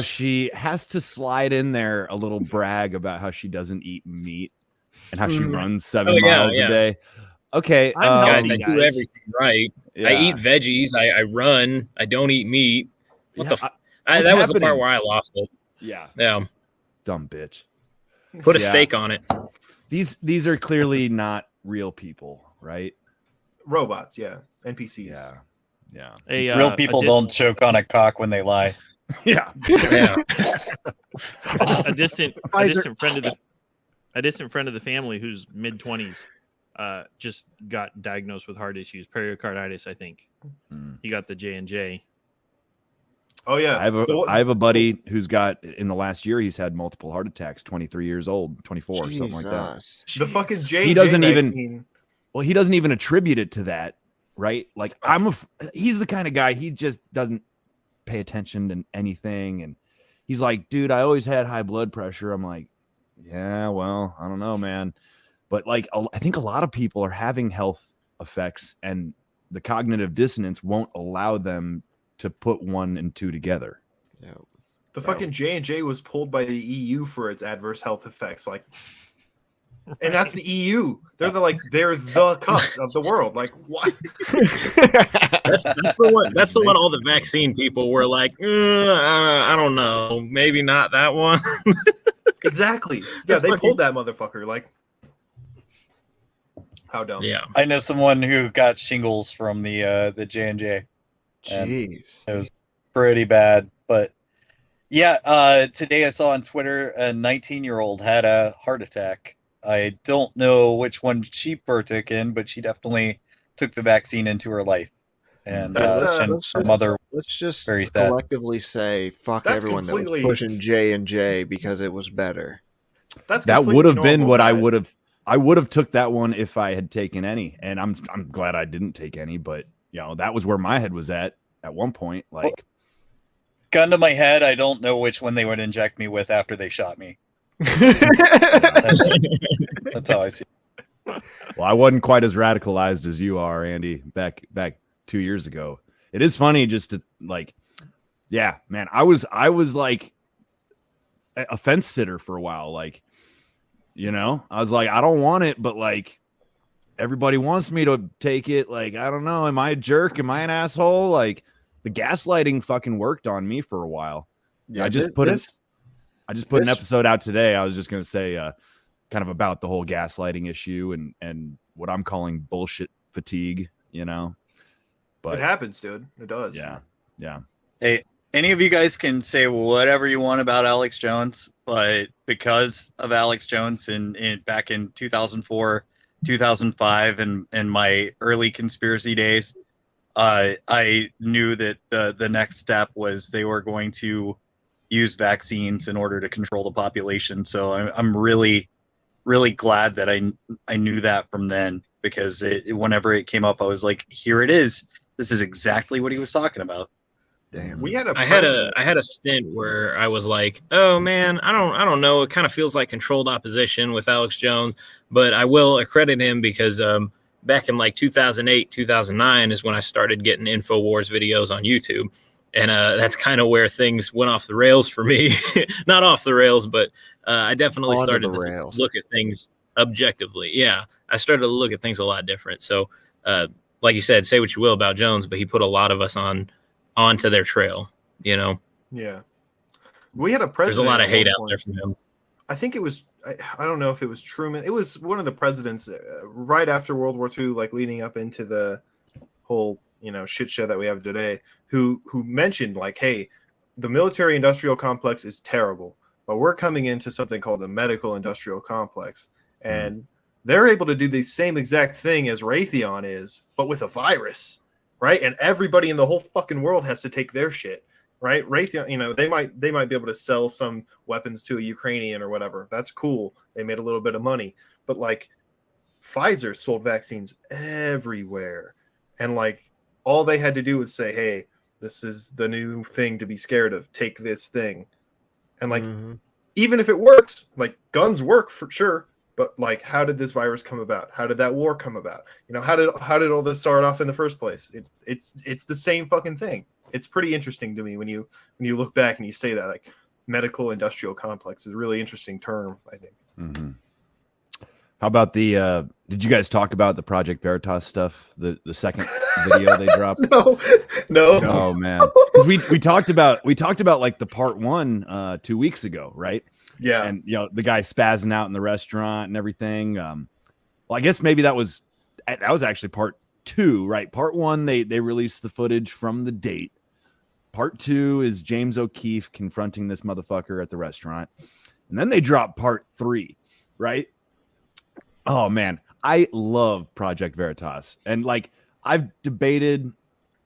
she has to slide in there a little brag about how she doesn't eat meat and how she runs 7 miles a day. Okay, guys, I do everything right. Yeah. I eat veggies. I run. I don't eat meat. What Yeah, the? That was the part happening? where I lost it. Yeah. Dumb bitch. Put a Yeah. steak on it. These are clearly not real people, right? Robots, yeah. NPCs. Yeah. Real people don't choke on a cock when they lie. Yeah. A distant friend of the family who's mid-20s just got diagnosed with heart issues, pericarditis. I think he got the J&J. Oh yeah, I have a buddy who's got, in the last year, he's had multiple heart attacks. 23 years old, 24, something like that. The fucking J&J He doesn't vaccine. even. Well, he doesn't even attribute it to that, right? Like he's the kind of guy, he just doesn't pay attention to anything, and he's like, dude, I always had high blood pressure. I'm like, yeah, well, I don't know, man. But like, I think a lot of people are having health effects, and the cognitive dissonance won't allow them to put 1 and 2 together. Yeah. The fucking J&J was pulled by the EU for its adverse health effects. Like, and that's the EU. They're the cups of the world. Like, what? That's the one. That's the one. All the vaccine people were like, I don't know, maybe not that one. Exactly. Yeah, they pulled that motherfucker. Like, how dumb. Yeah. I know someone who got shingles from the J&J. Jeez. It was pretty bad. But yeah, today I saw on Twitter a 19-year-old had a heart attack. I don't know which one she partook in, but she definitely took the vaccine into her life. And her mother, let's just very sad. collectively say fuck That's everyone that was completely- pushing J&J because it was better. That would have been what I would have took that one if I had taken any, and I'm glad I didn't take any. But that was where my head was at one point. Like, gun to my head, I don't know which one they would inject me with after they shot me. That's how I see it. Well, I wasn't quite as radicalized as you are, Andy, back 2 years ago. It is funny just to yeah, man, I was like a fence sitter for a while. Like, I was like, I don't want it, but like everybody wants me to take it. Like, I don't know. Am I a jerk? Am I an asshole? Like, the gaslighting fucking worked on me for a while. Yeah, I just put an episode out today. I was just going to say kind of about the whole gaslighting issue and what I'm calling bullshit fatigue, But it happens, dude. It does. Yeah. Hey, any of you guys can say whatever you want about Alex Jones, but because of Alex Jones back in 2004, 2005, and my early conspiracy days, I knew that the next step was they were going to use vaccines in order to control the population. So I'm really, really glad that I knew that from then, because whenever it came up, I was like, here it is. This is exactly what he was talking about. Damn. I had a stint where I was like, oh man, I don't know. It kind of feels like controlled opposition with Alex Jones, but I will accredit him because back in like 2008, 2009 is when I started getting InfoWars videos on YouTube. And that's kind of where things went off the rails for me. Not off the rails, but I definitely started to look at things objectively. Yeah, I started to look at things a lot different. So, like you said, say what you will about Jones, but he put a lot of us onto their trail. Yeah, we had a president. There's a lot of hate out there from him. I think it was. I don't know if it was Truman. It was one of the presidents right after World War II, like leading up into the whole shit show that we have today, who mentioned like, hey, the military industrial complex is terrible, but we're coming into something called the medical industrial complex, and they're able to do the same exact thing as Raytheon is, but with a virus, right? And everybody in the whole fucking world has to take their shit, right? Raytheon, they might be able to sell some weapons to a Ukrainian or whatever. That's cool. They made a little bit of money, but like Pfizer sold vaccines everywhere, and like all they had to do was say, hey, this is the new thing to be scared of. Take this thing. And like, even if it works, like guns work for sure. But like, how did this virus come about? How did that war come about? How did all this start off in the first place? It's the same fucking thing. It's pretty interesting to me when you look back and you say that, like, medical industrial complex is a really interesting term, I think. Mm-hmm. How about the did you guys talk about the Project Veritas stuff? The second video they dropped? No. Oh man. Because we talked about like the part 1 2 weeks ago, right? Yeah. And the guy spazzing out in the restaurant and everything. Well, I guess maybe that was actually part 2, right? Part 1, they released the footage from the date. Part 2 is James O'Keefe confronting this motherfucker at the restaurant. And then they dropped part 3, right? Oh man, I love Project Veritas, and like I've debated,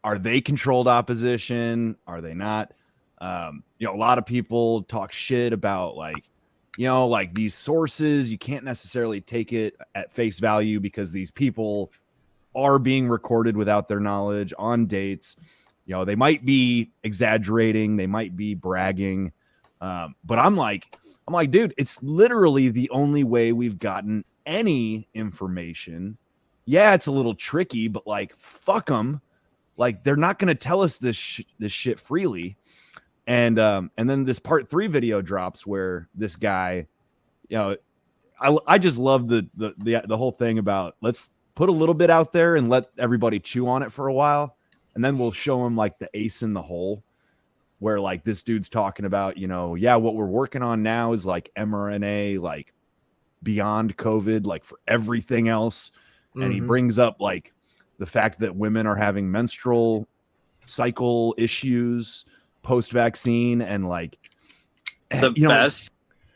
are they controlled opposition? Are they not? A lot of people talk shit about like these sources. You can't necessarily take it at face value because these people are being recorded without their knowledge on dates. They might be exaggerating, they might be bragging, but I'm like, dude, it's literally the only way we've gotten any information. Yeah, it's a little tricky, but like, fuck them. Like, they're not going to tell us this shit freely. And then this part 3 video drops where this guy, I just love the whole thing about let's put a little bit out there and let everybody chew on it for a while, and then we'll show them like the ace in the hole, where like this dude's talking about, what we're working on now is like mRNA, like beyond COVID, like for everything else. And he brings up like the fact that women are having menstrual cycle issues post-vaccine, and like the best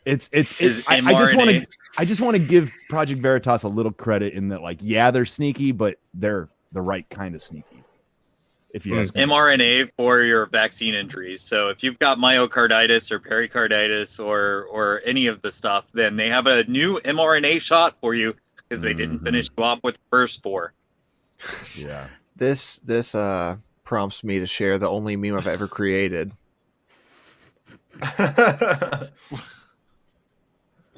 I just want to give Project Veritas a little credit in that, like, yeah, they're sneaky, but they're the right kind of sneaky. If you ask me. mRNA for your vaccine injuries. So if you've got myocarditis or pericarditis or any of the stuff, then they have a new mRNA shot for you because they didn't finish you off with the first 4. Yeah. This prompts me to share the only meme I've ever created.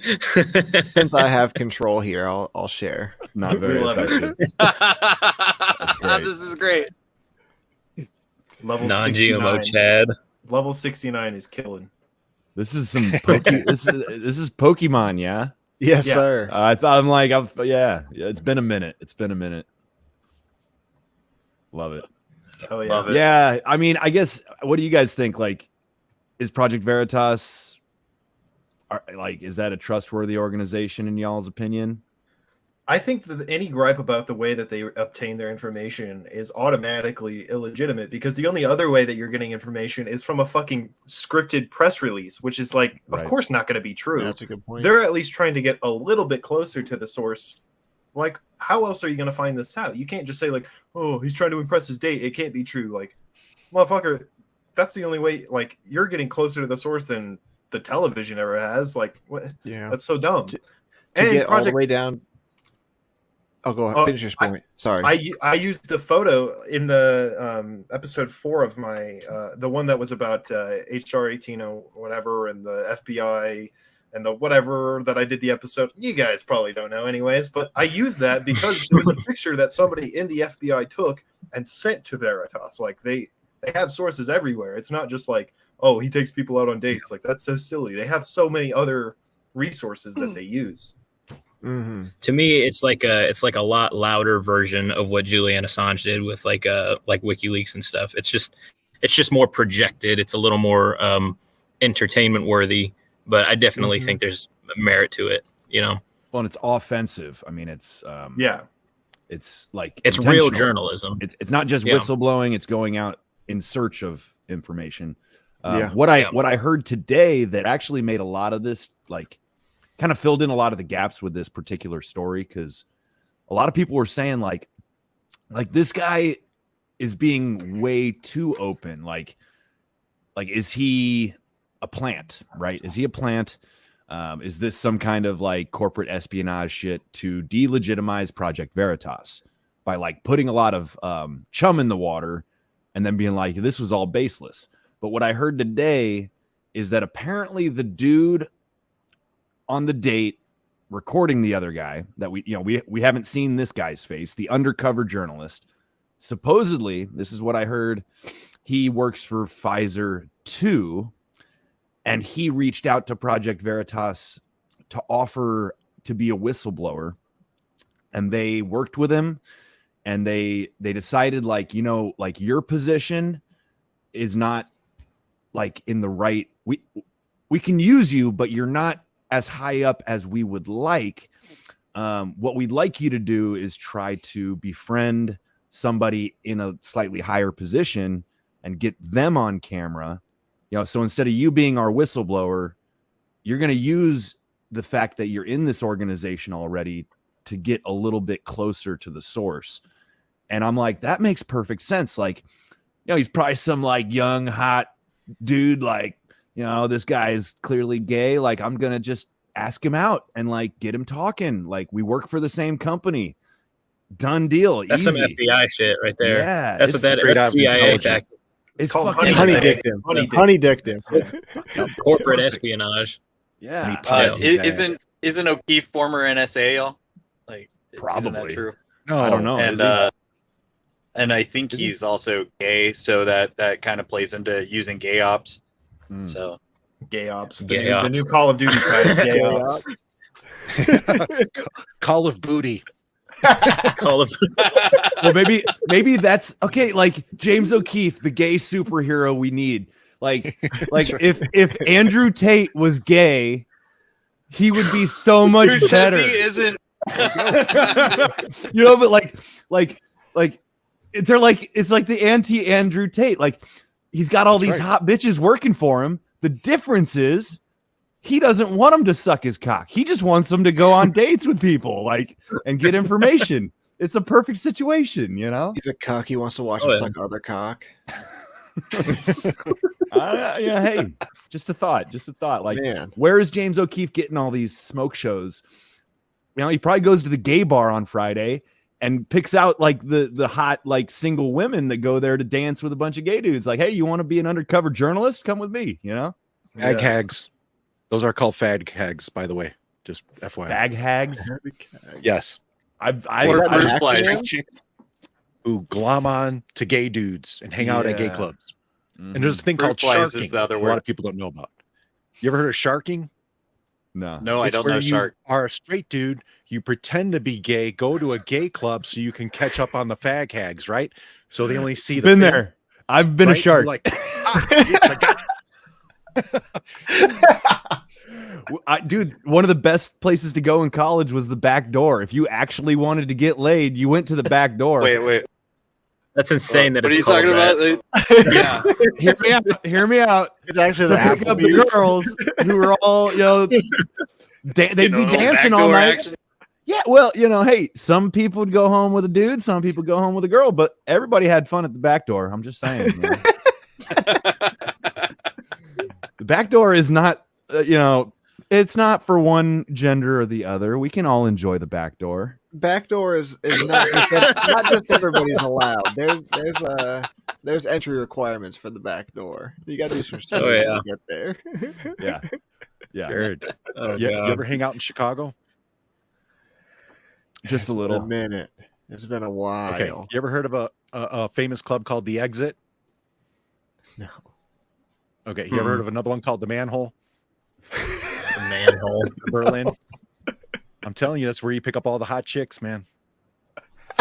Since I have control here, I'll share. Not very effective. This is great. Level non-GMO 69. Chad. Level 69 is killing. This is some this is Pokemon, yeah. Yes, sir. It's been a minute. Love it. Oh yeah. Love it. Yeah, I mean, I guess, what do you guys think? Like, is Project Veritas, is that a trustworthy organization in y'all's opinion? I think that any gripe about the way that they obtain their information is automatically illegitimate, because the only other way that you're getting information is from a fucking scripted press release, which is like, of course, not going to be true. That's a good point. They're at least trying to get a little bit closer to the source. Like, how else are you going to find this out? You can't just say like, oh, he's trying to impress his date. It can't be true. Like, motherfucker, that's the only way. Like, you're getting closer to the source than the television ever has. Like, what? Yeah, that's so dumb. To get all the way down. Oh, go ahead. Finish your point. Sorry. I used the photo in the episode 4 of my the one that was about HR 18 or whatever, and the FBI and the whatever that I did the episode. You guys probably don't know anyways, but I used that because it was a picture that somebody in the FBI took and sent to Veritas. Like, they have sources everywhere. It's not just like, oh, he takes people out on dates. Like, that's so silly. They have so many other resources that they use. To me, it's like a lot louder version of what Julian Assange did with like WikiLeaks and stuff. It's just more projected. It's a little more entertainment worthy, but I definitely think there's merit to it. Well, and it's offensive. I mean, it's it's like it's real journalism. It's not just whistleblowing. It's going out in search of information. Yeah. What I heard today that actually made a lot of this, like, kind of filled in a lot of the gaps with this particular story, because a lot of people were saying like this guy is being way too open. Like is he a plant? Right? Is he a plant? Is this some kind of like corporate espionage shit to delegitimize Project Veritas by like putting a lot of chum in the water and then being like, this was all baseless? But what I heard today is that apparently the dude on the date recording the other guy, that we haven't seen this guy's face, the undercover journalist, supposedly, this is what I heard, he works for Pfizer too, and he reached out to Project Veritas to offer to be a whistleblower, and they worked with him, and they decided like your position is not like in the right, we can use you, but you're not as high up as we would like. What we'd like you to do is try to befriend somebody in a slightly higher position and get them on camera. So instead of you being our whistleblower, you're going to use the fact that you're in this organization already to get a little bit closer to the source. And I'm like, that makes perfect sense. Like, you know, he's probably some like young, hot dude. Like, you know, this guy is clearly gay. Like, I'm going to just ask him out and like get him talking. Like, we work for the same company. Done deal. That's Easy. some FBI shit right there. Yeah, That's what that is. That's CIA tactic. It's called fucking honey sick. dick him. Honey dicked him. Corporate espionage. Yeah. Isn't O'Keefe former NSA? Y'all? Like, isn't that Probably. true? No, I don't know. Is he? And I think he's also gay, so that kind of plays into using gay ops. So Gay ops. Gay The new Call of Duty title. Gay ops. Call of Booty. Call of Well, maybe that's okay. Like James O'Keefe, the gay superhero we need. Like if Andrew Tate was gay, he would be so much who better. says he isn't? You know, but like they're like, it's like the anti-Andrew Tate. Like, he's got all these hot bitches working for him. The difference is he doesn't want them to suck his cock. He just wants them to go on dates with people, like, and get information. It's a perfect situation, you know? He's a cock. He wants to watch him suck other cock. Yeah, hey, just a thought. Like, Man. Where is James O'Keefe getting all these smoke shows? You know, he probably goes to the gay bar on Friday and picks out like the hot like single women that go there to dance with a bunch of gay dudes. Like, hey, you want to be an undercover journalist? Come with me. You know, Fag hags. Those are called fag hags, by the way. Just FYI. Fag hags. Yes. I've chicks who glom on to gay dudes and hang out at gay clubs. And there's a thing called sharking. Is the other a word. lot of people don't know about. You ever heard of sharking? No, I don't know shark. You are a straight dude. You pretend to be gay. Go to a gay club so you can catch up on the fag hags, right? So they only see the. Been film, there. I've been a right? shark. Like, yes, I got Dude, one of the best places to go in college was the back door. If you actually wanted to get laid, you went to the back door. Wait. That's insane. That What are it's you called talking that. about? Yeah. Hear me out. It's actually To the pick up the girls who were all, you know, they'd be dancing all night. Action. Yeah, well, you know, hey, some people would go home with a dude, some people go home with a girl, but everybody had fun at the back door. I'm just saying. You know? The back door is not, you know, it's not for one gender or the other. We can all enjoy the back door. Backdoor is not just everybody's allowed. There's entry requirements for the back door. You got to do some stuff to get there. Yeah. Jared, Oh, you God. ever hang out in Chicago? Just a It's been little. a minute. It's been a while. Okay. You ever heard of a famous club called The Exit? No. Okay. You ever heard of another one called The Manhole? The manhole. Berlin. I'm telling you, that's where you pick up all the hot chicks, man.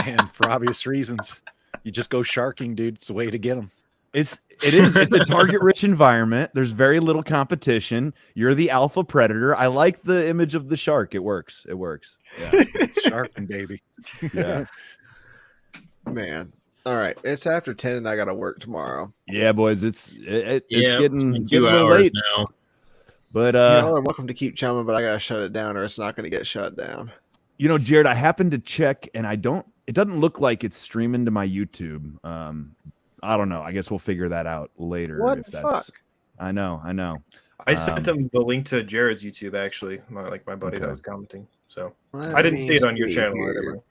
And for obvious reasons, you just go sharking, dude. It's the way to get them. It's a target rich environment. There's very little competition. You're the alpha predator. I like the image of the shark. It works. Yeah. It's sharking, baby. Yeah. Man. All right. It's after 10 and I got to work tomorrow. Yeah, boys. It's getting been 2 getting a little hours late now. But I'm welcome to keep chumming, but I got to shut it down or it's not going to get shut down. you know, Jared, I happened to check and it doesn't look like it's streaming to my YouTube. I don't know. I guess we'll figure that out later. What the fuck? I know. I sent him the link to Jared's YouTube, actually. My buddy that was commenting. So Let I didn't me see it on your see channel. here. Either.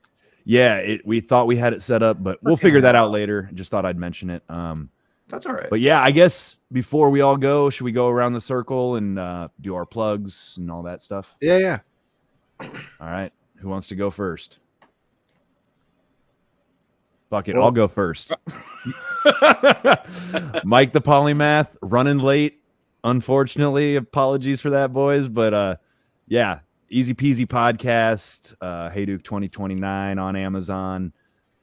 Yeah, we thought we had it set up, but we'll figure that out later. Just thought I'd mention it. That's all right. But yeah, I guess before we all go, should we go around the circle and do our plugs and all that stuff? Yeah. All right. Who wants to go first? Fuck it. I'll go first. Mike the Polymath running late. Unfortunately, apologies for that, boys. But yeah, Easy Peasy podcast. Hey Duke 2029 on Amazon.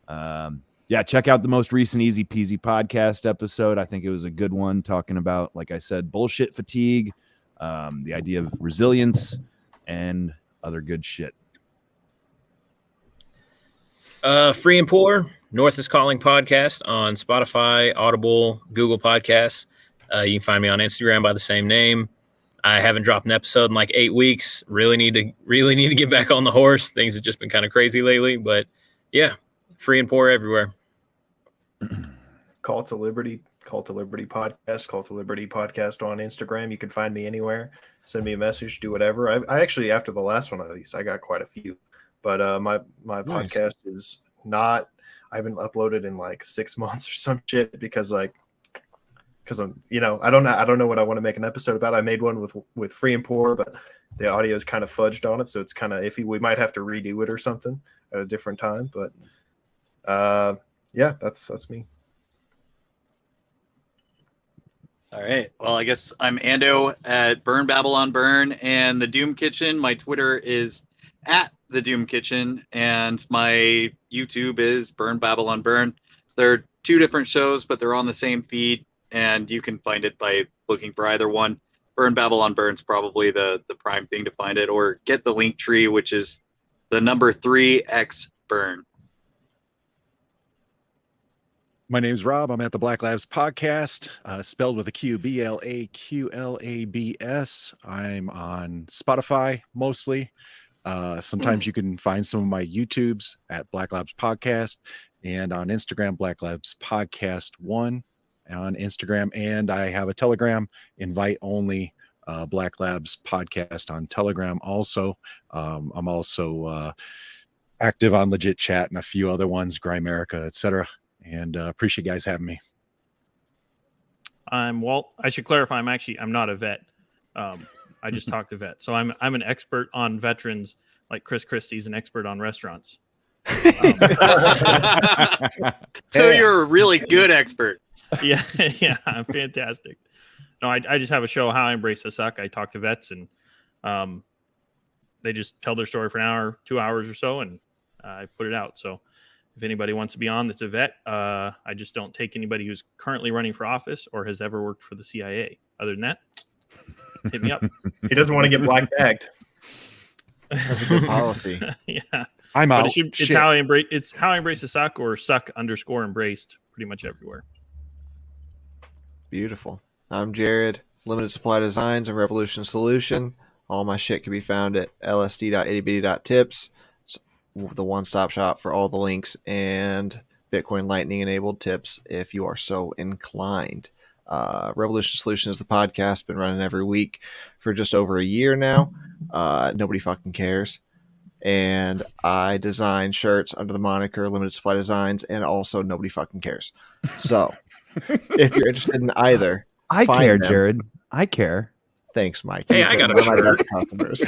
Yeah, check out the most recent Easy Peasy podcast episode. I think it was a good one, talking about, like I said, bullshit fatigue, the idea of resilience, and other good shit. Free and Poor, North is Calling podcast on Spotify, Audible, Google Podcasts. You can find me on Instagram by the same name. I haven't dropped an episode in like 8 weeks. Really need to get back on the horse. Things have just been kind of crazy lately, but yeah, free and poor everywhere. Call to Liberty podcast, Call to Liberty podcast on Instagram. You can find me anywhere. Send me a message, do whatever. I actually, after the last one, at least, I got quite a few. But my Nice. podcast is not. I haven't uploaded in like 6 months or some shit because I'm, I don't know what I want to make an episode about. I made one with Free and Poor, but the audio is kind of fudged on it, so it's kind of iffy. We might have to redo it or something at a different time. But yeah, that's me. All right. Well, I guess I'm Ando at Burn Babylon Burn and the Doom Kitchen. My Twitter is at the Doom Kitchen, and my YouTube is Burn Babylon Burn. They're 2 different shows, but they're on the same feed, and you can find it by looking for either one. Burn Babylon Burn's probably the prime thing to find it, or get the link tree, which is the number 3x Burn. My name's Rob. I'm at the Black Labs podcast, spelled with a Q, BLAQLABS. I'm on Spotify mostly. Sometimes you can find some of my YouTubes at Black Labs Podcast, and on Instagram, Black Labs Podcast 1 on Instagram. And I have a Telegram, invite only, Black Labs Podcast on Telegram also. I'm also active on Legit Chat and a few other ones, Grimerica, etc. And appreciate you guys having me. I'm Walt. I should clarify, I'm not a vet. I just talked to vets. So I'm an expert on veterans, like Chris Christie's an expert on restaurants. So you're a really good expert. Yeah, I'm fantastic. No, I just have a show, How I Embrace the Suck. I talk to vets, and they just tell their story for an hour, 2 hours or so, and I put it out. So if anybody wants to be on that's a vet, I just don't take anybody who's currently running for office or has ever worked for the CIA. Other than that, hit me up. He doesn't want to get black bagged. That's a good policy. Yeah, I'm out. It's How I Embrace. It's How I Embrace the Suck, or suck_embraced, pretty much everywhere. Beautiful. I'm Jared, Limited Supply Designs and Revolution Solution. All my shit can be found at lsd.ittybitty.tips. It's the one-stop shop for all the links and Bitcoin Lightning enabled tips if you are so inclined. Revolution Solution is the podcast, been running every week for just over a year now. Nobody fucking cares. And I design shirts under the moniker Limited Supply Designs, and also nobody fucking cares. So if you're interested in either, I care, Jared. I care. Thanks, Mike. Hey, I got a shirt. Customers.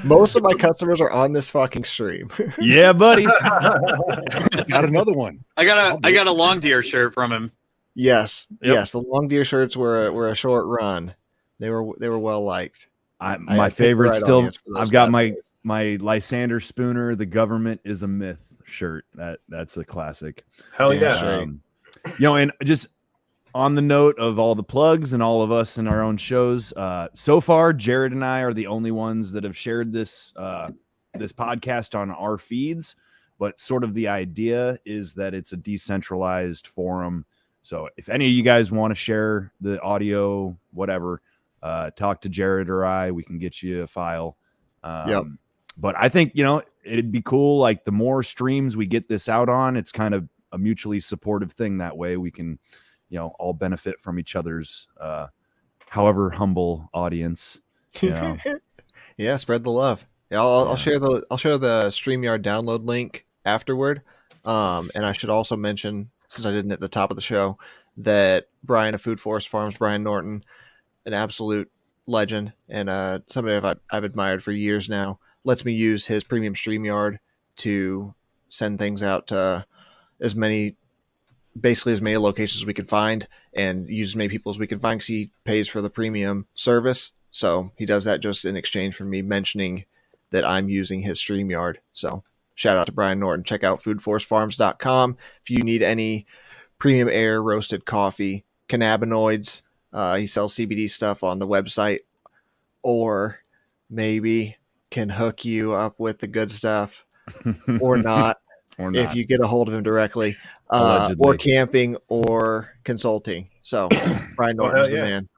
Most of my customers are on this fucking stream. Yeah, buddy. Got another one. I got a long deer shirt from him. Yes, yes. The long deer shirts were a short run. They were well liked. My favorite still. I've got my Lysander Spooner. The government is a myth shirt. That's a classic. Hell yeah. And just on the note of all the plugs and all of us in our own shows, so far Jared and I are the only ones that have shared this podcast on our feeds. But sort of the idea is that it's a decentralized forum. So if any of you guys want to share the audio, whatever, talk to Jared or I. We can get you a file. But I think it'd be cool. Like the more streams we get this out on, it's kind of a mutually supportive thing. That way we can all benefit from each other's however humble audience. Yeah, spread the love. Yeah, I'll share the StreamYard download link afterward. And I should also mention, since I didn't at the top of the show, that Brian of Food Forest Farms, Brian Norton, an absolute legend and somebody I've admired for years now, lets me use his premium StreamYard to send things out to as many locations as we can find and use as many people as we can find, because he pays for the premium service. So he does that just in exchange for me mentioning that I'm using his StreamYard. So shout out to Brian Norton. Check out foodforestfarms.com if you need any premium air roasted coffee, cannabinoids. He sells CBD stuff on the website, or maybe can hook you up with the good stuff or not. If you get a hold of him directly, or camping or consulting. So Brian Norton's the man.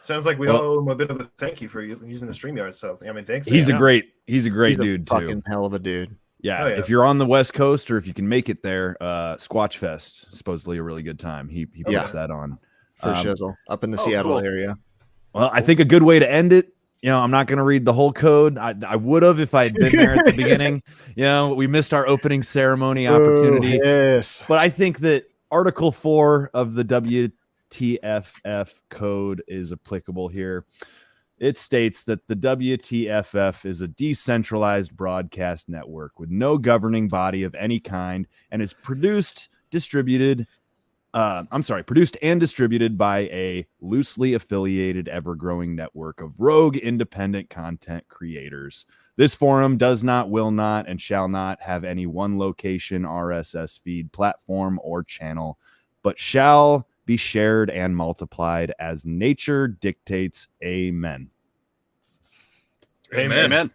Sounds like we all owe him a bit of a thank you for using the StreamYard. So I mean, thanks. He's man. a great dude too. Fucking hell of a dude. Yeah, Oh, yeah. if you're on the West Coast or if you can make it there, Squatch Fest, supposedly a really good time. He puts that on for shizzle up in the Seattle area. Well, I think a good way to end it. I'm not going to read the whole code. I would have if I had been there at the beginning. We missed our opening ceremony opportunity. Yes, but I think that Article 4 of the WTF code is applicable here. It states that the WTFF is a decentralized broadcast network with no governing body of any kind and is produced and distributed by a loosely affiliated, ever-growing network of rogue independent content creators. This forum does not, will not, and shall not have any one location RSS feed, platform, or channel, but shall be shared and multiplied as nature dictates. Amen. Amen.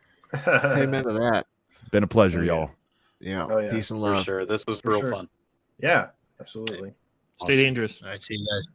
Amen to that. Been a pleasure, y'all. Yeah. Oh, yeah. Peace and For love. sure. This was real fun. Yeah, absolutely. Stay dangerous. All right, see you guys.